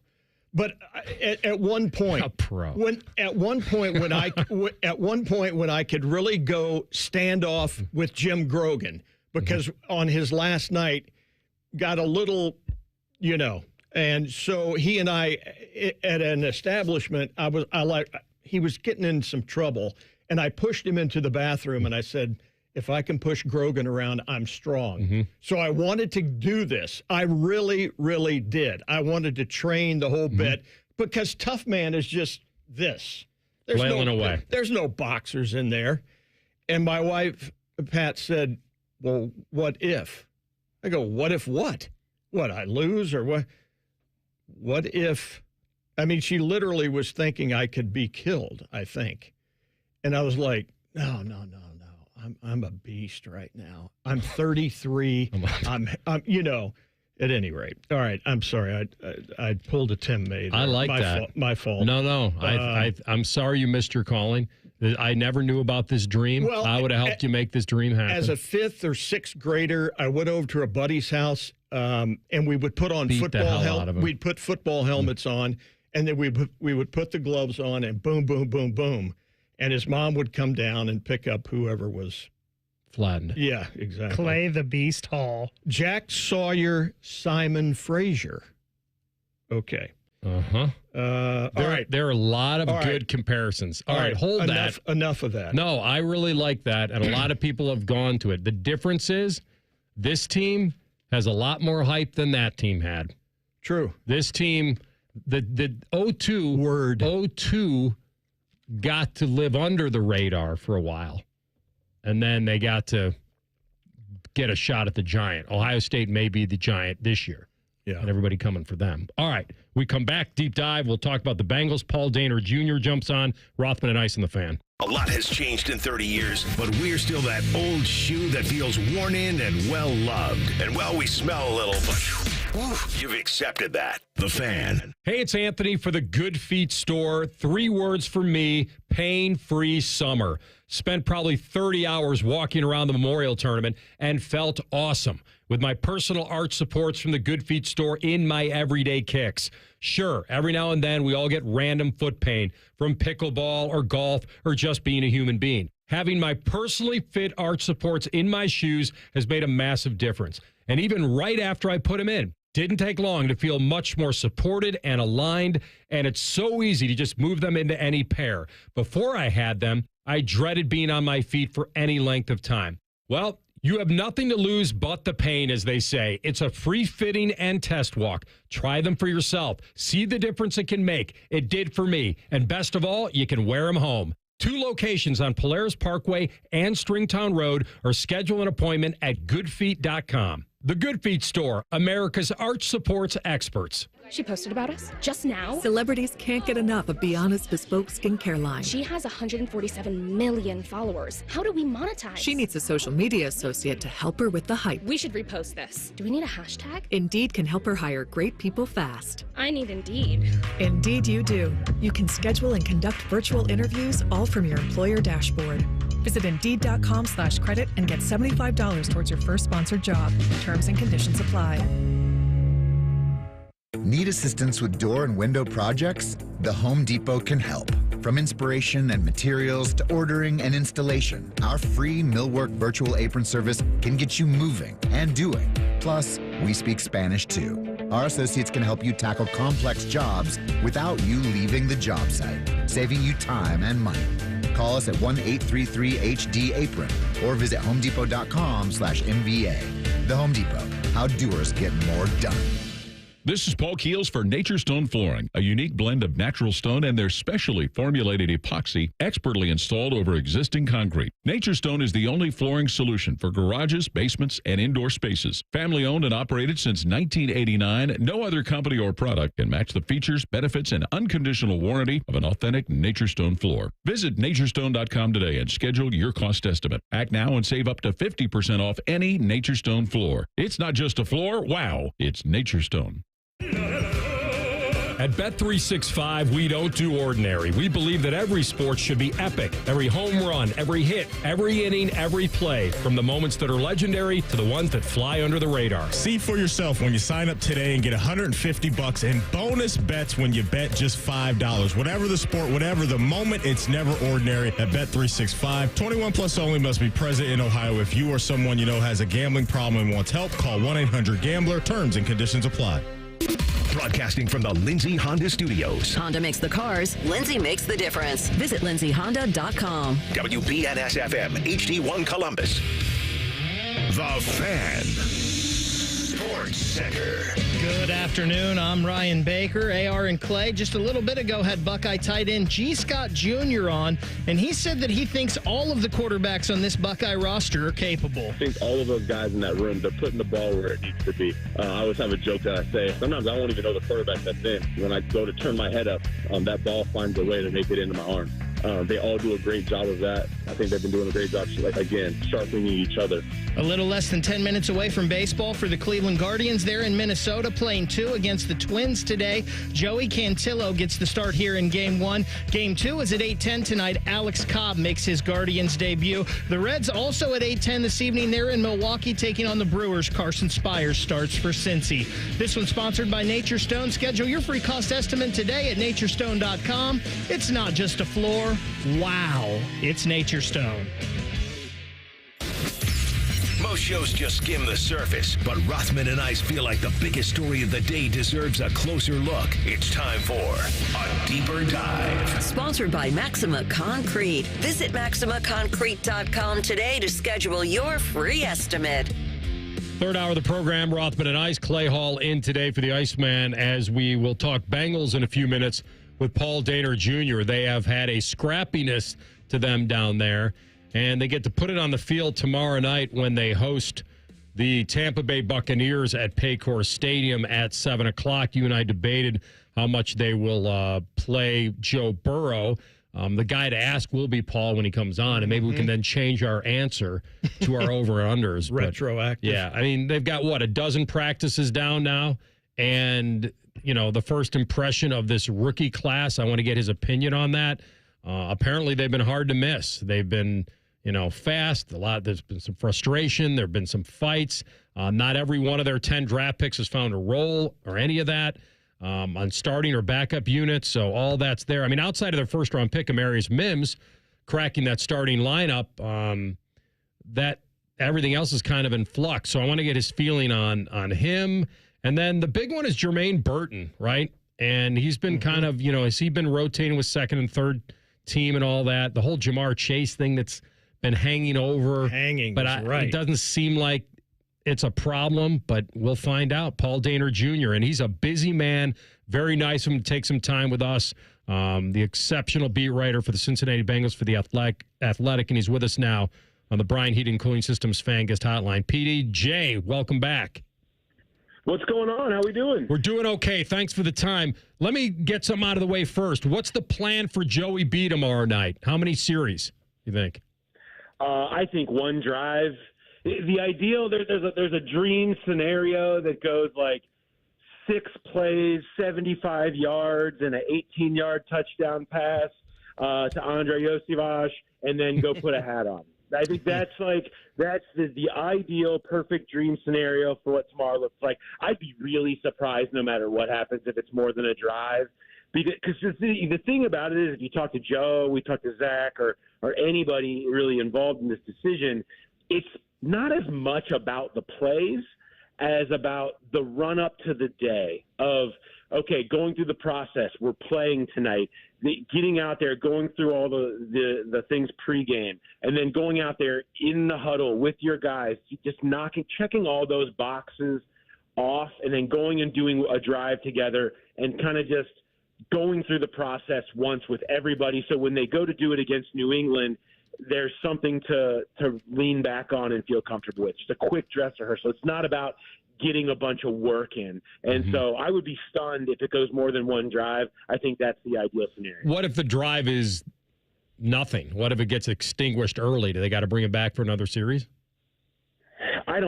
But at one point, a pro. When I could really go stand off with Jim Grogan, because on his last night got a little, and so he and I at an establishment, he was getting in some trouble, and I pushed him into the bathroom, and I said, if I can push Grogan around, I'm strong. Mm-hmm. So I wanted to do this. I really, really did. I wanted to train the whole bit, because Tough Man is just this. Flailing away. There's no boxers in there. And my wife, Pat, said, well, what if? I go, what if what? What, I lose or what? What if? I mean, she literally was thinking I could be killed, I think. And I was like, no. I'm a beast right now. I'm 33. I'm at any rate. All right. I'm sorry. I pulled a Tim May. I like that. My fault. No. I'm sorry you missed your calling. I never knew about this dream. Well, I would have helped you make this dream happen. As a 5th or 6th grader, I went over to a buddy's house, and we would put on football helmets. We'd put football helmets on, and then we would put the gloves on, and boom, boom, boom, boom. And his mom would come down and pick up whoever was flattened. Yeah, exactly. Clay the Beast Hall. Jack Sawyer, Simon Frazier. Okay. Uh-huh. All right. There are a lot of good comparisons. All right, hold that. Enough of that. No, I really like that, and a lot of people have gone to it. The difference is this team has a lot more hype than that team had. True. This team, the 0-2 got to live under the radar for a while, and then they got to get a shot at the Giant. Ohio State may be the Giant this year. Yeah. And everybody coming for them. All right. We come back, deep dive. We'll talk about the Bengals. Paul Dehner Jr. jumps on. Rothman and Ice in the Fan. A lot has changed in 30 years, but we're still that old shoe that feels worn in and well-loved. And, well, we smell a little, but you've accepted that. The Fan. Hey, it's Anthony for the Good Feet store. 3 words for me, pain-free summer. Spent probably 30 hours walking around the Memorial Tournament and felt awesome with my personal arch supports from the Good Feet store in my everyday kicks. Sure, every now and then we all get random foot pain from pickleball or golf or just being a human being. Having my personally fit arch supports in my shoes has made a massive difference. And even right after I put them in, didn't take long to feel much more supported and aligned, and it's so easy to just move them into any pair. Before I had them, I dreaded being on my feet for any length of time. Well, you have nothing to lose but the pain, as they say. It's a free fitting and test walk. Try them for yourself. See the difference it can make. It did for me. And best of all, you can wear them home. 2 locations on Polaris Parkway and Stringtown Road, or schedule an appointment at goodfeet.com. The Good Feet store, America's arch supports experts. She posted about us just now. Celebrities can't get enough of Bianna's bespoke skincare line. She has 147 million followers. How do we monetize? She needs a social media associate to help her with the hype. We should repost this. Do we need a hashtag? Indeed can help her hire great people fast. I need Indeed. Indeed you do. You can schedule and conduct virtual interviews all from your employer dashboard. Visit Indeed.com/credit and get $75 towards your first sponsored job. Terms and conditions apply. Need assistance with door and window projects? The Home Depot can help. From inspiration and materials to ordering and installation, our free millwork virtual apron service can get you moving and doing. Plus, we speak Spanish too. Our associates can help you tackle complex jobs without you leaving the job site, saving you time and money. Call us at 1-833-HD-APRON or visit homedepot.com/MVA. The Home Depot, how doers get more done. This is Paul Keels for Nature Stone Flooring, a unique blend of natural stone and their specially formulated epoxy expertly installed over existing concrete. Nature Stone is the only flooring solution for garages, basements, and indoor spaces. Family owned and operated since 1989, no other company or product can match the features, benefits, and unconditional warranty of an authentic Nature Stone floor. Visit naturestone.com today and schedule your cost estimate. Act now and save up to 50% off any Nature Stone floor. It's not just a floor, wow, it's Nature Stone. At Bet365, we don't do ordinary. We believe that every sport should be epic. Every home run, every hit, every inning, every play. From the moments that are legendary to the ones that fly under the radar. See for yourself when you sign up today and get $150 in bonus bets when you bet just $5. Whatever the sport, whatever the moment, it's never ordinary at Bet365. 21 plus only, must be present in Ohio. If you or someone you know has a gambling problem and wants help, call 1-800-GAMBLER. Terms and conditions apply. Broadcasting from the Lindsay Honda Studios. Honda makes the cars. Lindsay makes the difference. Visit lindsayhonda.com. WBNS-FM, HD1 Columbus. The Fan. Sports Center. Good afternoon. I'm Ryan Baker. AR and Clay just a little bit ago had Buckeye tight end G. Scott Jr. on, and he said that he thinks all of the quarterbacks on this Buckeye roster are capable. I think all of those guys in that room, they're putting the ball where it needs to be. I always have a joke that I say, sometimes I won't even know the quarterback that's in. When I go to turn my head up, that ball finds a way to make it into my arm. They all do a great job of that. I think they've been doing a great job, again, sharpening each other. A little less than 10 minutes away from baseball for the Cleveland Guardians. They're in Minnesota playing 2 against the Twins today. Joey Cantillo gets the start here in Game 1. Game 2 is at 8:10 tonight. Alex Cobb makes his Guardians debut. The Reds also at 8:10 this evening. They're in Milwaukee taking on the Brewers. Carson Spires starts for Cincy. This one's sponsored by Nature Stone. Schedule your free cost estimate today at naturestone.com. It's not just a floor. Wow, it's Nature Stone. Most shows just skim the surface, but Rothman and I feel like the biggest story of the day deserves a closer look. It's time for a deeper dive. Sponsored by Maxima Concrete. Visit MaximaConcrete.com today to schedule your free estimate. Third hour of the program, Rothman and Ice. Clay Hall in today for the Iceman, as we will talk Bengals in a few minutes with Paul Dehner Jr. They have had a scrappiness to them down there, and they get to put it on the field tomorrow night when they host the Tampa Bay Buccaneers at Paycor Stadium at 7 o'clock. You and I debated how much they will play Joe Burrow. The guy to ask will be Paul when he comes on, and maybe we can then change our answer to our over-unders. Retroactive. Yeah, I mean, they've got, a dozen practices down now, and the first impression of this rookie class, I want to get his opinion on that. Apparently, they've been hard to miss. They've been, fast. There's been some frustration. There have been some fights. Not every one of their 10 draft picks has found a role or any of that on starting or backup units. So all that's there. I mean, outside of their first-round pick, Amarius Mims, cracking that starting lineup, that everything else is kind of in flux. So I want to get his feeling on him. And then the big one is Jermaine Burton, right? And he's been kind of, has he been rotating with second and third team and all that? The whole Jamar Chase thing that's been hanging over. It doesn't seem like it's a problem, but we'll find out. Paul Dehner Jr., and he's a busy man. Very nice of him to take some time with us. The exceptional beat writer for the Cincinnati Bengals for the Athletic, and he's with us now on the Bryan Heating Cooling Systems Fan Guest Hotline. PDJ, welcome back. What's going on? How we doing? We're doing okay. Thanks for the time. Let me get some out of the way first. What's the plan for Joey B tomorrow night? How many series, you think? I think one drive. The ideal, there's a dream scenario that goes like 6 plays, 75 yards, and an 18-yard touchdown pass to Andre Yosivas, and then go put a hat on. I think that's the ideal, perfect dream scenario for what tomorrow looks like. I'd be really surprised no matter what happens if it's more than a drive. Because the thing about it is, if you talk to Joe, we talk to Zach, or anybody really involved in this decision, it's not as much about the plays as about the run-up to the day of, okay, going through the process, we're playing tonight, getting out there, going through all the things pregame, and then going out there in the huddle with your guys, just checking all those boxes off, and then going and doing a drive together and kind of just going through the process once with everybody. So when they go to do it against New England, there's something to lean back on and feel comfortable with. Just a quick dress rehearsal. It's not about getting a bunch of work in. And so I would be stunned if it goes more than one drive. I think that's the ideal scenario. What if the drive is nothing? What if it gets extinguished early? Do they got to bring it back for another series? I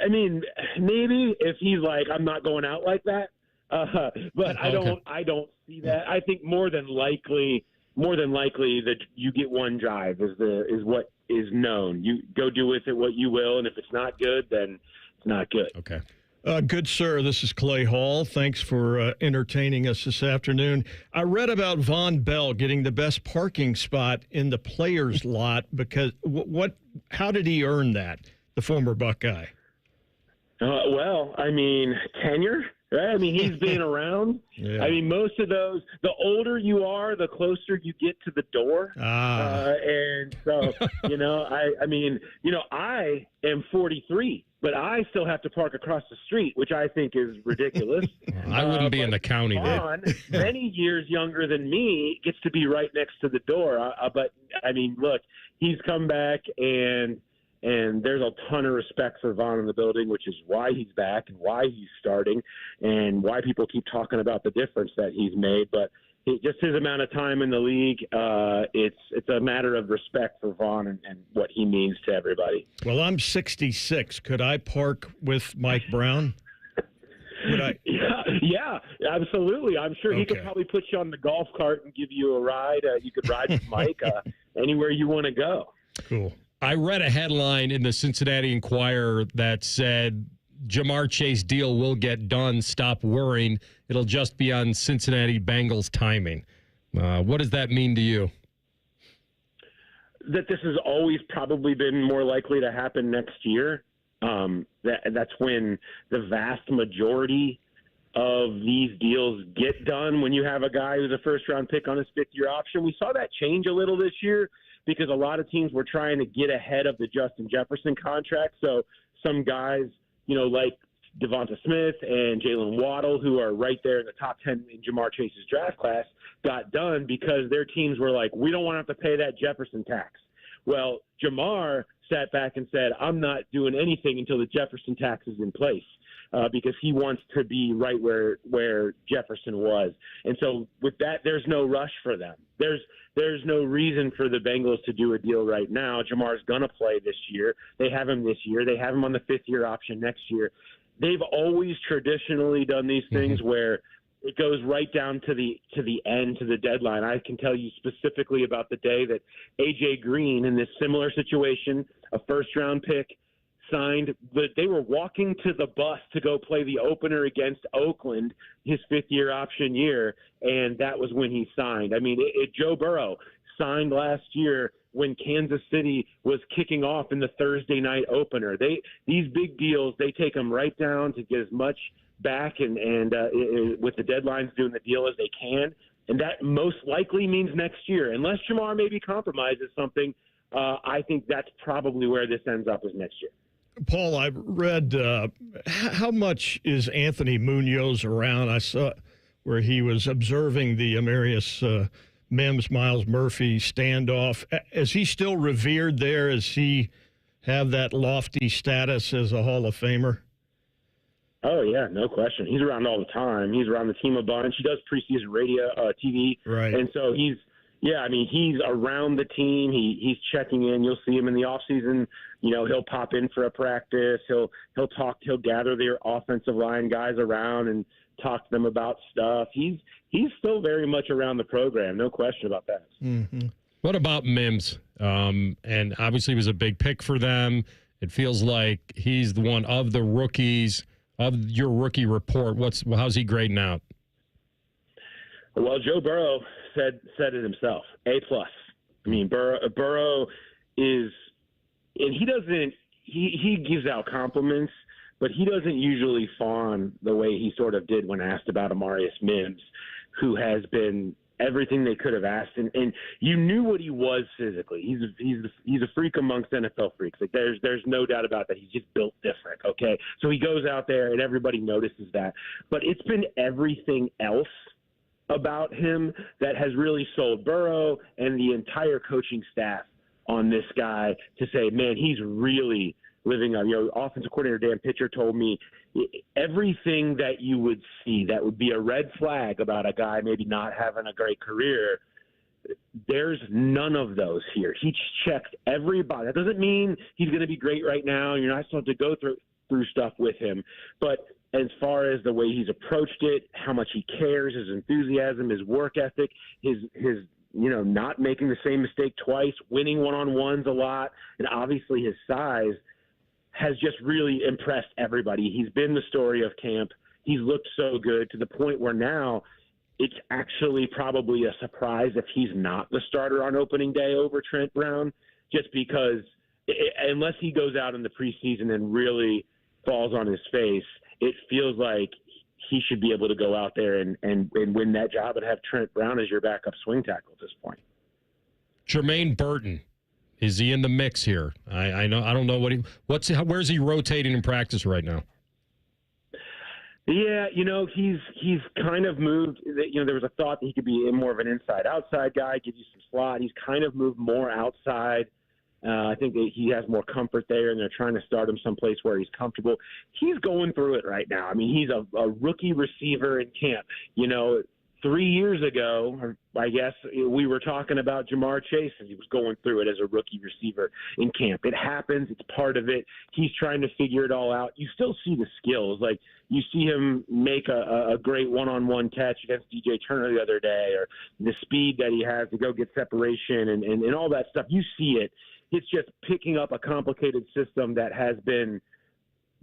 mean, maybe if he's like, I'm not going out like that. But I don't see that. I think more than likely that you get one drive is what is known. You go do with it what you will, and if it's not good, then it's not good. Okay. Good sir, this is Clay Hall. Thanks for entertaining us this afternoon. I read about Von Bell getting the best parking spot in the players' lot because how did he earn that, the former Buckeye? Well, I mean, tenure. Right? I mean, he's been around. Yeah. I mean, most of those, the older you are, the closer you get to the door. And so, I am 43, but I still have to park across the street, which I think is ridiculous. I wouldn't be in the county there. Vaughn, many years younger than me, gets to be right next to the door. But, I mean, look, he's come back and there's a ton of respect for Vaughn in the building, which is why he's back and why he's starting and why people keep talking about the difference that he's made. But just his amount of time in the league, it's a matter of respect for Vaughn and what he means to everybody. Well, I'm 66. Could I park with Mike Brown? Would I? Yeah, absolutely. I'm sure he could probably put you on the golf cart and give you a ride. You could ride with Mike anywhere you want to go. Cool. I read a headline in the Cincinnati Enquirer that said, Jamar Chase deal will get done. Stop worrying. It'll just be on Cincinnati Bengals timing. What does that mean to you? That this has always probably been more likely to happen next year. That's when the vast majority of these deals get done, when you have a guy who's a first-round pick on his fifth-year option. We saw that change a little this year, because a lot of teams were trying to get ahead of the Justin Jefferson contract. So some guys, like Devonta Smith and Jalen Waddle, who are right there in the top 10 in Jamar Chase's draft class, got done because their teams were like, we don't want to have to pay that Jefferson tax. Well, Jamar sat back and said, I'm not doing anything until the Jefferson tax is in place. Because he wants to be right where Jefferson was. And so with that, there's no rush for them. There's no reason for the Bengals to do a deal right now. Jamar's going to play this year. They have him this year. They have him on the fifth-year option next year. They've always traditionally done these things where it goes right down to the end, to the deadline. I can tell you specifically about the day that A.J. Green, in this similar situation, a first-round pick, signed, but they were walking to the bus to go play the opener against Oakland, his fifth-year option year, and that was when he signed. I mean, Joe Burrow signed last year when Kansas City was kicking off in the Thursday night opener. These big deals, they take them right down to get as much back and with the deadlines doing the deal as they can, and that most likely means next year. Unless Jamar maybe compromises something, I think that's probably where this ends up is next year. Paul, I read how much is Anthony Munoz around? I saw where he was observing the Amarius Mims, Miles Murphy standoff. Is he still revered there? Does he have that lofty status as a Hall of Famer? Oh, yeah, no question. He's around all the time. He's around the team a bunch. He does preseason radio, TV. Right. And so he's around the team. He's checking in. You'll see him in the offseason. He'll pop in for a practice. He'll talk. He'll gather their offensive line guys around and talk to them about stuff. He's still very much around the program. No question about that. Mm-hmm. What about Mims? And obviously he was a big pick for them. It feels like he's the one of the rookies of your rookie report. How's he grading out? Well, Joe Burrow said it himself. A+. I mean, Burrow is, and he gives out compliments, but he doesn't usually fawn the way he sort of did when asked about Amarius Mims, who has been everything they could have asked, and you knew what he was physically. He's a freak amongst NFL freaks. Like there's no doubt about that. He's just built different. Okay, so he goes out there and everybody notices that. But it's been everything else about him that has really sold Burrow and the entire coaching staff on this guy to say, man, he's really living up. Offensive coordinator Dan Pitcher told me everything that you would see that would be a red flag about a guy maybe not having a great career, there's none of those here. He checked everybody. That doesn't mean he's going to be great right now. You're not supposed to go through stuff with him. But as far as the way he's approached it, how much he cares, his enthusiasm, his work ethic, his not making the same mistake twice, winning one-on-ones a lot, and obviously his size has just really impressed everybody. He's been the story of camp. He's looked so good to the point where now it's actually probably a surprise if he's not the starter on opening day over Trent Brown, just because unless he goes out in the preseason and really falls on his face, it feels like he should be able to go out there and win that job and have Trent Brown as your backup swing tackle at this point. Jermaine Burton. Is he in the mix here? I don't know where's he rotating in practice right now? Yeah, he's kind of moved. There was a thought that he could be more of an inside-outside guy, give you some slot. He's kind of moved more outside. I think that he has more comfort there, and they're trying to start him someplace where he's comfortable. He's going through it right now. I mean, he's a rookie receiver in camp. 3 years ago, I guess, we were talking about Jamar Chase, and he was going through it as a rookie receiver in camp. It happens. It's part of it. He's trying to figure it all out. You still see the skills. Like, you see him make a great one-on-one catch against DJ Turner the other day, or the speed that he has to go get separation and all that stuff. You see it. It's just picking up a complicated system that has been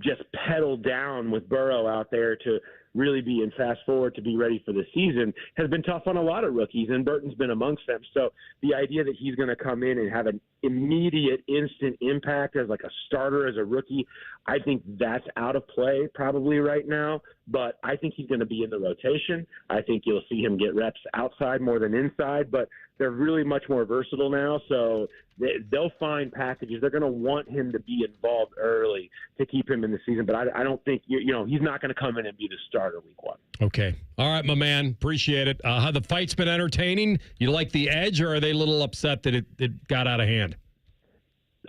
just pedaled down with Burrow out there to really be in fast forward to be ready for the season has been tough on a lot of rookies, and Burton's been amongst them. So the idea that he's going to come in and have an immediate, instant impact as like a starter as a rookie, I think that's out of play probably right now, but I think he's going to be in the rotation. I think you'll see him get reps outside more than inside, but they're really much more versatile now, so they'll find packages. They're going to want him to be involved early to keep him in the season, but I don't think, he's not going to come in and be the starter week one. Okay. All right, my man. Appreciate it. How the fight's been entertaining? You like the edge, or are they a little upset that it got out of hand?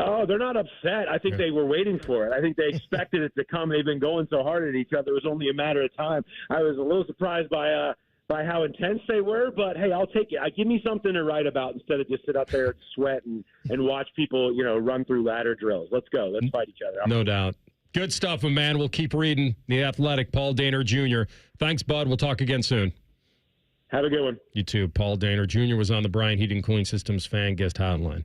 Oh, they're not upset. I think they were waiting for it. I think they expected it to come. They've been going so hard at each other. It was only a matter of time. I was a little surprised by how intense they were, but hey, I'll take it. Give me something to write about instead of just sit up there and sweat and watch people, run through ladder drills. Let's go. Let's fight each other. No doubt. Good stuff, my man. We'll keep reading The Athletic. Paul Dehner Jr. Thanks, bud. We'll talk again soon. Have a good one. You too. Paul Dehner Jr. was on the Bryant Heating Cooling Systems fan guest hotline.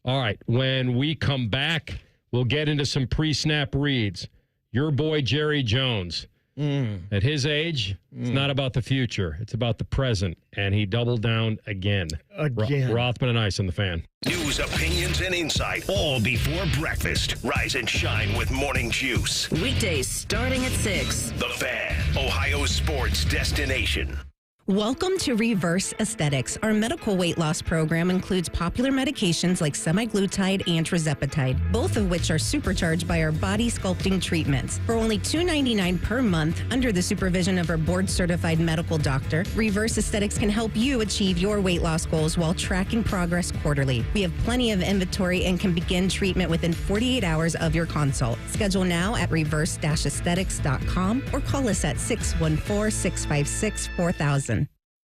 All right. When we come back, we'll get into some pre-snap reads. Your boy, Jerry Jones. At his age, it's not about the future. It's about the present. And he doubled down again. Rothman and Ice on the Fan. News, opinions, and insight, all before breakfast. Rise and shine with Morning Juice. Weekdays starting at 6. The Fan, Ohio's sports destination. Welcome to Reverse Aesthetics. Our medical weight loss program includes popular medications like semaglutide and tirzepatide, both of which are supercharged by our body sculpting treatments. For only $2.99 per month, under the supervision of our board-certified medical doctor, Reverse Aesthetics can help you achieve your weight loss goals while tracking progress quarterly. We have plenty of inventory and can begin treatment within 48 hours of your consult. Schedule now at reverse-aesthetics.com or call us at 614-656-4000.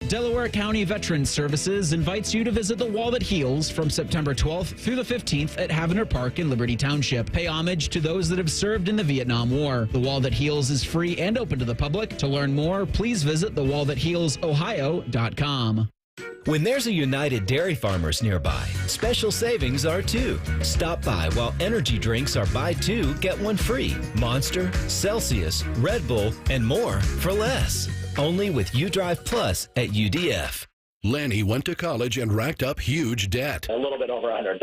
Delaware County Veterans Services invites you to visit the Wall That Heals from September 12th through the 15th at Havner Park in Liberty Township. Pay homage to those that have served in the Vietnam War. The Wall That Heals is free and open to the public. To learn more, please visit thewallthathealsohio.com. When there's a United Dairy Farmers nearby, special savings are too. Stop by while energy drinks are buy two, get one free. Monster, Celsius, Red Bull, and more for less. Only with UDrive Plus at UDF. Lanny went to college and racked up huge debt. A little bit over $100,000.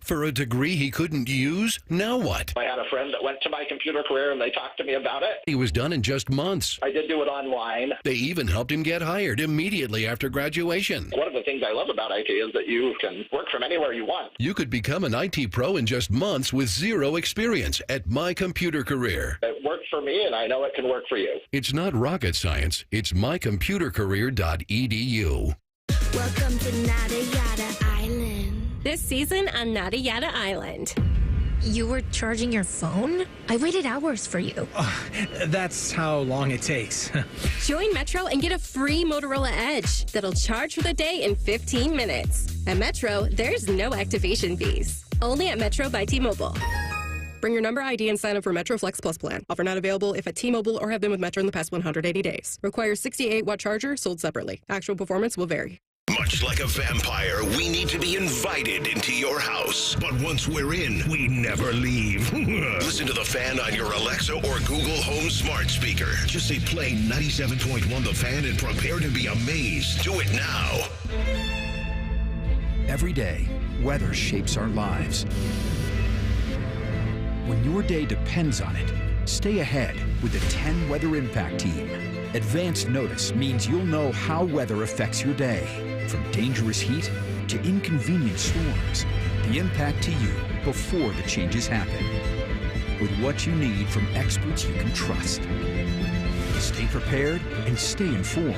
For a degree he couldn't use? Now what? I had a friend that went to my computer career and they talked to me about it. He was done in just months. I did do it online. They even helped him get hired immediately after graduation. One of the things I love about IT is that you can work from anywhere you want. You could become an IT pro in just months with zero experience at My Computer Career. It worked for me and I know it can work for you. It's not rocket science. It's mycomputercareer.edu. Welcome to Nada Yada Island. This season on Nada Yada Island. You were charging your phone? I waited hours for you. That's how long it takes. Join Metro and get a free Motorola Edge that'll charge for the day in 15 minutes. At Metro, there's no activation fees. Only at Metro by T-Mobile. Bring your number ID and sign up for Metro Flex Plus plan. Offer not available if at T-Mobile or have been with Metro in the past 180 days. Requires 68-watt charger sold separately. Actual performance will vary. Much like a vampire, we need to be invited into your house. But once we're in, we never leave. Listen to The Fan on your Alexa or Google Home smart speaker. Just say play 97.1 The Fan and prepare to be amazed. Do it now. Every day, weather shapes our lives. When your day depends on it, stay ahead with the 10 Weather Impact Team. Advanced notice means you'll know how weather affects your day. From dangerous heat to inconvenient storms, the impact to you before the changes happen. With what you need from experts you can trust. Stay prepared and stay informed.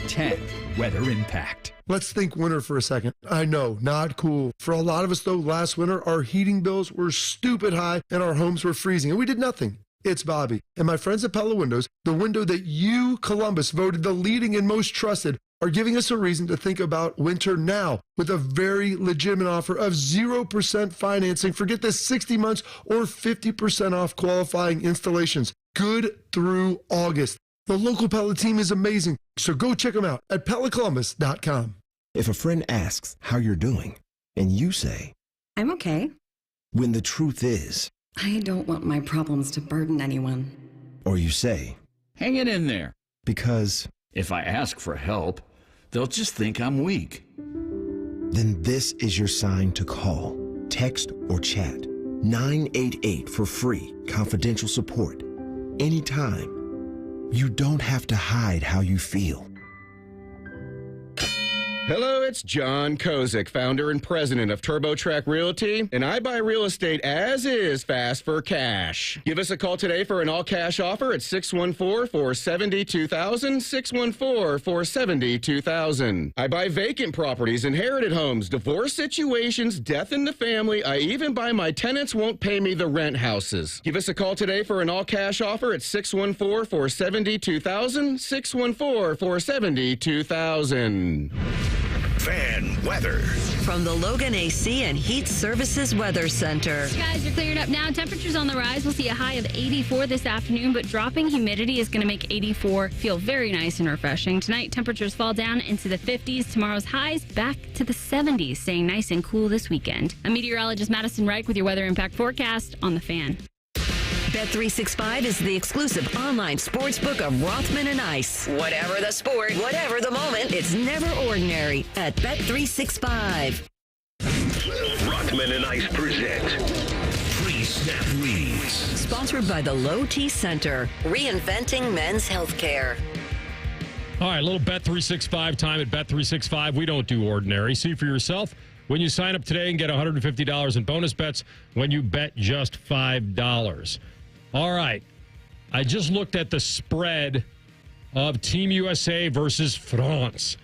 10 Weather Impact. Let's think winter for a second. I know, not cool. For a lot of us, though, last winter, our heating bills were stupid high and our homes were freezing, and we did nothing. It's Bobby. And my friends at Pella Windows, the window that you, Columbus, voted the leading and most trusted, are giving us a reason to think about winter now with a very legitimate offer of 0% financing for, get this, 60 months or 50% off qualifying installations. Good through August. The local Pella team is amazing, so go check them out at PellaColumbus.com. If a friend asks how you're doing, and you say, I'm okay. When the truth is, I don't want my problems to burden anyone. Or you say, hang it in there. Because if I ask for help, they'll just think I'm weak. Then this is your sign to call, text, or chat 988 for free, confidential support. Anytime. You don't have to hide how you feel. Hello, it's John Kozik, founder and president of TurboTrack Realty, and I buy real estate as is, fast for cash. Give us a call today for an all-cash offer at 614-470-2000, 614-470-2000. I buy vacant properties, inherited homes, divorce situations, death in the family. I even buy my tenants won't pay me the rent houses. Give us a call today for an all-cash offer at 614-470-2000, 614-470-2000. Fan weather. From the Logan AC and Heat Services Weather Center. Skies are clearing up now. Temperatures on the rise. We'll see a high of 84 this afternoon, but dropping humidity is going to make 84 feel very nice and refreshing. Tonight, temperatures fall down into the 50s. Tomorrow's highs back to the 70s, staying nice and cool this weekend. I'm meteorologist Madison Reich with your weather impact forecast on The Fan. Bet365 is the exclusive online sportsbook of Rothman and Ice. Whatever the sport, whatever the moment, it's never ordinary at Bet365. Rothman and Ice present Pre-Snap Reads. Sponsored by the Low T Center, reinventing men's healthcare. All right, a little Bet365 time at Bet365. We don't do ordinary. See for yourself when you sign up today and get $150 in bonus bets when you bet just $5. All right. I just looked at the spread of Team USA versus France.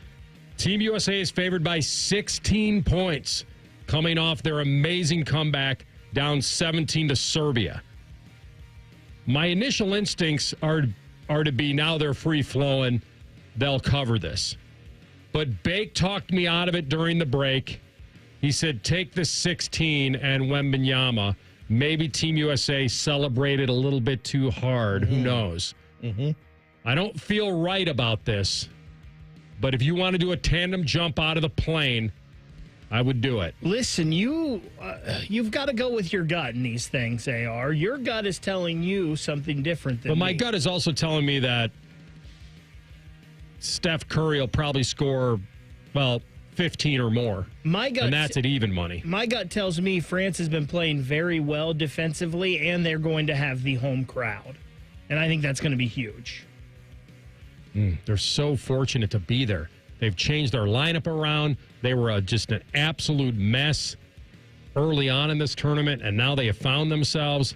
Team USA is favored by 16 points coming off their amazing comeback down 17 to Serbia. My initial instincts are to be now they're free-flowing. They'll cover this. But Bake talked me out of it during the break. He said, take the 16 and Wembanyama. Maybe Team USA celebrated a little bit too hard. Who knows? I don't feel right about this, But if you want to do a tandem jump out of the plane, I would do it. Listen, you've got to go with your gut in these things, AR. Your gut is telling you something different than But my me. gut is also telling me that Steph Curry will probably score, 15 or more. And that's at even money. My gut tells me France has been playing very well defensively, and they're going to have the home crowd. And I think that's going to be huge. They're so fortunate to be there. They've changed their lineup around. They were just an absolute mess early on in this tournament, and now they have found themselves.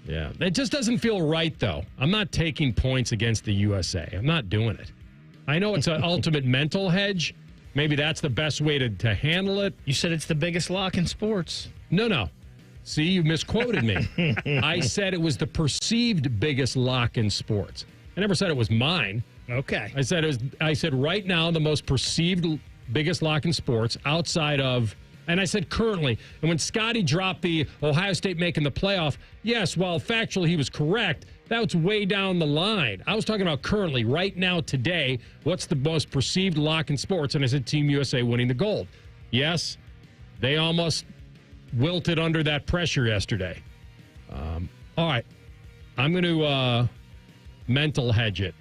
Yeah, it just doesn't feel right, though. I'm not taking points against the USA. I'm not doing it. I know it's an ultimate mental hedge. Maybe that's the best way to handle it. You said it's the biggest lock in sports. No. See, you misquoted me. I said it was the perceived biggest lock in sports. I never said it was mine. Okay. I said right now the most perceived biggest lock in sports outside of, and I said currently. And when Scotty dropped the Ohio State making the playoff, yes, while factually he was correct, that's way down the line. I was talking about currently, right now, today, what's the most perceived lock in sports? And I said Team USA winning the gold. Yes, they almost wilted under that pressure yesterday. All right, I'm going to mental hedge it.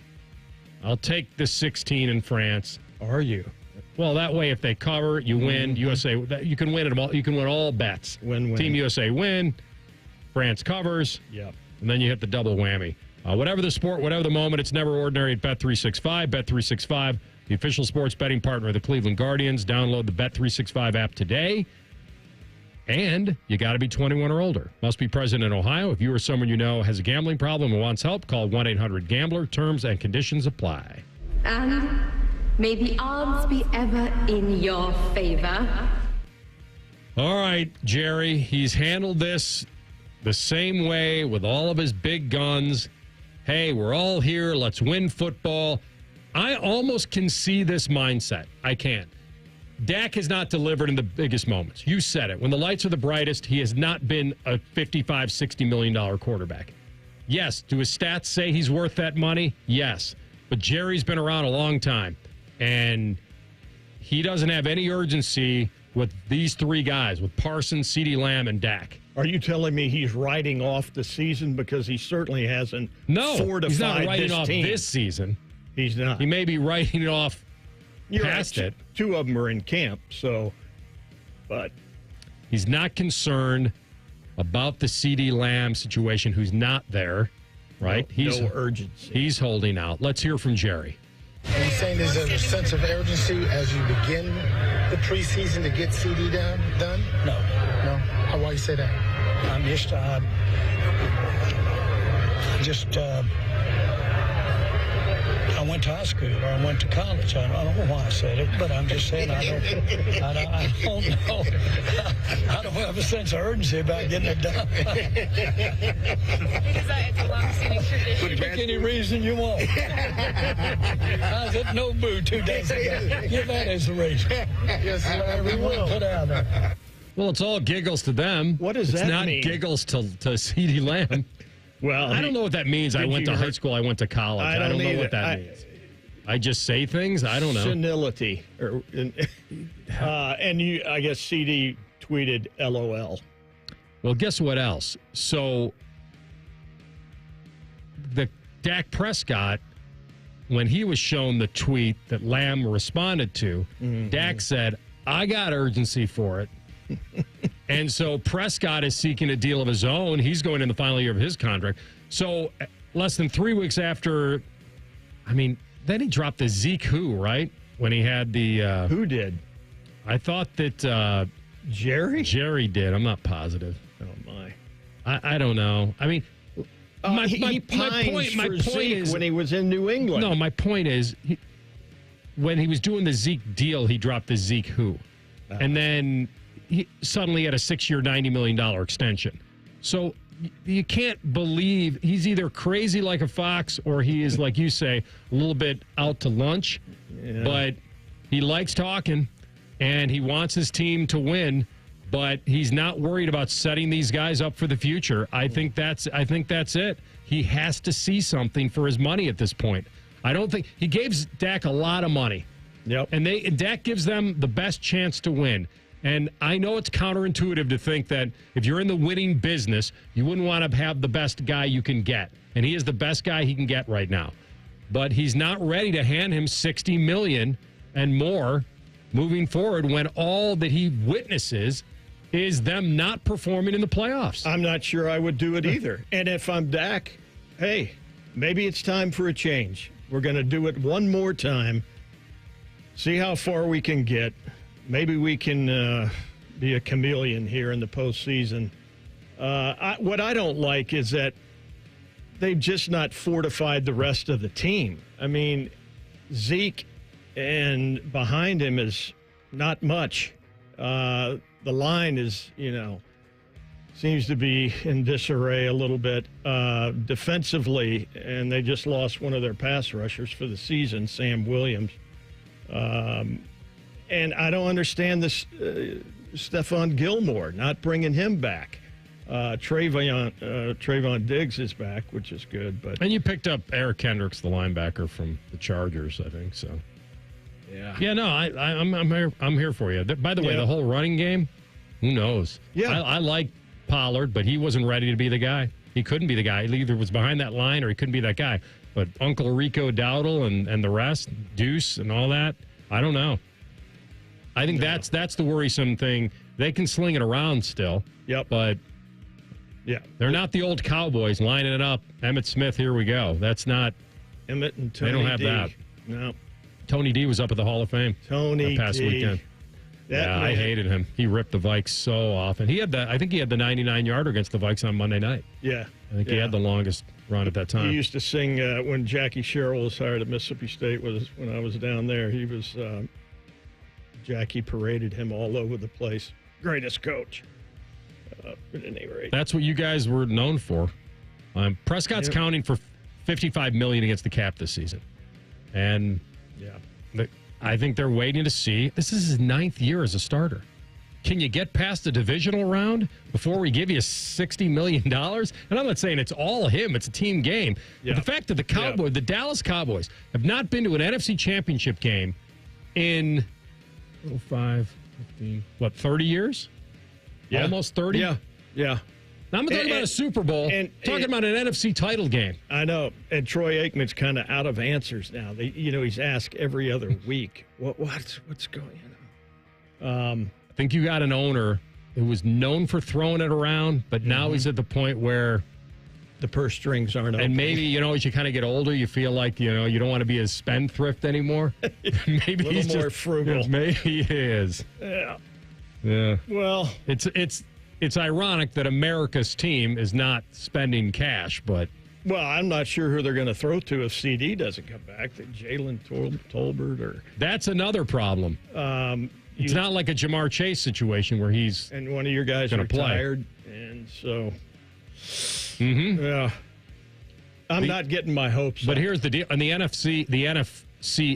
I'll take the 16 in France. Are you? Well, that way, if they cover, you win. USA, you can win it all. You can win all bets. Win. Team USA win. France covers. Yep. And then you hit the double whammy. Whatever the sport, whatever the moment, it's never ordinary at Bet365. Bet365, the official sports betting partner of the Cleveland Guardians. Download the Bet365 app today. And you got to be 21 or older. Must be present in Ohio. If you or someone you know has a gambling problem and wants help, call 1-800-GAMBLER. Terms and conditions apply. And may the odds be ever in your favor. All right, Jerry. He's handled this the same way with all of his big guns. Hey, we're all here. Let's win football. I almost can see this mindset. I can. Dak has not delivered in the biggest moments. You said it. When the lights are the brightest, he has not been a $55, $60 million quarterback. Yes, do his stats say he's worth that money? Yes. But Jerry's been around a long time, and he doesn't have any urgency with these three guys, with Parsons, CeeDee Lamb, and Dak. Are you telling me he's writing off the season? Because he certainly hasn't fortified he's not writing this off team. This season. He's not. He may be writing it off past it. Two of them are in camp, but he's not concerned about the CeeDee Lamb situation, who's not there, right? No urgency. He's holding out. Let's hear from Jerry. Are you saying there's a sense of urgency as you begin the preseason to get CD done? No. Why you say that? I went to high school or I went to college. I don't know why I said it, but I'm just saying I don't know. I don't have a sense of urgency about getting it done. Because it's a long-standing tradition. Pick any reason you want. I was at Nobu 2 days ago. Give that as a reason. Yes, sir. We will put out there. Well, it's all giggles to them. What does that mean? It's not giggles to CeeDee Lamb. Well, I don't know what that means. I went to high school. I went to college. I don't know what that means. I just say things. I don't know. Senility. And I guess CD tweeted LOL. Well, guess what else? So the Dak Prescott, when he was shown the tweet that Lamb responded to, Dak said, I got urgency for it. And so Prescott is seeking a deal of his own. He's going in the final year of his contract. So less than 3 weeks after, then he dropped the Zeke who, right? When he had the... who did? I thought that... Jerry? Jerry did. I'm not positive. Oh, my. I don't know. He pines for Zeke is, when he was in New England. No, my point is, when he was doing the Zeke deal, he dropped the Zeke who. And then... he suddenly had a 6-year, $90 million extension. So you can't believe he's either crazy like a fox or he is, like you say, a little bit out to lunch. Yeah. But he likes talking and he wants his team to win, but he's not worried about setting these guys up for the future. I think that's it. He has to see something for his money at this point. I don't think he gave Dak a lot of money. Yep. And Dak gives them the best chance to win. And I know it's counterintuitive to think that if you're in the winning business, you wouldn't want to have the best guy you can get. And he is the best guy he can get right now. But he's not ready to hand him $60 million and more moving forward when all that he witnesses is them not performing in the playoffs. I'm not sure I would do it either. And if I'm Dak, hey, maybe it's time for a change. We're going to do it one more time, see how far we can get. Maybe we can be a chameleon here in the postseason. What I don't like is that they've just not fortified the rest of the team. I mean, Zeke and behind him is not much. The line is, seems to be in disarray a little bit defensively, and they just lost one of their pass rushers for the season, Sam Williams. And I don't understand this Stephon Gilmore, not bringing him back. Trayvon Diggs is back, which is good. But and you picked up Eric Kendricks, the linebacker from the Chargers, I think. So, yeah, no, I'm here for you. By the way, the whole running game, who knows? Yeah, I like Pollard, but he wasn't ready to be the guy. He couldn't be the guy. He either was behind that line or he couldn't be that guy. But Uncle Rico Dowdle and the rest, Deuce and all that, I don't know. I think that's the worrisome thing. They can sling it around still. Yep. But they're not the old Cowboys lining it up. Emmitt Smith, here we go. That's not Emmitt and Tony. They don't have D. that. No. Tony D was up at the Hall of Fame. Tony that past D. weekend. I hated him. He ripped the Vikes so often. I think he had the 99-yarder against the Vikes on Monday night. Yeah. I think he had the longest run at that time. He used to sing when Jackie Sherrill was hired at Mississippi State. When I was down there, he was Jackie paraded him all over the place. Greatest coach. At any rate. That's what you guys were known for. Prescott's counting for $55 million against the cap this season. And I think they're waiting to see. This is his 9th year as a starter. Can you get past the divisional round before we give you $60 million? And I'm not saying it's all him. It's a team game. But the fact that the Dallas Cowboys have not been to an NFC championship game in 5, 15, 30 years? Yeah. Almost 30? Yeah. Now, I'm not talking about a Super Bowl. Talking about an NFC title game. I know. And Troy Aikman's kind of out of answers now. He's asked every other week, what's going on? I think you got an owner who was known for throwing it around, but now he's at the point where the purse strings aren't open. And maybe, as you kind of get older, you feel like, you don't want to be as spendthrift anymore. Maybe he's more frugal. Maybe he is. Yeah. Well, it's ironic that America's team is not spending cash, but well, I'm not sure who they're going to throw to if CD doesn't come back. Jalen Tolbert or that's another problem. It's not like a Jamar Chase situation where he's and one of your guys retired, and so I'm not getting my hopes. But here's the deal: on the NFC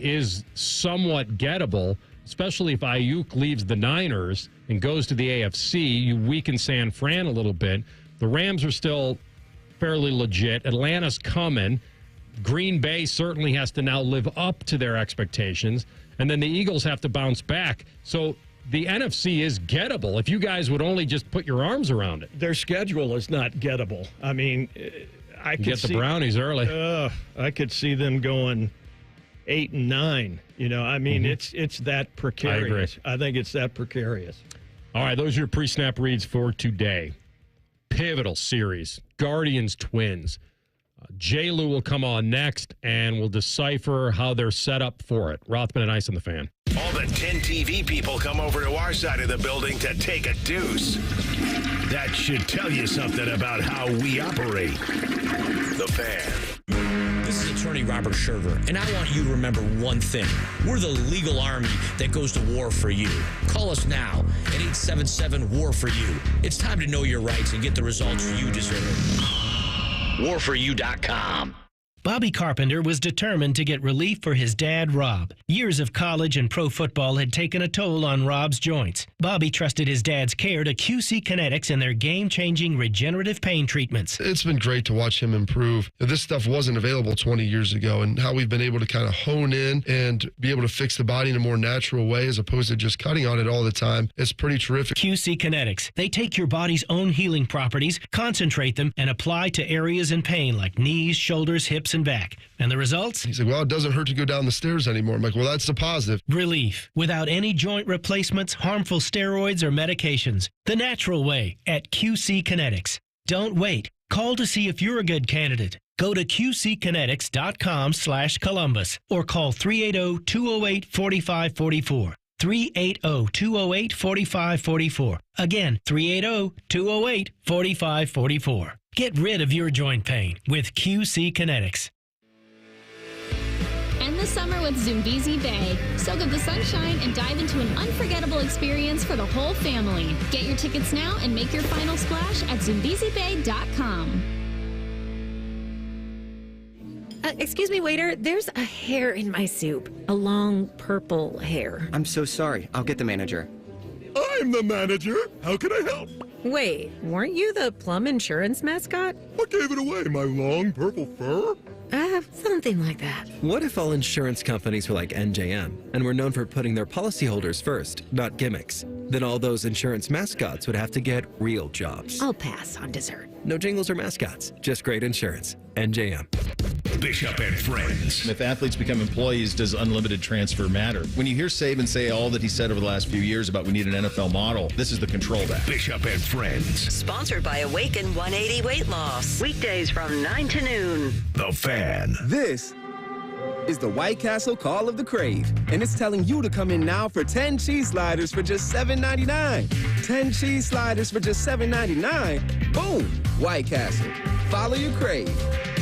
is somewhat gettable, especially if Ayuk leaves the Niners and goes to the AFC. You weaken San Fran a little bit. The Rams are still fairly legit. Atlanta's coming. Green Bay certainly has to now live up to their expectations. And then the Eagles have to bounce back. So the NFC is gettable if you guys would only just put your arms around it. Their schedule is not gettable. I mean, I could get the Brownies early. I could see them going 8 and 9. I mean, it's that precarious. I think it's that precarious. All right, those are your pre-snap reads for today. Pivotal series, Guardians Twins. J-Lou will come on next, and we'll decipher how they're set up for it. Rothman and Ice on the Fan. All the 10 TV people come over to our side of the building to take a deuce. That should tell you something about how we operate. The Fan. This is attorney Robert Scherger, and I want you to remember one thing. We're the legal army that goes to war for you. Call us now at 877-WAR-FOR-YOU. It's time to know your rights and get the results you deserve. WarForYou.com. Bobby Carpenter was determined to get relief for his dad, Rob. Years of college and pro football had taken a toll on Rob's joints. Bobby trusted his dad's care to QC Kinetics and their game-changing regenerative pain treatments. It's been great to watch him improve. This stuff wasn't available 20 years ago, and how we've been able to kind of hone in and be able to fix the body in a more natural way as opposed to just cutting on it all the time. It's pretty terrific. QC Kinetics. They take your body's own healing properties, concentrate them, and apply to areas in pain like knees, shoulders, hips, and back. And the results? He's like, well, it doesn't hurt to go down the stairs anymore. I'm like, well, that's the positive. Relief. Without any joint replacements, harmful steroids, or medications. The natural way at QC Kinetics. Don't wait. Call to see if you're a good candidate. Go to qckinetics.com/Columbus or call 380-208-4544. 380-208-4544. Again, 380-208-4544. Get rid of your joint pain with QC Kinetics. End the summer with Zumbizi Bay. Soak up the sunshine and dive into an unforgettable experience for the whole family. Get your tickets now and make your final splash at zumbizibay.com. Excuse me, waiter. There's a hair in my soup. A long purple hair. I'm so sorry. I'll get the manager. I'm the manager. How can I help? Wait, weren't you the Plum Insurance mascot? What gave it away? My long purple fur? Something like that. What if all insurance companies were like NJM and were known for putting their policyholders first, not gimmicks? Then all those insurance mascots would have to get real jobs. I'll pass on dessert. No jingles or mascots, just great insurance. NJM. Bishop and Friends. If athletes become employees, does unlimited transfer matter? When you hear Saban say all that he said over the last few years about we need an NFL model, this is the control back. Bishop and Friends. Sponsored by Awaken 180 Weight Loss. Weekdays from 9 to noon. The Fan. This is the White Castle Call of the Crave, and it's telling you to come in now for 10 cheese sliders for just $7.99. 10 cheese sliders for just $7.99. Boom! White Castle. Follow your crave.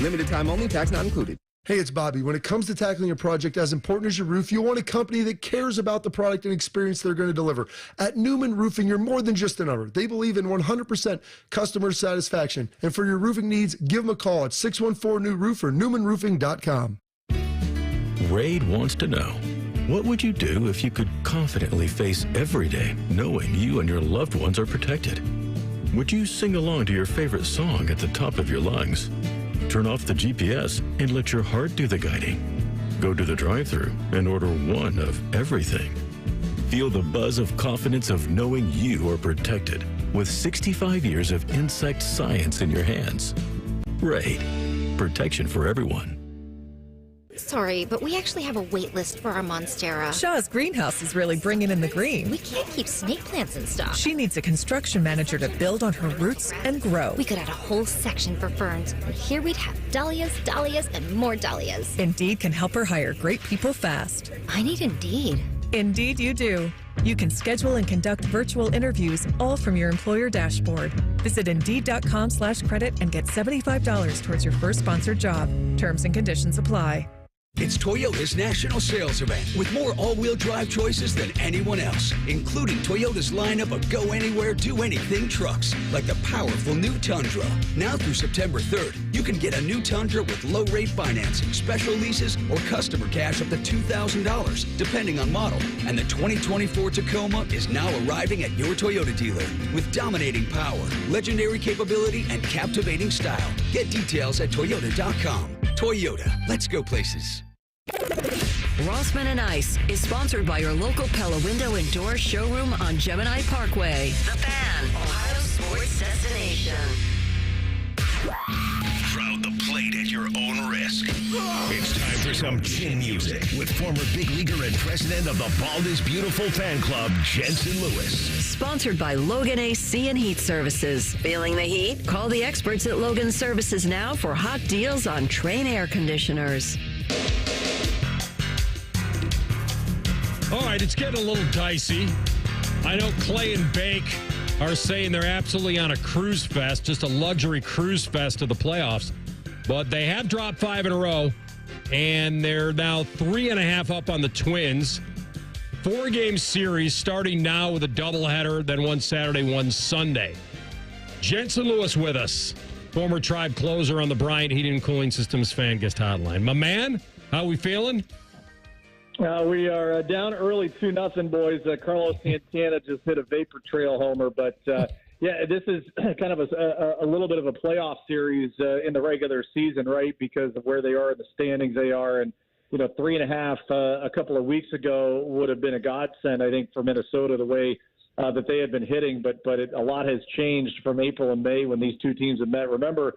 Limited time only, tax not included. Hey, it's Bobby. When it comes to tackling a project as important as your roof, you want a company that cares about the product and experience they're going to deliver. At Newman Roofing, you're more than just a number. They believe in 100% customer satisfaction. And for your roofing needs, give them a call at 614-NEW-ROOF or newmanroofing.com. Raid wants to know, what would you do if you could confidently face every day knowing you and your loved ones are protected? Would you sing along to your favorite song at the top of your lungs? Turn off the GPS and let your heart do the guiding. Go to the drive-thru and order one of everything. Feel the buzz of confidence of knowing you are protected with 65 years of insect science in your hands. Raid. Protection for everyone. Sorry, but we actually have a wait list for our Monstera. Shaw's greenhouse is really bringing in the green. We can't keep snake plants in stock. She needs a construction manager to build on her roots and grow. We could add a whole section for ferns, and here we'd have dahlias, dahlias, and more dahlias. Indeed can help her hire great people fast. I need Indeed. Indeed you do. You can schedule and conduct virtual interviews all from your employer dashboard. Visit Indeed.com/credit and get $75 towards your first sponsored job. Terms and conditions apply. It's Toyota's national sales event with more all-wheel drive choices than anyone else, including Toyota's lineup of go-anywhere, do-anything trucks, like the powerful new Tundra. Now through September 3rd, you can get a new Tundra with low-rate financing, special leases, or customer cash up to $2,000, depending on model. And the 2024 Tacoma is now arriving at your Toyota dealer with dominating power, legendary capability, and captivating style. Get details at Toyota.com. Toyota, let's go places. Rothman and Ice is sponsored by your local Pella Window and Door showroom on Gemini Parkway. The Fan, Ohio's sports destination. Crowd the plate at your own risk. It's time for some chin music with former big leaguer and president of the Bald is Beautiful fan club, Jensen Lewis. Sponsored by Logan AC and Heat Services. Feeling the heat? Call the experts at Logan Services now for hot deals on Train air conditioners. All right, it's getting a little dicey. I know Clay and Bake are saying they're absolutely on a cruise fest, just a luxury cruise fest to the playoffs. But they have dropped 5 in a row, and they're now 3.5 up on the Twins. 4-game series starting now with a doubleheader, then one Saturday, one Sunday. Jensen Lewis with us. former Tribe closer on the Bryant Heating and Cooling Systems Fan Guest Hotline. My man, how we feeling? We are down early 2-0, boys. Carlos Santana just hit a vapor trail homer, but yeah, this is kind of a little bit of a playoff series in the regular season, right? Because of where they are in the standings, they are, and 3.5 a couple of weeks ago would have been a godsend, I think, for Minnesota the way that they had been hitting, but a lot has changed from April and May when these two teams have met. Remember,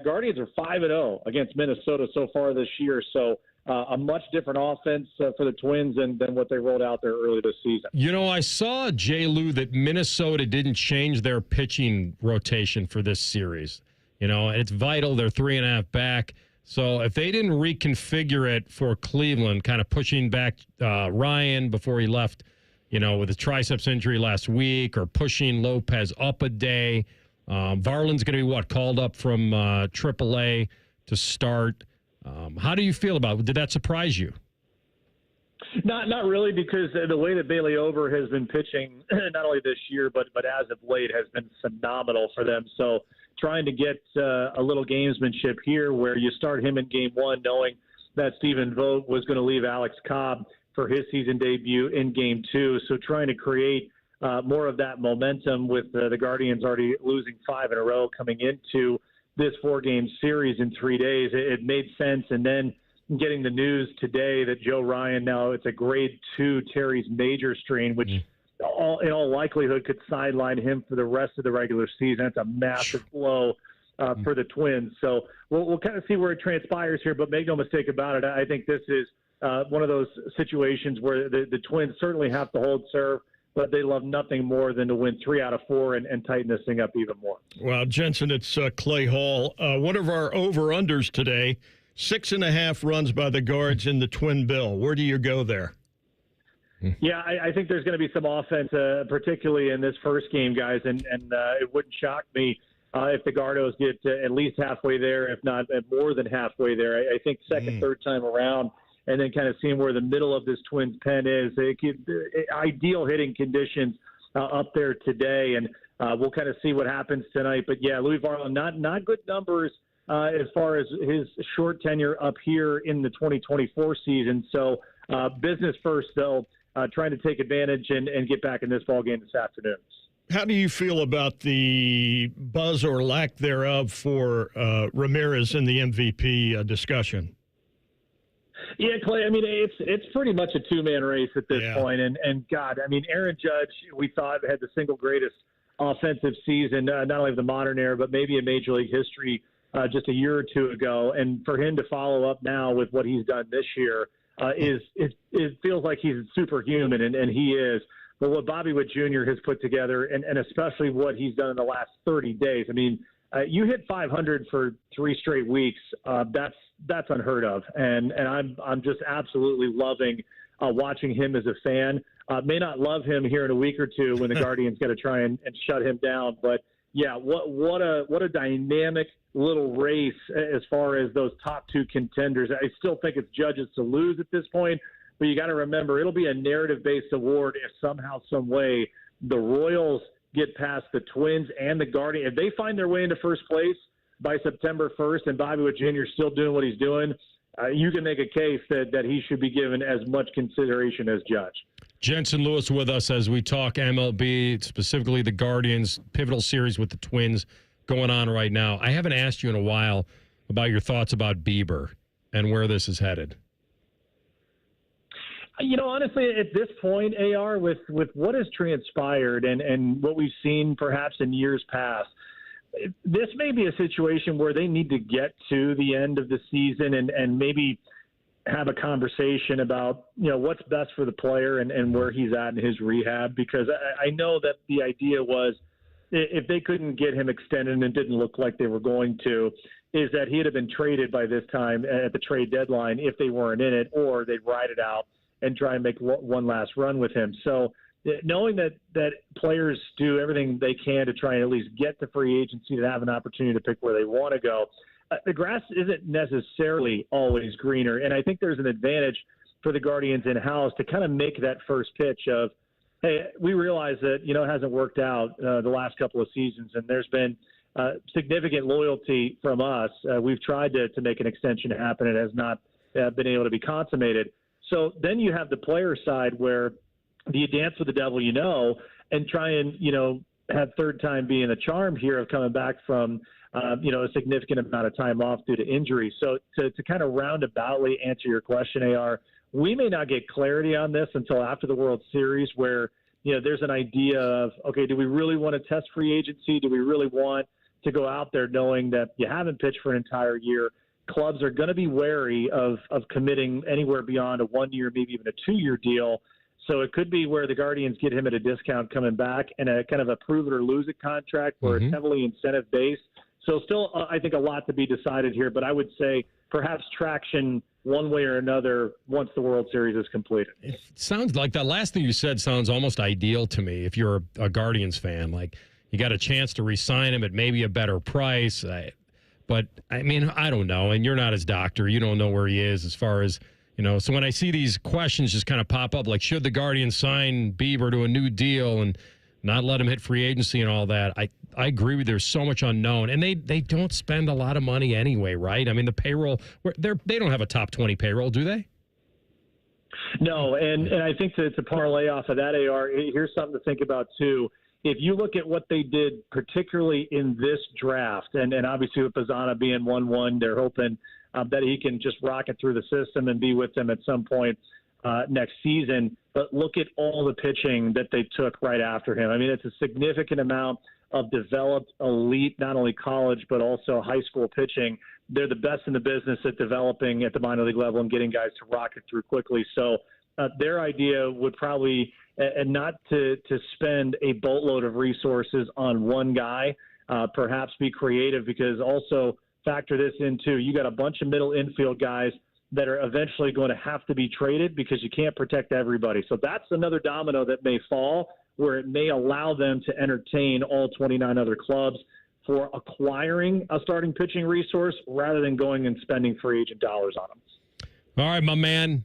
Guardians are 5-0 against Minnesota so far this year, so a much different offense for the Twins than what they rolled out there early this season. I saw, J. Lou, that Minnesota didn't change their pitching rotation for this series. It's vital. They're 3.5 back. So if they didn't reconfigure it for Cleveland, kind of pushing back Ryan before he left, with his triceps injury last week, or pushing Lopez up a day, Varland's going to be, called up from AAA to start. How do you feel about it? Did that surprise you? Not really, because the way that Bailey Over has been pitching, not only this year, but as of late, has been phenomenal for them. So trying to get a little gamesmanship here where you start him in game one knowing that Stephen Vogt was going to leave Alex Cobb for his season debut in game two. So trying to create more of that momentum with the Guardians already losing 5 in a row coming into this 4-game series in 3 days, it made sense. And then getting the news today that Joe Ryan, now it's a grade 2 Terry's major strain, which in all likelihood could sideline him for the rest of the regular season. That's a massive blow for the Twins. So we'll kind of see where it transpires here, but make no mistake about it. I think this is one of those situations where the Twins certainly have to hold serve, but they love nothing more than to win 3 out of 4 and tighten this thing up even more. Well, Jensen, it's Clay Hall. One of our over-unders today, 6.5 runs by the Guards in the Twin Bill. Where do you go there? Yeah, I think there's going to be some offense, particularly in this first game, guys, and it wouldn't shock me if the Gardos get at least halfway there, if not more than halfway there. I think second, third time around, and then kind of seeing where the middle of this Twins pen is. Ideal hitting conditions up there today, and we'll kind of see what happens tonight. But, yeah, Louis Varland, not good numbers as far as his short tenure up here in the 2024 season. So business first, though, trying to take advantage and get back in this ballgame this afternoon. How do you feel about the buzz or lack thereof for Ramirez in the MVP discussion? Yeah, Clay, I mean, it's pretty much a two-man race at this point. And God, I mean, Aaron Judge, we thought had the single greatest offensive season, not only of the modern era, but maybe in Major League history just a year or two ago. And for him to follow up now with what he's done this year it feels like he's superhuman, and he is. But what Bobby Witt Jr. has put together, and especially what he's done in the last 30 days, I mean, you hit 500 for 3 straight weeks. That's unheard of, and I'm just absolutely loving watching him as a fan. May not love him here in a week or two when the Guardians got to try and shut him down, but yeah, what a dynamic little race as far as those top 2 contenders. I still think it's Judge's to lose at this point, but you got to remember it'll be a narrative-based award if somehow, some way, the Royals get past the Twins and the Guardians. If they find their way into first place by September 1st and Bobby Witt Jr. is still doing what he's doing, you can make a case that he should be given as much consideration as Judge. Jensen Lewis with us as we talk MLB, specifically the Guardians, pivotal series with the Twins going on right now. I haven't asked you in a while about your thoughts about Bieber and where this is headed. Honestly, at this point, AR, with what has transpired and what we've seen perhaps in years past, this may be a situation where they need to get to the end of the season and maybe have a conversation about, what's best for the player and where he's at in his rehab, because I know that the idea was if they couldn't get him extended, and it didn't look like they were going to, is that he'd have been traded by this time at the trade deadline if they weren't in it, or they'd ride it out and try and make one last run with him. So knowing that players do everything they can to try and at least get to free agency to have an opportunity to pick where they want to go, the grass isn't necessarily always greener. And I think there's an advantage for the Guardians in-house to kind of make that first pitch of, hey, we realize that, it hasn't worked out the last couple of seasons, and there's been significant loyalty from us. We've tried to make an extension happen. It has not been able to be consummated. So then you have the player side where do you dance with the devil, and try and, have third time being a charm here of coming back from, a significant amount of time off due to injury. So to kind of roundaboutly answer your question, AR, we may not get clarity on this until after the World Series where, there's an idea of, okay, do we really want to test free agency? Do we really want to go out there knowing that you haven't pitched for an entire year? Clubs are going to be wary of committing anywhere beyond a 1 year, maybe even a 2 year deal. So it could be where the Guardians get him at a discount coming back and a kind of a prove it or lose it contract where it's heavily incentive based. So still, I think a lot to be decided here, but I would say perhaps traction one way or another once the World Series is completed. It sounds like that last thing you said sounds almost ideal to me if you're a Guardians fan. Like you got a chance to re-sign him at maybe a better price. But, I mean, I don't know. And you're not his doctor. You don't know where he is as far as, So when I see these questions just kind of pop up, like should the Guardians sign Bieber to a new deal and not let him hit free agency and all that, I agree with you. There's so much unknown. And they don't spend a lot of money anyway, right? I mean, the payroll, they don't have a top 20 payroll, do they? No, and I think to parlay off of that, AR, here's something to think about, too. If you look at what they did, particularly in this draft, and obviously with Pizzana being 1-1, they're hoping that he can just rocket through the system and be with them at some point next season. But look at all the pitching that they took right after him. I mean, it's a significant amount of developed elite, not only college, but also high school pitching. They're the best in the business at developing at the minor league level and getting guys to rocket through quickly. So their idea would probably, and not to spend a boatload of resources on one guy, perhaps be creative, because also factor this in too. You got a bunch of middle infield guys that are eventually going to have to be traded because you can't protect everybody. So that's another domino that may fall, where it may allow them to entertain all 29 other clubs for acquiring a starting pitching resource rather than going and spending free agent dollars on them. All right, my man.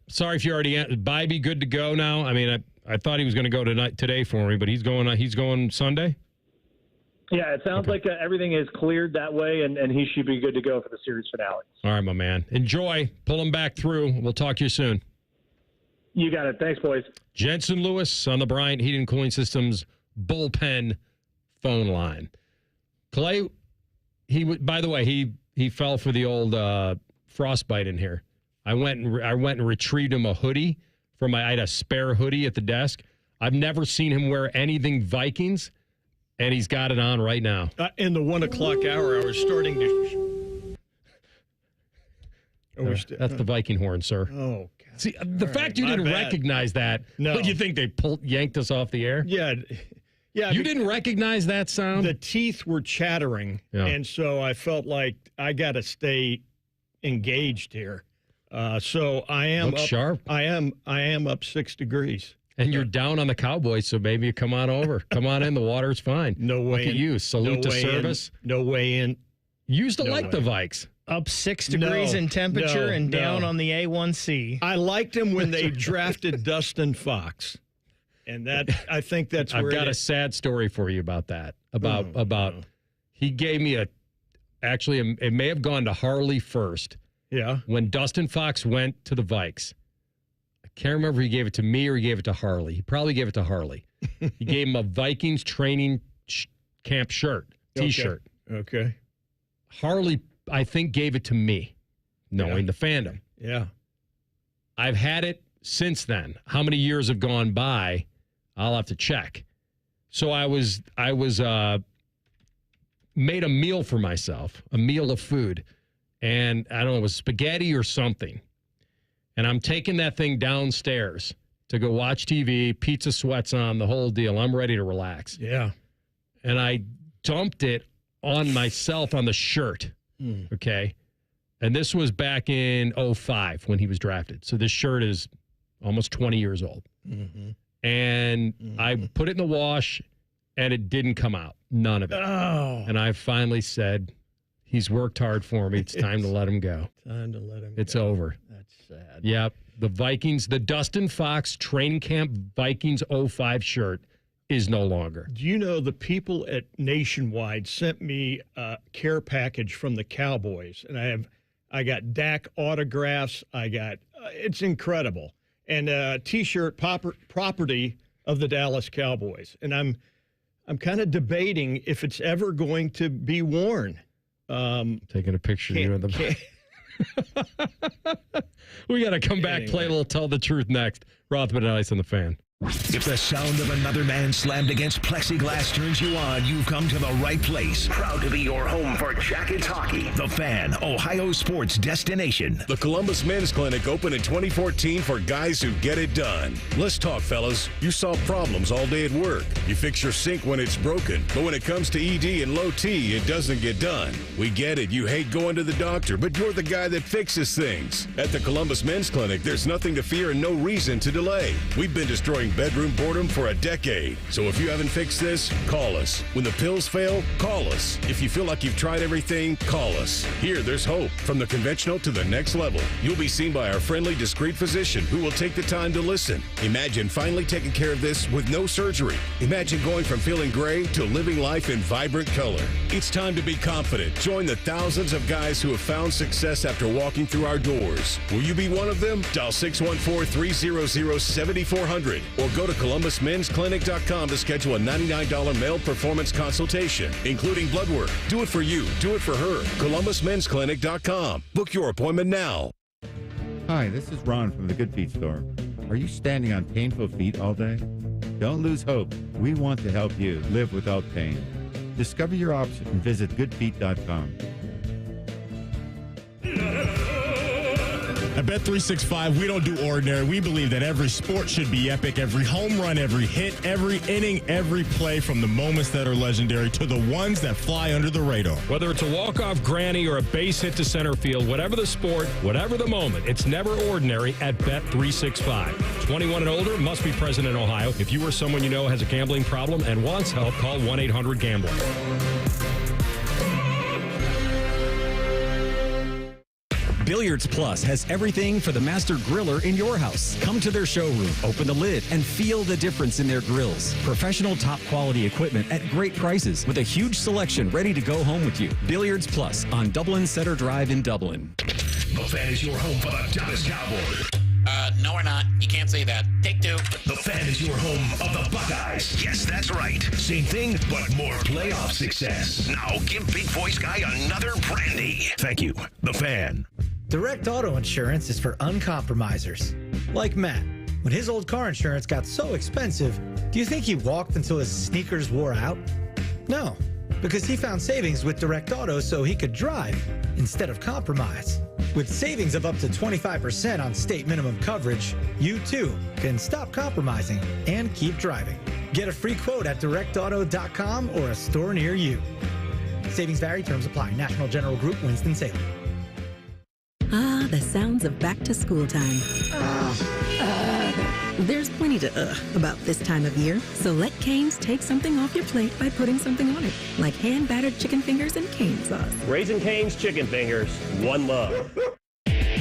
Sorry if you already Bybee good to go now. I mean, I thought he was going to go today for me, but he's going Sunday. Yeah, it sounds like everything is cleared that way, and he should be good to go for the series finale. All right, my man. Enjoy. Pull him back through. We'll talk to you soon. You got it. Thanks, boys. Jensen Lewis on the Bryant Heating and Cooling Systems bullpen phone line. Clay, by the way, he fell for the old frostbite in here. I went and retrieved him a hoodie I had a spare hoodie at the desk. I've never seen him wear anything Vikings, and he's got it on right now. In the 1 o'clock hour, I was starting to. That's the Viking horn, sir. Oh, God. See, the fact you didn't recognize that, no. What, you think they yanked us off the air? Yeah. You didn't recognize that sound? The teeth were chattering, and so I felt like I got to stay engaged here. So I am Look up, sharp. I am up 6 degrees. And you're down on the Cowboys, so maybe you come on over. Come on in. The water's fine. No way. Look at you. Salute to service. No way in. You used to like the Vikes. Up 6 degrees in temperature and down on the A1C. I liked him when they drafted Dustin Fox. And that, I think that's where I've got a sad story for you about that. About he gave me actually, it may have gone to Harley first. Yeah. When Dustin Fox went to the Vikes. I can't remember if he gave it to me or he gave it to Harley. He probably gave it to Harley. He gave him a Vikings training camp shirt, T-shirt. Okay. Harley, I think, gave it to me, knowing the fandom. Yeah. I've had it since then. How many years have gone by? I'll have to check. So I was made a meal for myself, a meal of food. And I don't know, it was spaghetti or something. And I'm taking that thing downstairs to go watch TV, pizza sweats on, the whole deal. I'm ready to relax. Yeah. And I dumped it on myself on the shirt. Okay. And this was back in 2005 when he was drafted. So this shirt is almost 20 years old. Mm-hmm. And I put it in the wash and it didn't come out. None of it. Oh. And I finally said, he's worked hard for me. It's time to let him go. Time to let him It's go. over. That's sad. Yep. The Vikings, the Dustin Fox training camp Vikings 05 shirt is no longer. Do you know the people at Nationwide sent me a care package from the Cowboys, and I got Dak autographs. It's incredible, and a T-shirt property of the Dallas Cowboys, and I'm kind of debating if it's ever going to be worn. Taking a picture of you in the. We got to come back, play a little Tell the Truth next. Rothman and Ice on the Fan. If the sound of another man slammed against plexiglass turns you on, you've come to the right place. Proud to be your home for Jackets hockey. The Fan, Ohio sports destination. The Columbus Men's Clinic opened in 2014 for guys who get it done. Let's talk, fellas. You solve problems all day at work. You fix your sink when it's broken. But when it comes to ED and low T, it doesn't get done. We get it. You hate going to the doctor, but you're the guy that fixes things. At the Columbus Men's Clinic, there's nothing to fear and no reason to delay. We've been destroying bedroom boredom for a decade. So if you haven't fixed this, call us. When the pills fail, call us. If you feel like you've tried everything, call us. Here, there's hope. From the conventional to the next level. You'll be seen by our friendly, discreet physician who will take the time to listen. Imagine finally taking care of this with no surgery. Imagine going from feeling gray to living life in vibrant color. It's time to be confident. Join the thousands of guys who have found success after walking through our doors. Will you be one of them? Dial 614-300-7400 or go to ColumbusMen'sClinic.com to schedule a $99 male performance consultation, including blood work. Do it for you. Do it for her. ColumbusMen'sClinic.com. Book your appointment now. Hi, this is Ron from the Good Feet store. Are you standing on painful feet all day? Don't lose hope. We want to help you live without pain. Discover your option and visit goodfeet.com. At Bet365, we don't do ordinary. We believe that every sport should be epic. Every home run, every hit, every inning, every play, from the moments that are legendary to the ones that fly under the radar. Whether it's a walk-off granny or a base hit to center field, whatever the sport, whatever the moment, it's never ordinary at Bet365. 21 and older, must be present in Ohio. If you or someone you know has a gambling problem and wants help, call 1-800-GAMBLER. Billiards Plus has everything for the master griller in your house. Come to their showroom, open the lid, and feel the difference in their grills. Professional top quality equipment at great prices with a huge selection ready to go home with you. Billiards Plus on Dublin Center Drive in Dublin. The Fan is your home for the Dallas Cowboys. No, we're not. You can't say that. Take two. The Fan is your home of the Buckeyes. Yes, that's right. Same thing, but more playoff success. Now give Big Voice Guy another brandy. Thank you. The Fan. Direct auto insurance is for uncompromisers. Like Matt. When his old car insurance got so expensive, do you think he walked until his sneakers wore out? No, because he found savings with Direct Auto so he could drive instead of compromise. With savings of up to 25% on state minimum coverage, you too can stop compromising and keep driving. Get a free quote at directauto.com or a store near you. Savings vary, terms apply. National General Group, Winston-Salem. Ah, the sounds of back to school time. There's plenty to about this time of year, so let Cane's take something off your plate by putting something on it, like hand-battered chicken fingers and cane sauce. Raising Cane's chicken fingers, one love.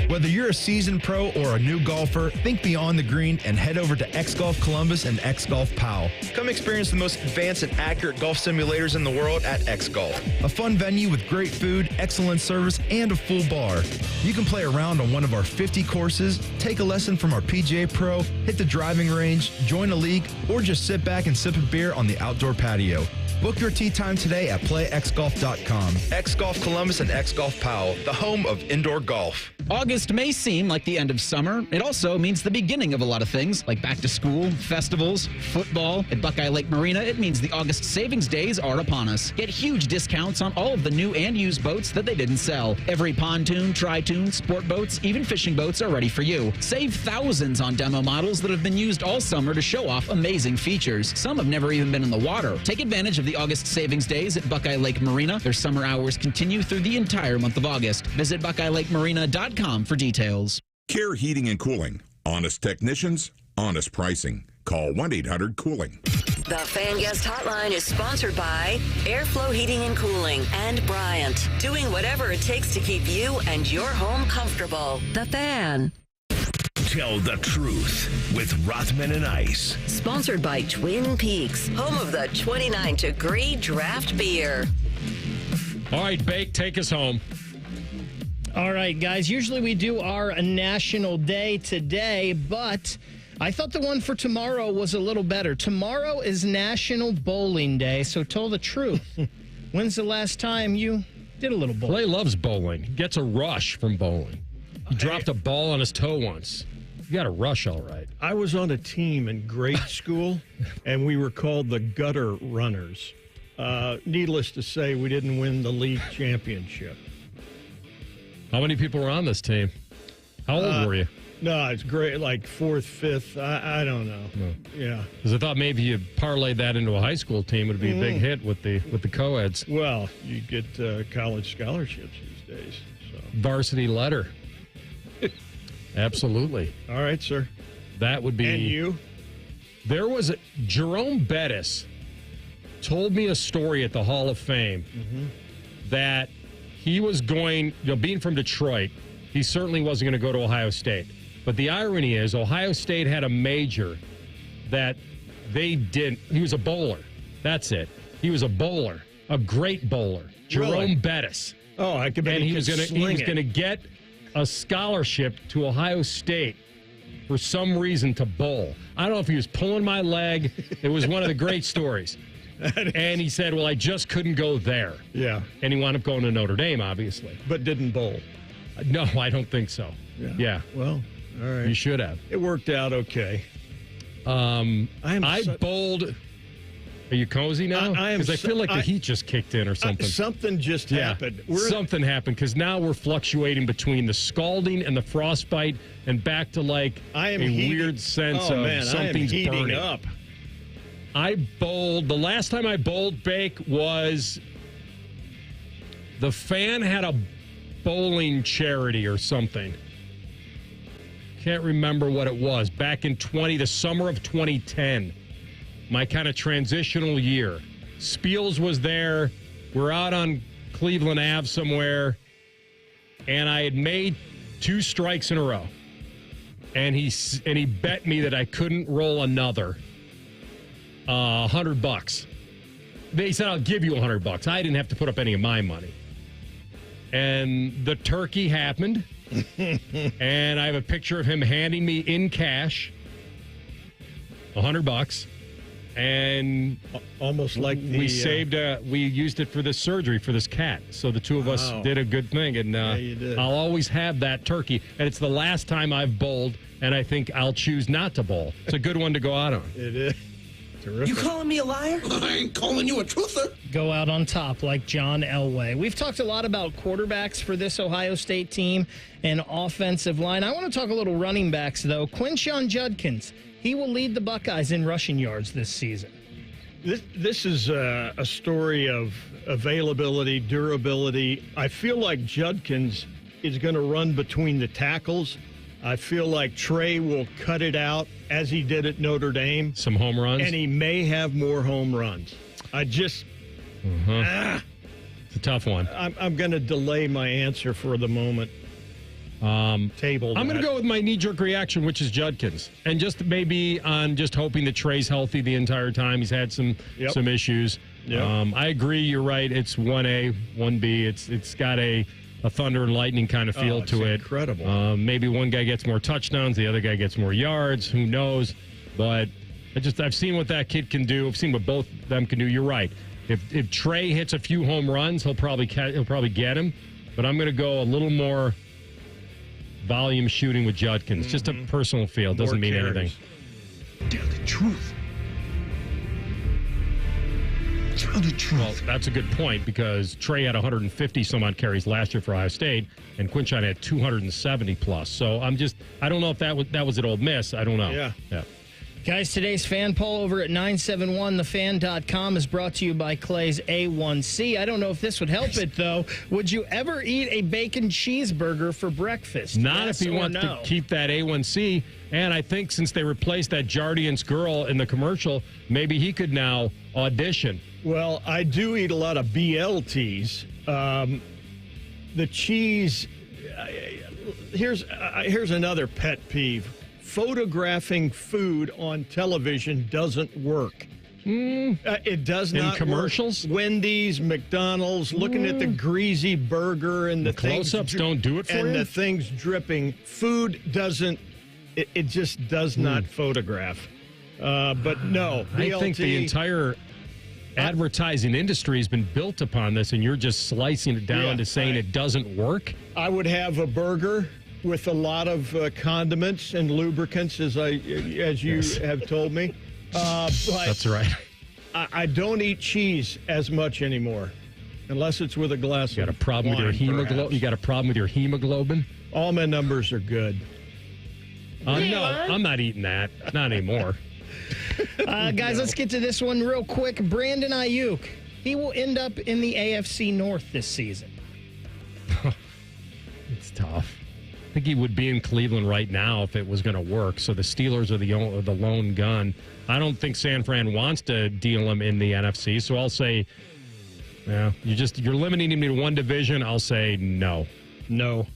Whether you're a seasoned pro or a new golfer, think beyond the green and head over to X Golf Columbus and X Golf Powell. Come experience the most advanced and accurate golf simulators in the world at X Golf. A fun venue with great food, excellent service, and a full bar. You can play around on one of our 50 courses, take a lesson from our PGA Pro, hit the driving range, join a league, or just sit back and sip a beer on the outdoor patio. Book your tee time today at playxgolf.com. X Golf Columbus and X Golf Powell, the home of indoor golf. August may seem like the end of summer. It also means the beginning of a lot of things, like back to school, festivals, football. At Buckeye Lake Marina, it means the August savings days are upon us. Get huge discounts on all of the new and used boats that they didn't sell. Every pontoon, tri-toon, sport boats, even fishing boats are ready for you. Save thousands on demo models that have been used all summer to show off amazing features. Some have never even been in the water. Take advantage of the August savings days at Buckeye Lake Marina. Their summer hours continue through the entire month of August. Visit BuckeyeLakeMarina.com for details. Care Heating and Cooling. Honest technicians, honest pricing. Call 1-800-COOLING. The Fan Guest Hotline is sponsored by Airflow Heating and Cooling and Bryant, doing whatever it takes to keep you and your home comfortable. The Fan. Tell the truth with Rothman and Ice. Sponsored by Twin Peaks, home of the 29-degree draft beer. All right, Bake, take us home. All right, guys. Usually we do our National Day today, but I thought the one for tomorrow was a little better. Tomorrow is National Bowling Day, so tell the truth. When's the last time you did a little bowling? Clay loves bowling. He gets a rush from bowling. He dropped a ball on his toe once. You got a rush, all right. I was on a team in grade school, and we were called the Gutter Runners. Needless to say, we didn't win the league championship. How many people were on this team? How old were you? No, it's great, like fourth, fifth. I don't know. No. Yeah. Because I thought maybe you parlayed that into a high school team. It would be a big hit with the co-eds. Well, you get college scholarships these days. So. Varsity letter. Absolutely. All right, sir. That would be. And you? There was Jerome Bettis told me a story at the Hall of Fame that he was going, being from Detroit, he certainly wasn't going to go to Ohio State. But the irony is, Ohio State had a major that they didn't. He was a bowler. That's it. He was a bowler, a great bowler. Jerome Bettis. Oh, I could bet he was going to get a scholarship to Ohio State for some reason to bowl. I don't know if he was pulling my leg. It was one of the great stories. And he said, well, I just couldn't go there. Yeah. And he wound up going to Notre Dame, obviously. But didn't bowl. No, I don't think so. Yeah. Well, all right. You should have. It worked out okay. I bowled. Are you cozy now? Because I feel like the heat just kicked in or something. Something just happened. Something happened because now we're fluctuating between the scalding and the frostbite and back to like weird sense of something's burning up. I bowled. The last time I bowled, Bake, was the Fan had a bowling charity or something. Can't remember what it was. Back in the summer of 2010. My kind of transitional year. Spiels was there. We're out on Cleveland Ave somewhere. And I had made 2 strikes in a row. And he bet me that I couldn't roll another. $100. They said, I'll give you $100. I didn't have to put up any of my money. And the turkey happened. And I have a picture of him handing me in cash $100. And almost like we used it for this surgery for this cat. So the two of us did a good thing. And you did. I'll always have that turkey. And it's the last time I've bowled. And I think I'll choose not to bowl. It's a good one to go out on. It is. Terrific. You calling me a liar? I ain't calling you a truther. Go out on top like John Elway. We've talked a lot about quarterbacks for this Ohio State team and offensive line. I want to talk a little running backs, though. Quinshon Judkins, he will lead the Buckeyes in rushing yards this season. This is a story of availability, durability. I feel like Judkins is going to run between the tackles. I feel like Trey will cut it out as he did at Notre Dame. Some home runs. And he may have more home runs. It's a tough one. I'm going to delay my answer for the moment. I'm going to go with my knee-jerk reaction, which is Judkins. And just maybe on just hoping that Trey's healthy the entire time. He's had some issues. Yep. I agree. You're right. It's 1A, 1B. It's got a thunder and lightning kind of feel to it. Incredible. Maybe one guy gets more touchdowns, the other guy gets more yards. Who knows? But I've seen what that kid can do. I've seen what both of them can do. You're right. If Trey hits a few home runs, he'll probably get him. But I'm going to go a little more volume shooting with Judkins. Just a personal feel. Doesn't mean anything. Tell the truth. Tell the truth. Well, that's a good point because Trey had 150 some odd carries last year for Ohio State, and Quinshon had 270 plus. So I don't know if that was at Ole Miss. I don't know. Yeah. Guys, today's fan poll over at 971thefan.com is brought to you by Clay's A1C. I don't know if this would help it, though. Would you ever eat a bacon cheeseburger for breakfast? Not if you want to keep that A1C. And I think since they replaced that Jardiance girl in the commercial, maybe he could now audition. Well, I do eat a lot of BLTs. The cheese, here's another pet peeve. photographing food on television doesn't work. It does not. In commercials? Work. Wendy's, McDonald's, looking at the greasy burger and the close-ups don't do it for you? And the things dripping. Food doesn't, it just does not photograph. But no, BLT, I think the entire advertising industry has been built upon this, and you're just slicing it down to saying it doesn't work? I would have a burger with a lot of condiments and lubricants, as you have told me. But that's right. I don't eat cheese as much anymore, unless it's with a glass. You got a problem with your hemoglobin? You got a problem with your hemoglobin? All my numbers are good. No, I'm not eating that. Not anymore. Guys, let's get to this one real quick. Brandon Ayuk, he will end up in the AFC North this season. It's tough. I think he would be in Cleveland right now if it was going to work. So the Steelers are the lone gun. I don't think San Fran wants to deal him in the NFC. So I'll say, yeah, you're limiting him to one division. I'll say no. No.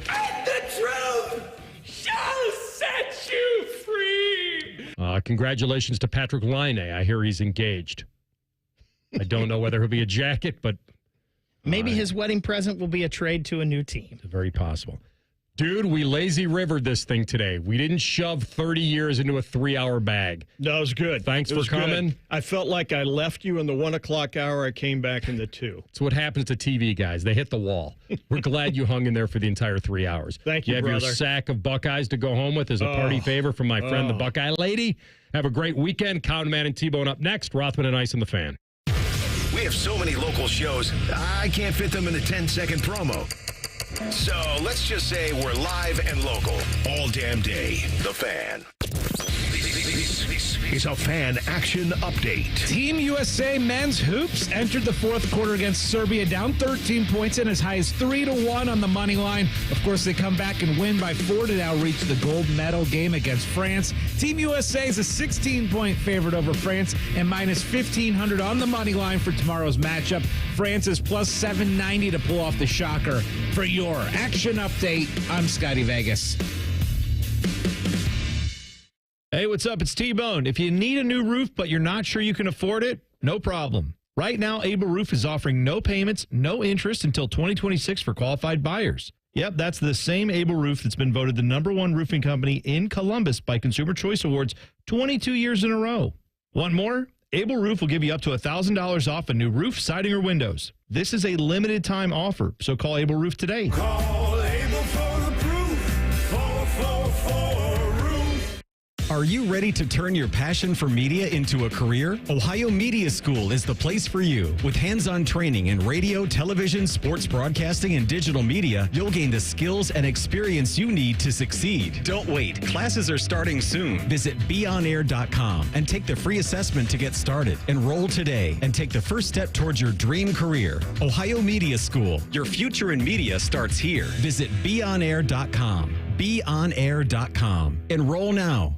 And the truth shall set you free. Congratulations to Patrick Laine. I hear he's engaged. I don't know whether he'll be a jacket, but maybe his wedding present will be a trade to a new team. Very possible. Dude, we lazy rivered this thing today. We didn't shove 30 years into a 3-hour bag. No, it was good. Thanks for coming. Good. I felt like I left you in the 1 o'clock hour. I came back in the 2. It's what happens to TV guys. They hit the wall. We're glad you hung in there for the entire 3 hours. Thank you, You have brother. your sack of Buckeyes to go home with as a party favor from my friend, the Buckeye Lady. Have a great weekend. Cowman and T-Bone up next. Rothman and Ice on the Fan. We have so many local shows, I can't fit them in a 10-second promo. So let's just say we're live and local all damn day. The Fan. This is a Fan Action Update. Team USA men's hoops entered the fourth quarter against Serbia down 13 points and as high as 3-1 on the money line. Of course, they come back and win by 4 to now reach the gold medal game against France. Team USA is a 16-point favorite over France and minus 1,500 on the money line for tomorrow's matchup. France is plus 790 to pull off the shocker. For your Action Update, I'm Scotty Vegas. Hey, what's up? It's T-Bone. If you need a new roof, but you're not sure you can afford it, no problem. Right now, Able Roof is offering no payments, no interest until 2026 for qualified buyers. Yep, that's the same Able Roof that's been voted the #1 roofing company in Columbus by Consumer Choice Awards 22 years in a row. Want more? Able Roof will give you up to $1,000 off a new roof, siding, or windows. This is a limited time offer, so call Able Roof today. Call Able for the proof. 444 roof. Are you ready to turn your passion for media into a career? Ohio Media School is the place for you. With hands-on training in radio, television, sports broadcasting, and digital media, you'll gain the skills and experience you need to succeed. Don't wait. Classes are starting soon. Visit beonair.com and take the free assessment to get started. Enroll today and take the first step towards your dream career. Ohio Media School. Your future in media starts here. Visit beonair.com. beonair.com. Enroll now.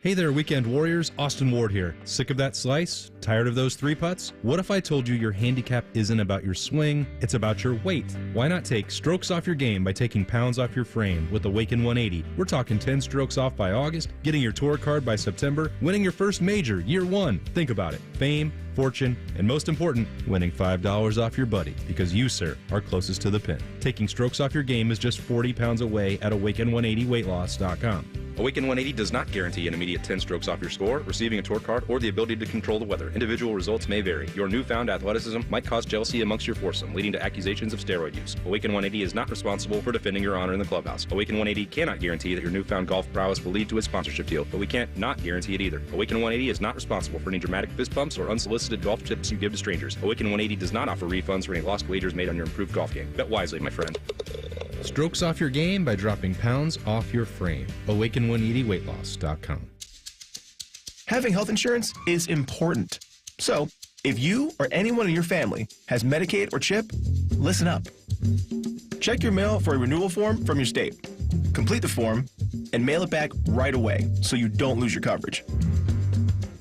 Hey there, Weekend Warriors. Austin Ward here. Sick of that slice? Tired of those 3 putts? What if I told you your handicap isn't about your swing, it's about your weight? Why not take strokes off your game by taking pounds off your frame with Awaken 180? We're talking 10 strokes off by August, getting your tour card by September, winning your first major, year 1. Think about it. Fame, fortune, and most important, winning $5 off your buddy, because you, sir, are closest to the pin. Taking strokes off your game is just 40 pounds away at Awaken180weightloss.com. Awaken 180 does not guarantee an immediate 10 strokes off your score, receiving a tour card, or the ability to control the weather. Individual results may vary. Your newfound athleticism might cause jealousy amongst your foursome, leading to accusations of steroid use. Awaken 180 is not responsible for defending your honor in the clubhouse. Awaken 180 cannot guarantee that your newfound golf prowess will lead to a sponsorship deal, but we can't not guarantee it either. Awaken 180 is not responsible for any dramatic fist bumps or unsolicited golf tips you give to strangers. Awaken 180 does not offer refunds for any lost wagers made on your improved golf game. Bet wisely, my friend. Strokes off your game by dropping pounds off your frame. Awaken180weightloss.com. Having health insurance is important. So, if you or anyone in your family has Medicaid or CHIP, listen up. Check your mail for a renewal form from your state. Complete the form and mail it back right away so you don't lose your coverage.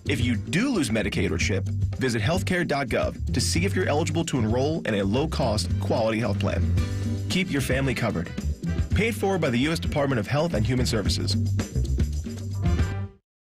If you do lose Medicaid or CHIP, visit healthcare.gov to see if you're eligible to enroll in a low-cost, quality health plan. Keep your family covered. Paid for by the U.S. Department of Health and Human Services.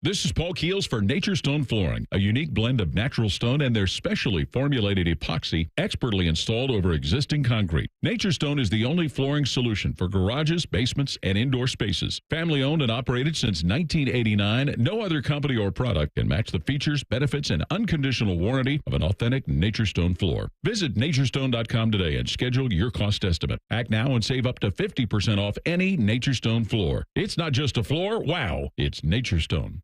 This is Paul Keels for Nature Stone Flooring, a unique blend of natural stone and their specially formulated epoxy expertly installed over existing concrete. Nature Stone is the only flooring solution for garages, basements, and indoor spaces. Family owned and operated since 1989, no other company or product can match the features, benefits, and unconditional warranty of an authentic Nature Stone floor. Visit naturestone.com today and schedule your cost estimate. Act now and save up to 50% off any Nature Stone floor. It's not just a floor, wow, it's Nature Stone.